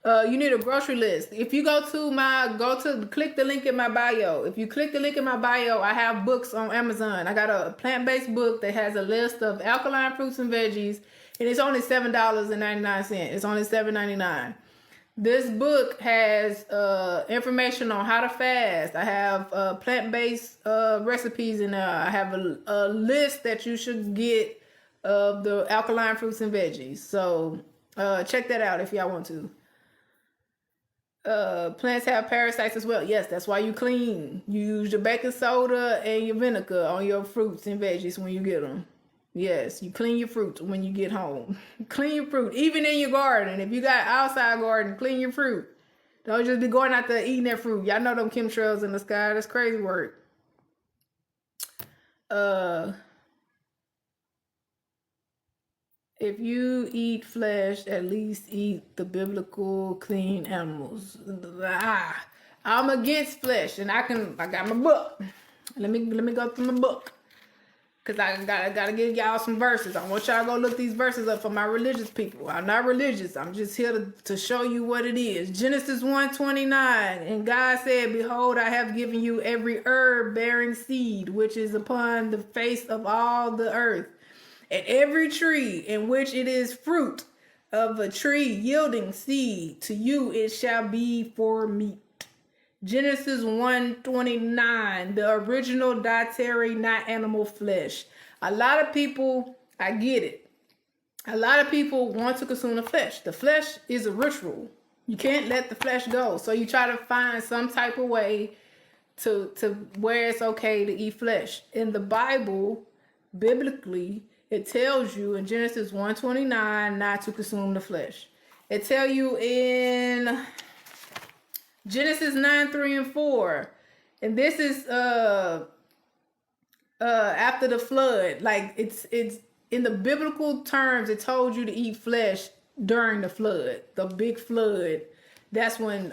You need a grocery list. If you click the link in my bio. If you click the link in my bio, I have books on Amazon. I got a plant-based book that has a list of alkaline fruits and veggies, and it's only $7.99. It's only $7.99. This book has information on how to fast. I have plant-based recipes in there. I have a list that you should get of the alkaline fruits and veggies. So check that out if y'all want to. Plants have parasites as well. Yes, that's why you clean. You use your baking soda and your vinegar on your fruits and veggies when you get them. Yes, you clean your fruit when you get home. Clean your fruit, even in your garden. If you got outside garden, clean your fruit. Don't just be going out there eating that fruit. Y'all know them chemtrails in the sky. That's crazy work. If you eat flesh, at least eat the biblical clean animals. I'm against flesh, and I got my book. Let me go through my book. Cause I gotta give y'all some verses. I want y'all to go look these verses up for my religious people. I'm not religious. I'm just here to show you what it is. Genesis 1:29. And God said, behold, I have given you every herb bearing seed, which is upon the face of all the earth, and every tree in which it is fruit of a tree yielding seed, to you it shall be for meat. Genesis 1:29, the original dietary, not animal flesh. A lot of people, I get it. A lot of people want to consume the flesh. The flesh is a ritual. You can't let the flesh go. So you try to find some type of way to where it's okay to eat flesh. In the Bible, biblically, it tells you in Genesis 1:29 not to consume the flesh. It tells you in Genesis 9:3-4, and this is after the flood. Like it's in the biblical terms, it told you to eat flesh during the flood, the big flood. That's when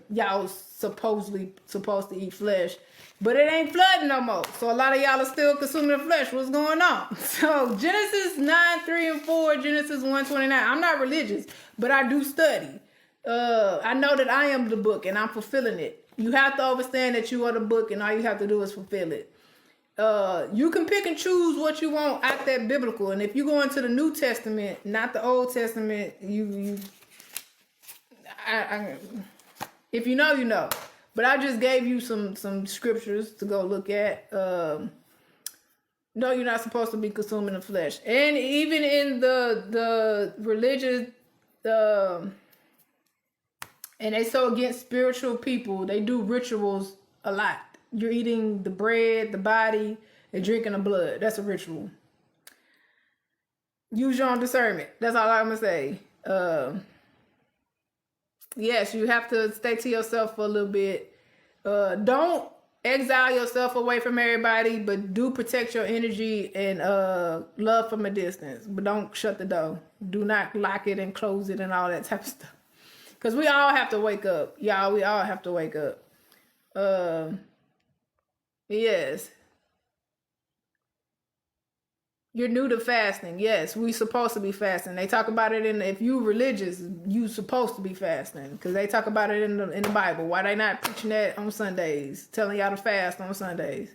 y'all supposedly supposed to eat flesh, but it ain't flooding no more. So a lot of y'all are still consuming the flesh. What's going on? So Genesis 9:3-4, Genesis 1:29. I'm not religious, but I do study. I know that I am the book and I'm fulfilling it. You have to understand that you are the book and all you have to do is fulfill it. You can pick and choose what you want out that biblical. And if you go into the New Testament, not the Old Testament, if you know, you know. But I just gave you some scriptures to go look at. No, you're not supposed to be consuming the flesh. And even in the religious, and they so against spiritual people, they do rituals a lot. You're eating the bread, the body, and drinking the blood. That's a ritual. Use your own discernment. That's all I'm going to say. Yes, you have to stay to yourself for a little bit. Don't exile yourself away from everybody, but do protect your energy and love from a distance. But don't shut the door. Do not lock it and close it and all that type of stuff. Because we all have to wake up. Y'all, we all have to wake up. Yes. You're new to fasting. Yes, we supposed to be fasting. They talk about it if you religious, you supposed to be fasting. Because they talk about it in the Bible. Why they not preaching that on Sundays? Telling y'all to fast on Sundays.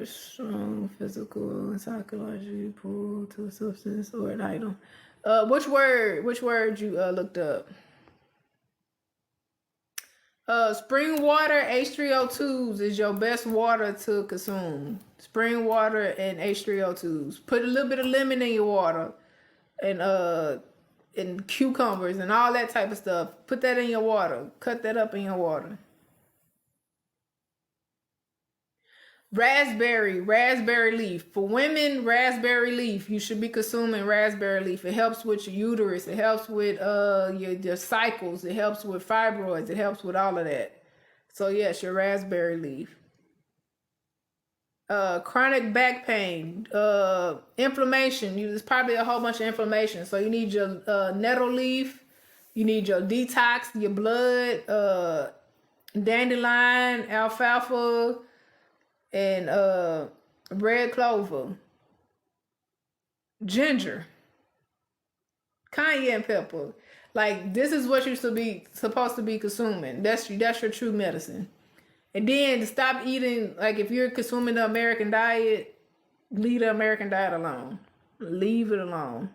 Strong physical and psychological pull to a substance or an item. Which word you looked up? Spring water, H3O2s is your best water to consume. Spring water and H3O2s. Put a little bit of lemon in your water and cucumbers and all that type of stuff. Put that in your water. Cut that up in your water. Raspberry leaf. For women, raspberry leaf. You should be consuming raspberry leaf. It helps with your uterus. It helps with your cycles. It helps with fibroids. It helps with all of that. So yes, your raspberry leaf. Chronic back pain, inflammation. There's probably a whole bunch of inflammation. So you need your nettle leaf. You need your detox, your blood, dandelion, alfalfa, and red clover, ginger, cayenne pepper. Like this is what you're supposed to be consuming. That's your true medicine. And then stop eating. Like if you're consuming the American diet, leave the American diet alone. Leave it alone.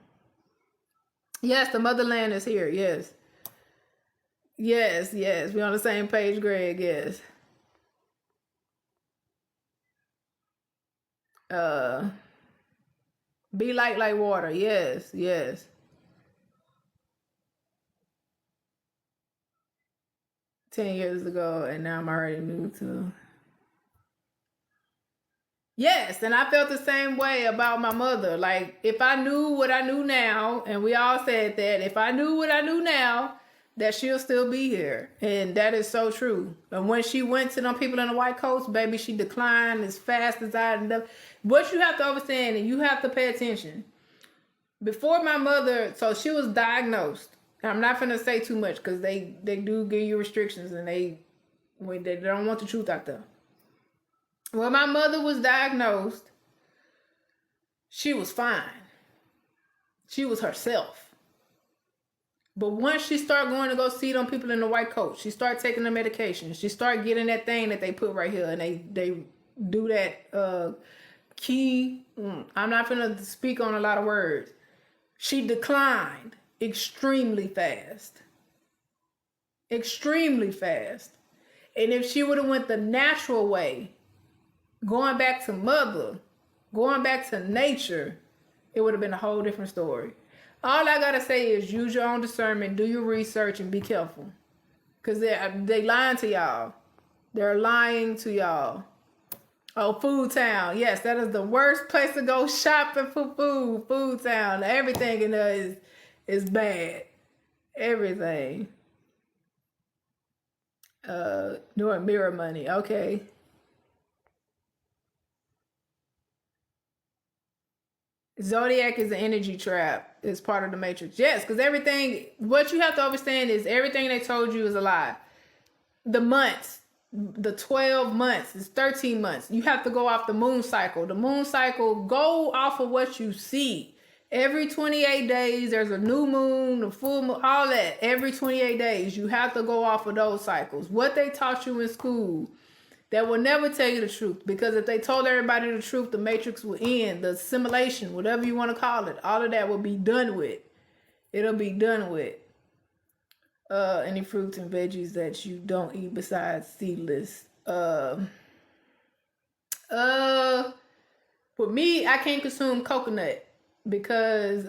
Yes, the motherland is here. Yes. We're on the same page, Greg. Yes. Be like water. Yes. 10 years ago, and now I'm already new to. Yes, and I felt the same way about my mother. Like, if I knew what I knew now, and we all said that, if I knew what I knew now, that she'll still be here. And that is so true. And when she went to them people in the white coats, baby, she declined as fast as I did. What you have to understand, and you have to pay attention. Before my mother, so she was diagnosed. I'm not going to say too much because they do give you restrictions and they don't want the truth out there. When my mother was diagnosed, she was fine. She was herself. But once she started going to go see them people in the white coat, she started taking the medication. She started getting that thing that they put right here, and they do that key. I'm not going to speak on a lot of words. She declined. extremely fast. Extremely fast. And if she would have went the natural way, going back to mother, going back to nature, it would have been a whole different story. All I gotta say is use your own discernment, do your research, and be careful. Because they lying to y'all. They're lying to y'all. Oh, Food Town. Yes, that is the worst place to go shopping for food. Food Town. Everything in there is bad. Everything. Doing mirror money. Okay. Zodiac is an energy trap. It's part of the matrix. Yes, because everything, what you have to understand is everything they told you is a lie. The months, the 12 months, it's 13 months. You have to go off the moon cycle. The moon cycle, go off of what you see. Every 28 days, there's a new moon, a full moon, all that. Every 28 days, you have to go off of those cycles. What they taught you in school, that will never tell you the truth. Because if they told everybody the truth, the matrix will end. The simulation, whatever you want to call it, all of that will be done with. It'll be done with. Any fruits and veggies that you don't eat besides seedless. For me, I can't consume coconut because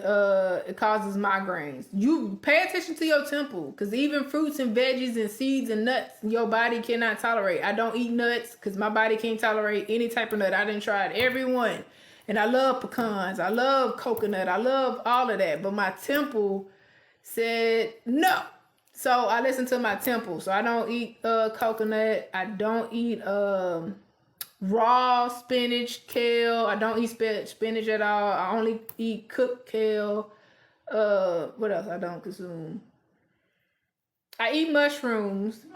it causes migraines. You pay attention to your temple, because even fruits and veggies and seeds and nuts your body cannot tolerate. I don't eat nuts because my body can't tolerate any type of nut. I done tried every one, and I love pecans, I love coconut, I love all of that, but my temple said no. So I listen to my temple. So I don't eat coconut. I don't eat raw spinach, kale. I don't eat spinach at all. I only eat cooked kale. What else I don't consume? I eat mushrooms.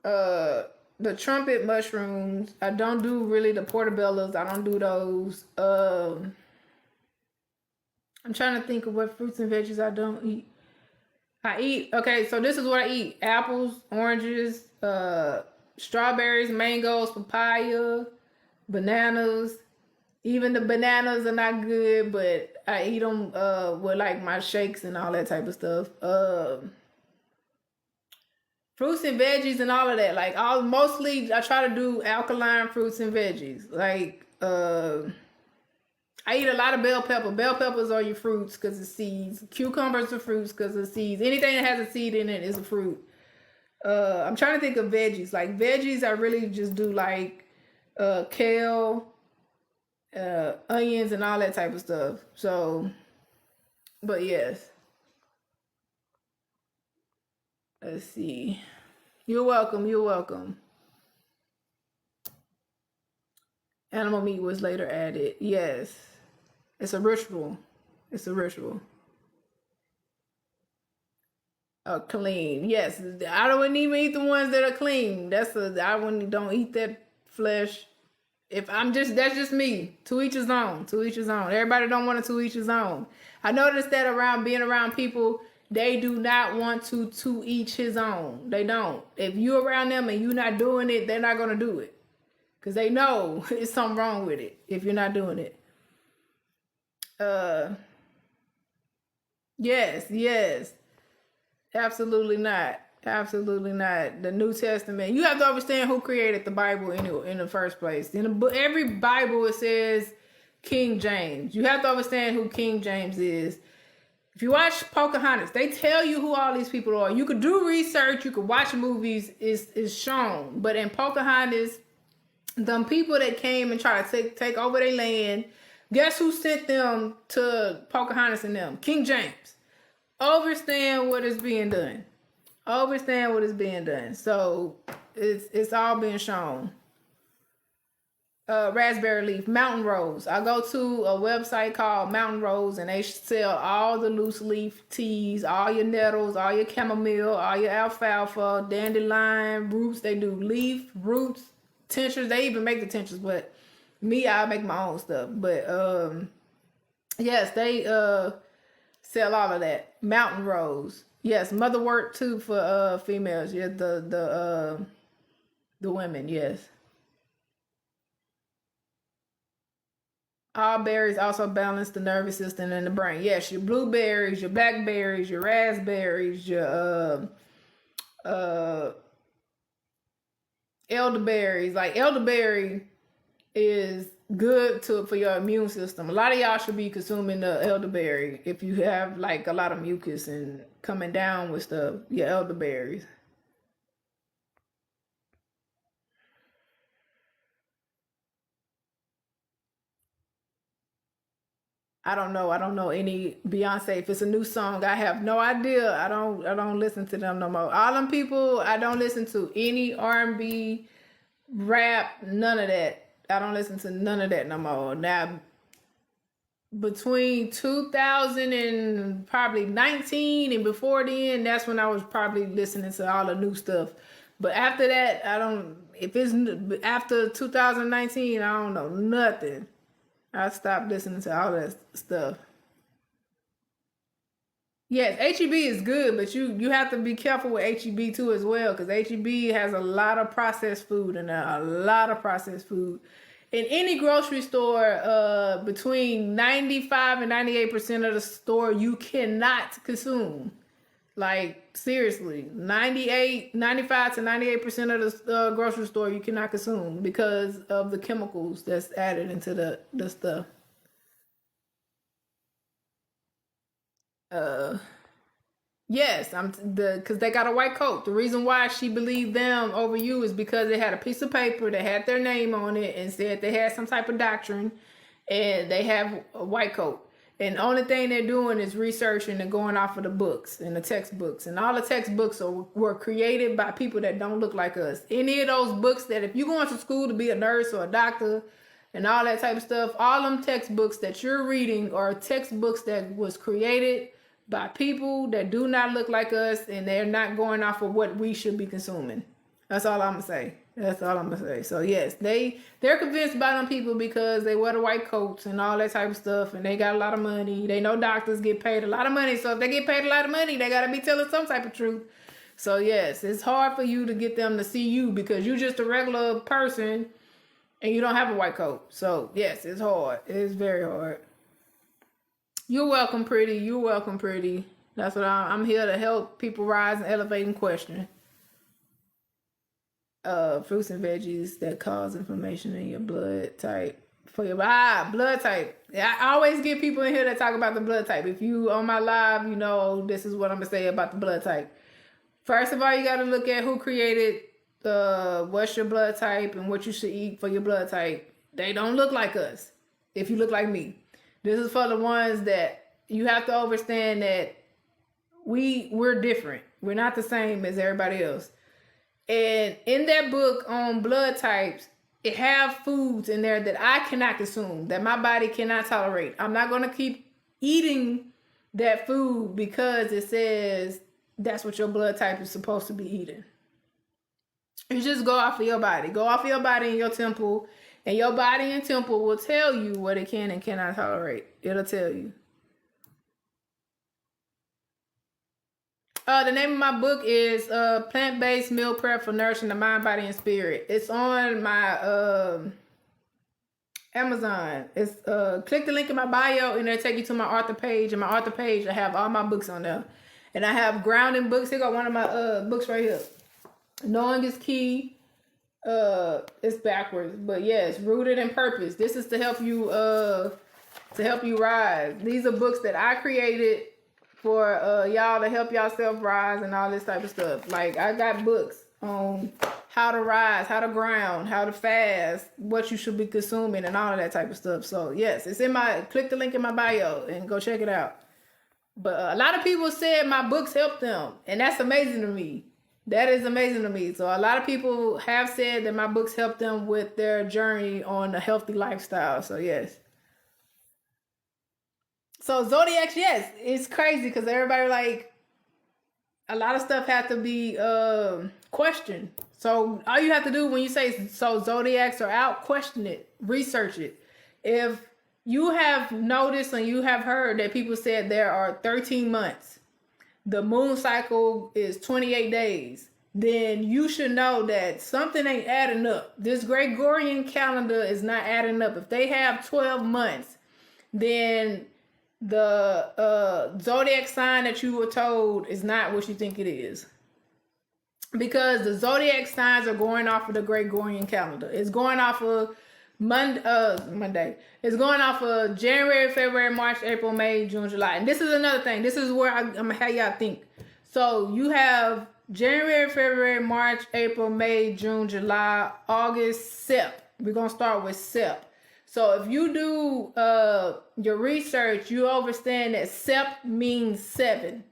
The trumpet mushrooms. I don't do really the portobellos. I don't do those. I'm trying to think of what fruits and veggies I don't eat. I eat, okay, so this is what I eat. Apples, oranges, strawberries, mangoes, papaya, bananas. Even the bananas are not good, but I eat them with like my shakes and all that type of stuff. Fruits and veggies and all of that. Like mostly I try to do alkaline fruits and veggies. Like I eat a lot of bell pepper. Bell peppers are your fruits because of seeds. Cucumbers are fruits because of seeds. Anything that has a seed in it is a fruit. I'm trying to think of veggies. Like veggies, I really just do like kale, onions, and all that type of stuff. So, but yes. Let's see. You're welcome. You're welcome. Animal meat was later added. Yes. It's a ritual. It's a ritual. Clean. Yes. I wouldn't even eat the ones that are clean. I wouldn't don't eat that flesh. That's just me. To each his own. To each his own. Everybody don't want to each his own. I noticed that being around people, they do not want to each his own. They don't. If you're around them and you're not doing it, they're not gonna do it. Because they know it's something wrong with it if you're not doing it. Yes. Absolutely not. Absolutely not. The New Testament. You have to understand who created the Bible in the first place. In every Bible, it says King James. You have to understand who King James is. If you watch Pocahontas, they tell you who all these people are. You could do research. You could watch movies. Is shown. But in Pocahontas, the people that came and tried to take over their land, guess who sent them to Pocahontas and them? King James. Understand what is being done. Understand what is being done. So it's all being shown. Raspberry leaf, mountain rose. I go to a website called Mountain Rose, and they sell all the loose leaf teas, all your nettles, all your chamomile, all your alfalfa, dandelion, roots. They do leaf, roots, tinctures. They even make the tinctures, but me, I make my own stuff. But yes, they sell all of that. Mountain rose. Yes, motherwort too for females. Yeah, the women, yes. All berries also balance the nervous system and the brain. Yes, your blueberries, your blackberries, your raspberries, your uh elderberries. Like elderberry is good to for your immune system. A lot of y'all should be consuming the elderberry if you have like a lot of mucus and coming down with stuff. Your elderberries. I don't know. I don't know any Beyonce. If it's a new song, I have no idea. I don't listen to them no more. All them people, I don't listen to any R&B, rap, none of that. I don't listen to none of that no more. Now, between 2000 and probably 19 and before then, that's when I was probably listening to all the new stuff. But after that, I don't, if it's after 2019, I don't know nothing. I stopped listening to all that stuff. Yes, HEB is good, but you have to be careful with HEB too as well, because HEB has a lot of processed food and a lot of processed food. In any grocery store, between 95 and 98% of the store you cannot consume. Like seriously, 95 to 98% of the grocery store you cannot consume because of the chemicals that's added into the stuff. Uh, Yes, I'm the because they got a white coat. The reason why she believed them over you is because they had a piece of paper that had their name on it and said they had some type of doctrine, and they have a white coat. And the only thing they're doing is researching and going off of the books and the textbooks. And all the textbooks were created by people that don't look like us. Any of those books that if you're going to school to be a nurse or a doctor and all that type of stuff, all them textbooks that you're reading are textbooks that was created by people that do not look like us, and they're not going off of what we should be consuming. That's all I'm gonna say. That's all I'm gonna say. So yes, they're convinced by them people because they wear the white coats and all that type of stuff, and they got a lot of money. They know doctors get paid a lot of money, so if they get paid a lot of money, they gotta be telling some type of truth. So yes, it's hard for you to get them to see you because you're just a regular person and you don't have a white coat. So yes, it's hard. It's very hard. You're welcome, pretty. You're welcome, pretty. That's what I'm here to help people rise and elevate and question. Fruits and veggies that cause inflammation in your blood type for your blood type. I always get people in here that talk about the blood type. If you on my live, you know this is what I'm gonna say about the blood type. First of all, you got to look at who created what's your blood type and what you should eat for your blood type. They don't look like us. If you look like me. This is for the ones that you have to understand that we're different. We're not the same as everybody else. And in that book on blood types, it have foods in there that I cannot consume, that my body cannot tolerate. I'm not going to keep eating that food because it says that's what your blood type is supposed to be eating. You just go off of your body. Go off of your body and your temple. And your body and temple will tell you what it can and cannot tolerate. It'll tell you. The name of my book is Plant-Based Meal Prep for Nourishing the Mind, Body, and Spirit. It's on my Amazon. It's click the link in my bio and it'll take you to my author page. And my author page, I have all my books on there. And I have grounding books. Here got one of my books right here. Knowing is Key. It's backwards, but yes, Rooted in Purpose. This is to help you rise. These are books that I created for y'all to help yourself rise and all this type of stuff. Like I got books on how to rise, how to ground, how to fast, what you should be consuming, and all of that type of stuff. So yes, it's in my click the link in my bio and go check it out. But a lot of people said my books helped them, and that's amazing to me. That is amazing to me. So a lot of people have said that my books help them with their journey on a healthy lifestyle. So yes. So zodiacs, yes, it's crazy because everybody like a lot of stuff have to be questioned. So all you have to do when you say so zodiacs are out, question it, research it. If you have noticed and you have heard that people said there are 13 months. The moon cycle is 28 days. then you should know that something ain't adding up. This Gregorian calendar is not adding up. If they have 12 months, then the zodiac sign that you were told is not what you think it is. Because the zodiac signs are going off of the Gregorian calendar. It's going off of Monday. It's going off of January, February, March, April, May, June, July. And this is another thing. This is where I'm going to have y'all think. So you have January, February, March, April, May, June, July, August, Sep. We're going to start with Sep. So if you do your research, you understand that Sep means 7.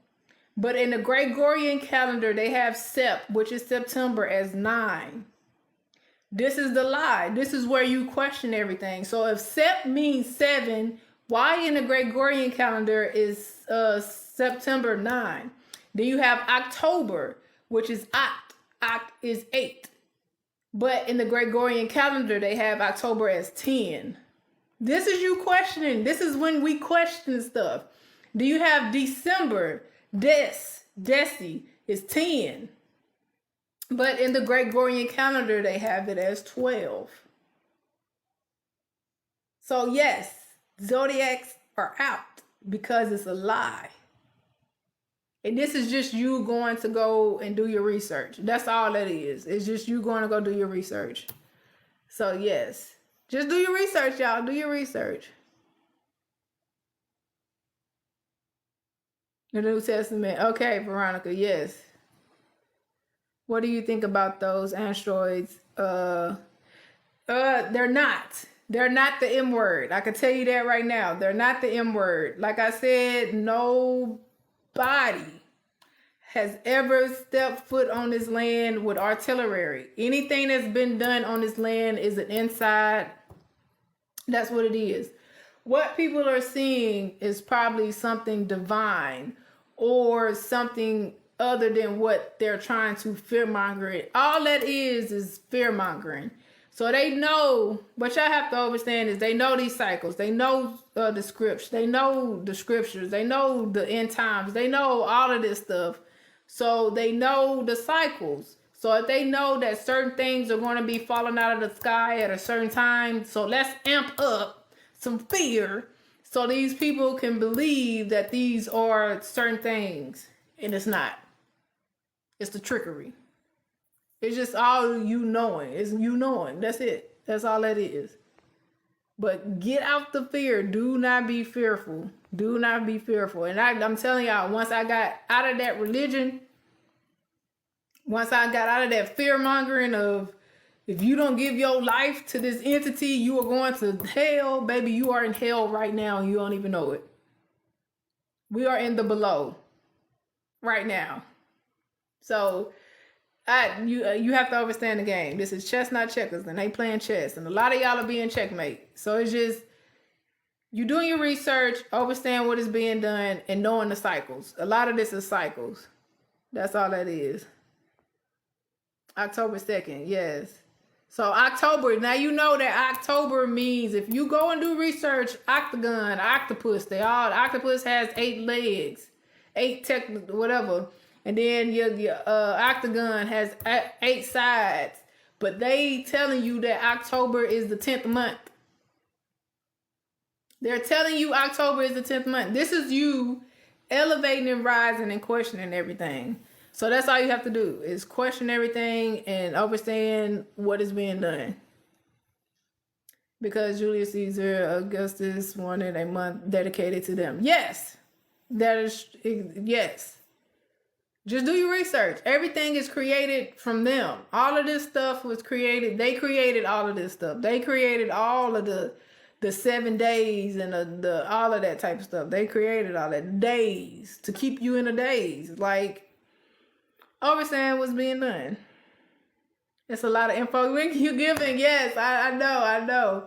But in the Gregorian calendar, they have Sep, which is September, as 9. This is the lie. This is where you question everything. So if Sep means 7, why in the Gregorian calendar is September 9? Then you have October, which is Oct. Oct is 8. But in the Gregorian calendar, they have October as 10. This is you questioning. This is when we question stuff. Do you have December? Deci is 10. But in the Gregorian calendar, they have it as 12. So yes, zodiacs are out because it's a lie. And this is just you going to go and do your research. That's all that is. It's just you going to go do your research. So yes, just do your research, y'all. Do your research. The New Testament. Okay, Veronica, yes. What do you think about those asteroids? They're not. They're not the M word. I can tell you that right now. They're not the M word. Like I said, nobody has ever stepped foot on this land with artillery. Anything that's been done on this land is an inside. That's what it is. What people are seeing is probably something divine or something other than what they're trying to fear-monger it. All that is fear-mongering. So they know, what y'all have to understand is they know these cycles. They know the scripts. They know the scriptures. They know the end times. They know all of this stuff. So they know the cycles. So if they know that certain things are going to be falling out of the sky at a certain time, so let's amp up some fear so these people can believe that these are certain things. And it's not. It's the trickery. It's just all you knowing. It's you knowing. That's it. That's all that is. But get out the fear. Do not be fearful. Do not be fearful. And I'm telling y'all, once I got out of that religion, once I got out of that fear mongering of, if you don't give your life to this entity, you are going to hell. Baby, you are in hell right now and you don't even know it. We are in the below right now. So you have to understand the game. This is chess, not checkers, and they playing chess. And a lot of y'all are being checkmate. So it's just, you doing your research, understand what is being done, and knowing the cycles. A lot of this is cycles. That's all that is. October 2nd, yes. So October, now you know that October means, if you go and do research, octagon, octopus, octopus has 8 legs, 8 whatever. And then your octagon has 8 sides. But they telling you that October is the 10th month. They're telling you October is the 10th month. This is you elevating and rising and questioning everything. So that's all you have to do is question everything and understand what is being done. Because Julius Caesar, Augustus wanted a month dedicated to them. Yes, yes. Just do your research. Everything is created from them. All of this stuff was created. They created all of this stuff. They created all of the 7 days and the all of that type of stuff. They created all that days to keep you in the days. Like, understand what's being done. It's a lot of info you giving. Yes, I know.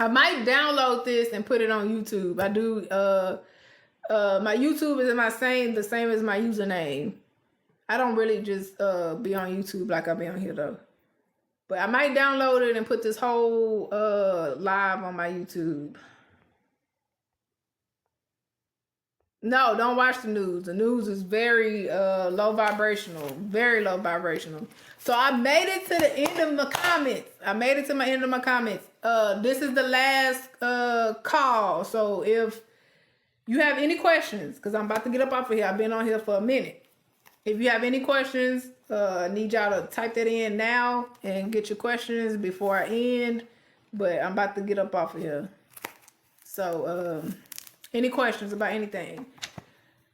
I might download this and put it on YouTube. I do. My YouTube is the same as my username. I don't really just be on YouTube like I be on here though. But I might download it and put this whole live on my YouTube. No, don't watch the news. The news is very low vibrational, very low vibrational. So I made it to the end of my comments. I made it to my end of my comments. This is the last call. So if you have any questions, because I'm about to get up off of here. I've been on here for a minute. If you have any questions, I need y'all to type that in now and get your questions before I end. But I'm about to get up off of here. So any questions about anything?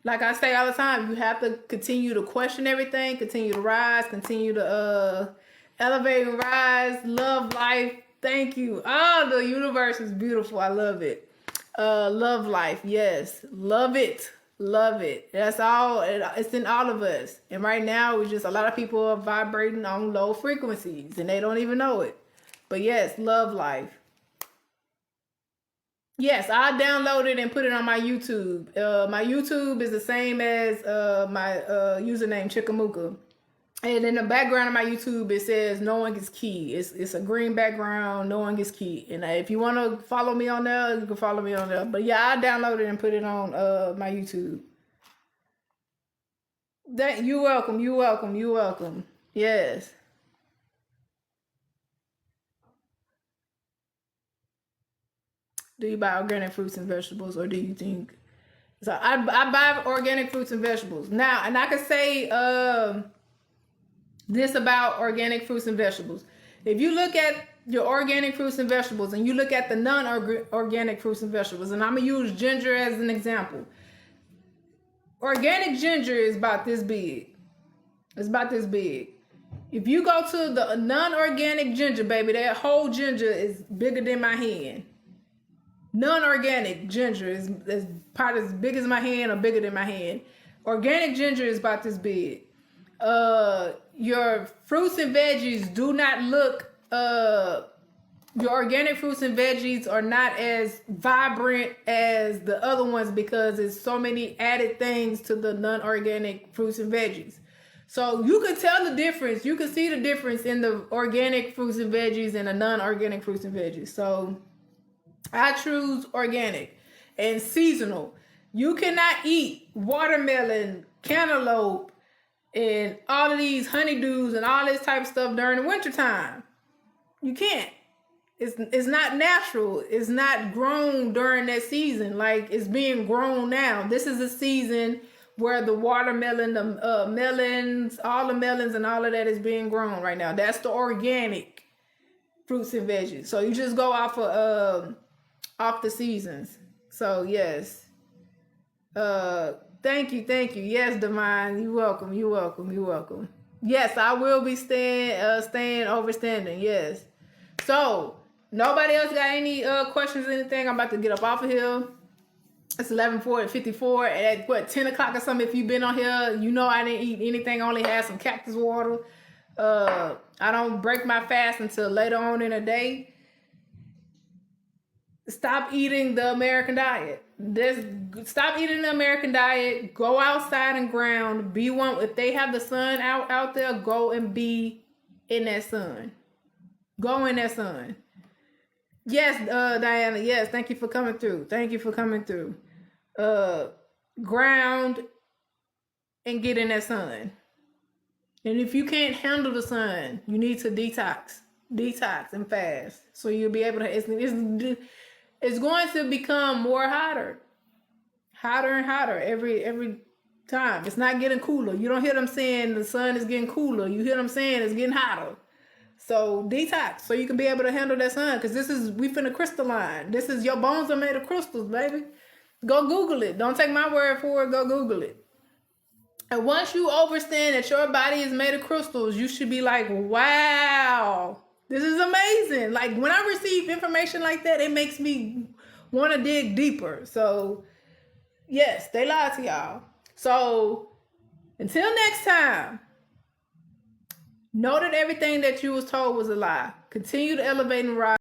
Like I say all the time, you have to continue to question everything, continue to rise, continue to elevate and rise, love life. Thank you. Oh, the universe is beautiful. I love it. Love life. Yes. Love it. Love it. That's all. It's in all of us. And right now, we just, a lot of people are vibrating on low frequencies and they don't even know it. But yes, love life. Yes, I downloaded it and put it on my YouTube. My YouTube is the same as my username Chikamuka. And in the background of my YouTube, it says "No one gets key." It's a green background. No one gets key. And if you want to follow me on there, you can follow me on there. But yeah, I downloaded it and put it on my YouTube. You're welcome. You're welcome. You're welcome. Yes. Do you buy organic fruits and vegetables, or do you think? So I buy organic fruits and vegetables now, and I could say this about organic fruits and vegetables. If you look at your organic fruits and vegetables and you look at the non-organic fruits and vegetables, and I'm going to use ginger as an example. Organic ginger is about this big. It's about this big. If you go to the non-organic ginger, baby, that whole ginger is bigger than my hand. Non-organic ginger is probably as big as my hand or bigger than my hand. Organic ginger is about this big. Your fruits and veggies do not look, your organic fruits and veggies are not as vibrant as the other ones because there's so many added things to the non-organic fruits and veggies. So you can tell the difference. You can see the difference in the organic fruits and veggies and the non-organic fruits and veggies. So I choose organic and seasonal. You cannot eat watermelon, cantaloupe, and all of these honeydews and all this type of stuff during the wintertime. You can't. It's not natural. It's not grown during that season. Like it's being grown now. This is a season where the watermelon, the melons, all the melons and all of that is being grown right now. That's the organic fruits and veggies. So you just go off the seasons. So yes. Thank you. Yes, Divine, you're welcome. You're welcome. You're welcome. Yes, I will be staying overstanding. Yes. So nobody else got any questions or anything? I'm about to get up off of here. It's 11:54 at what 10 o'clock or something. If you've been on here, you know I didn't eat anything. I only had some cactus water. I don't break my fast until later on in the day. Stop eating the American diet. Stop eating the American diet. Go outside and ground. Be one. If they have the sun out there, go and be in that sun. Go in that sun. Yes, Diana. Yes, thank you for coming through. Thank you for coming through. Ground and get in that sun. And if you can't handle the sun, you need to detox and fast. So you'll be able to. It's going to become more hotter and hotter every time. It's not getting cooler. You don't hear them saying the sun is getting cooler. You hear them saying it's getting hotter. So detox, so you can be able to handle that sun. Because we finna crystalline. Your bones are made of crystals, baby. Go Google it. Don't take my word for it. Go Google it. And once you understand that your body is made of crystals, you should be like, wow, this is amazing. Like when I receive information like that, it makes me want to dig deeper. So yes, they lied to y'all. So until next time, know that everything that you was told was a lie. Continue to elevate and rise.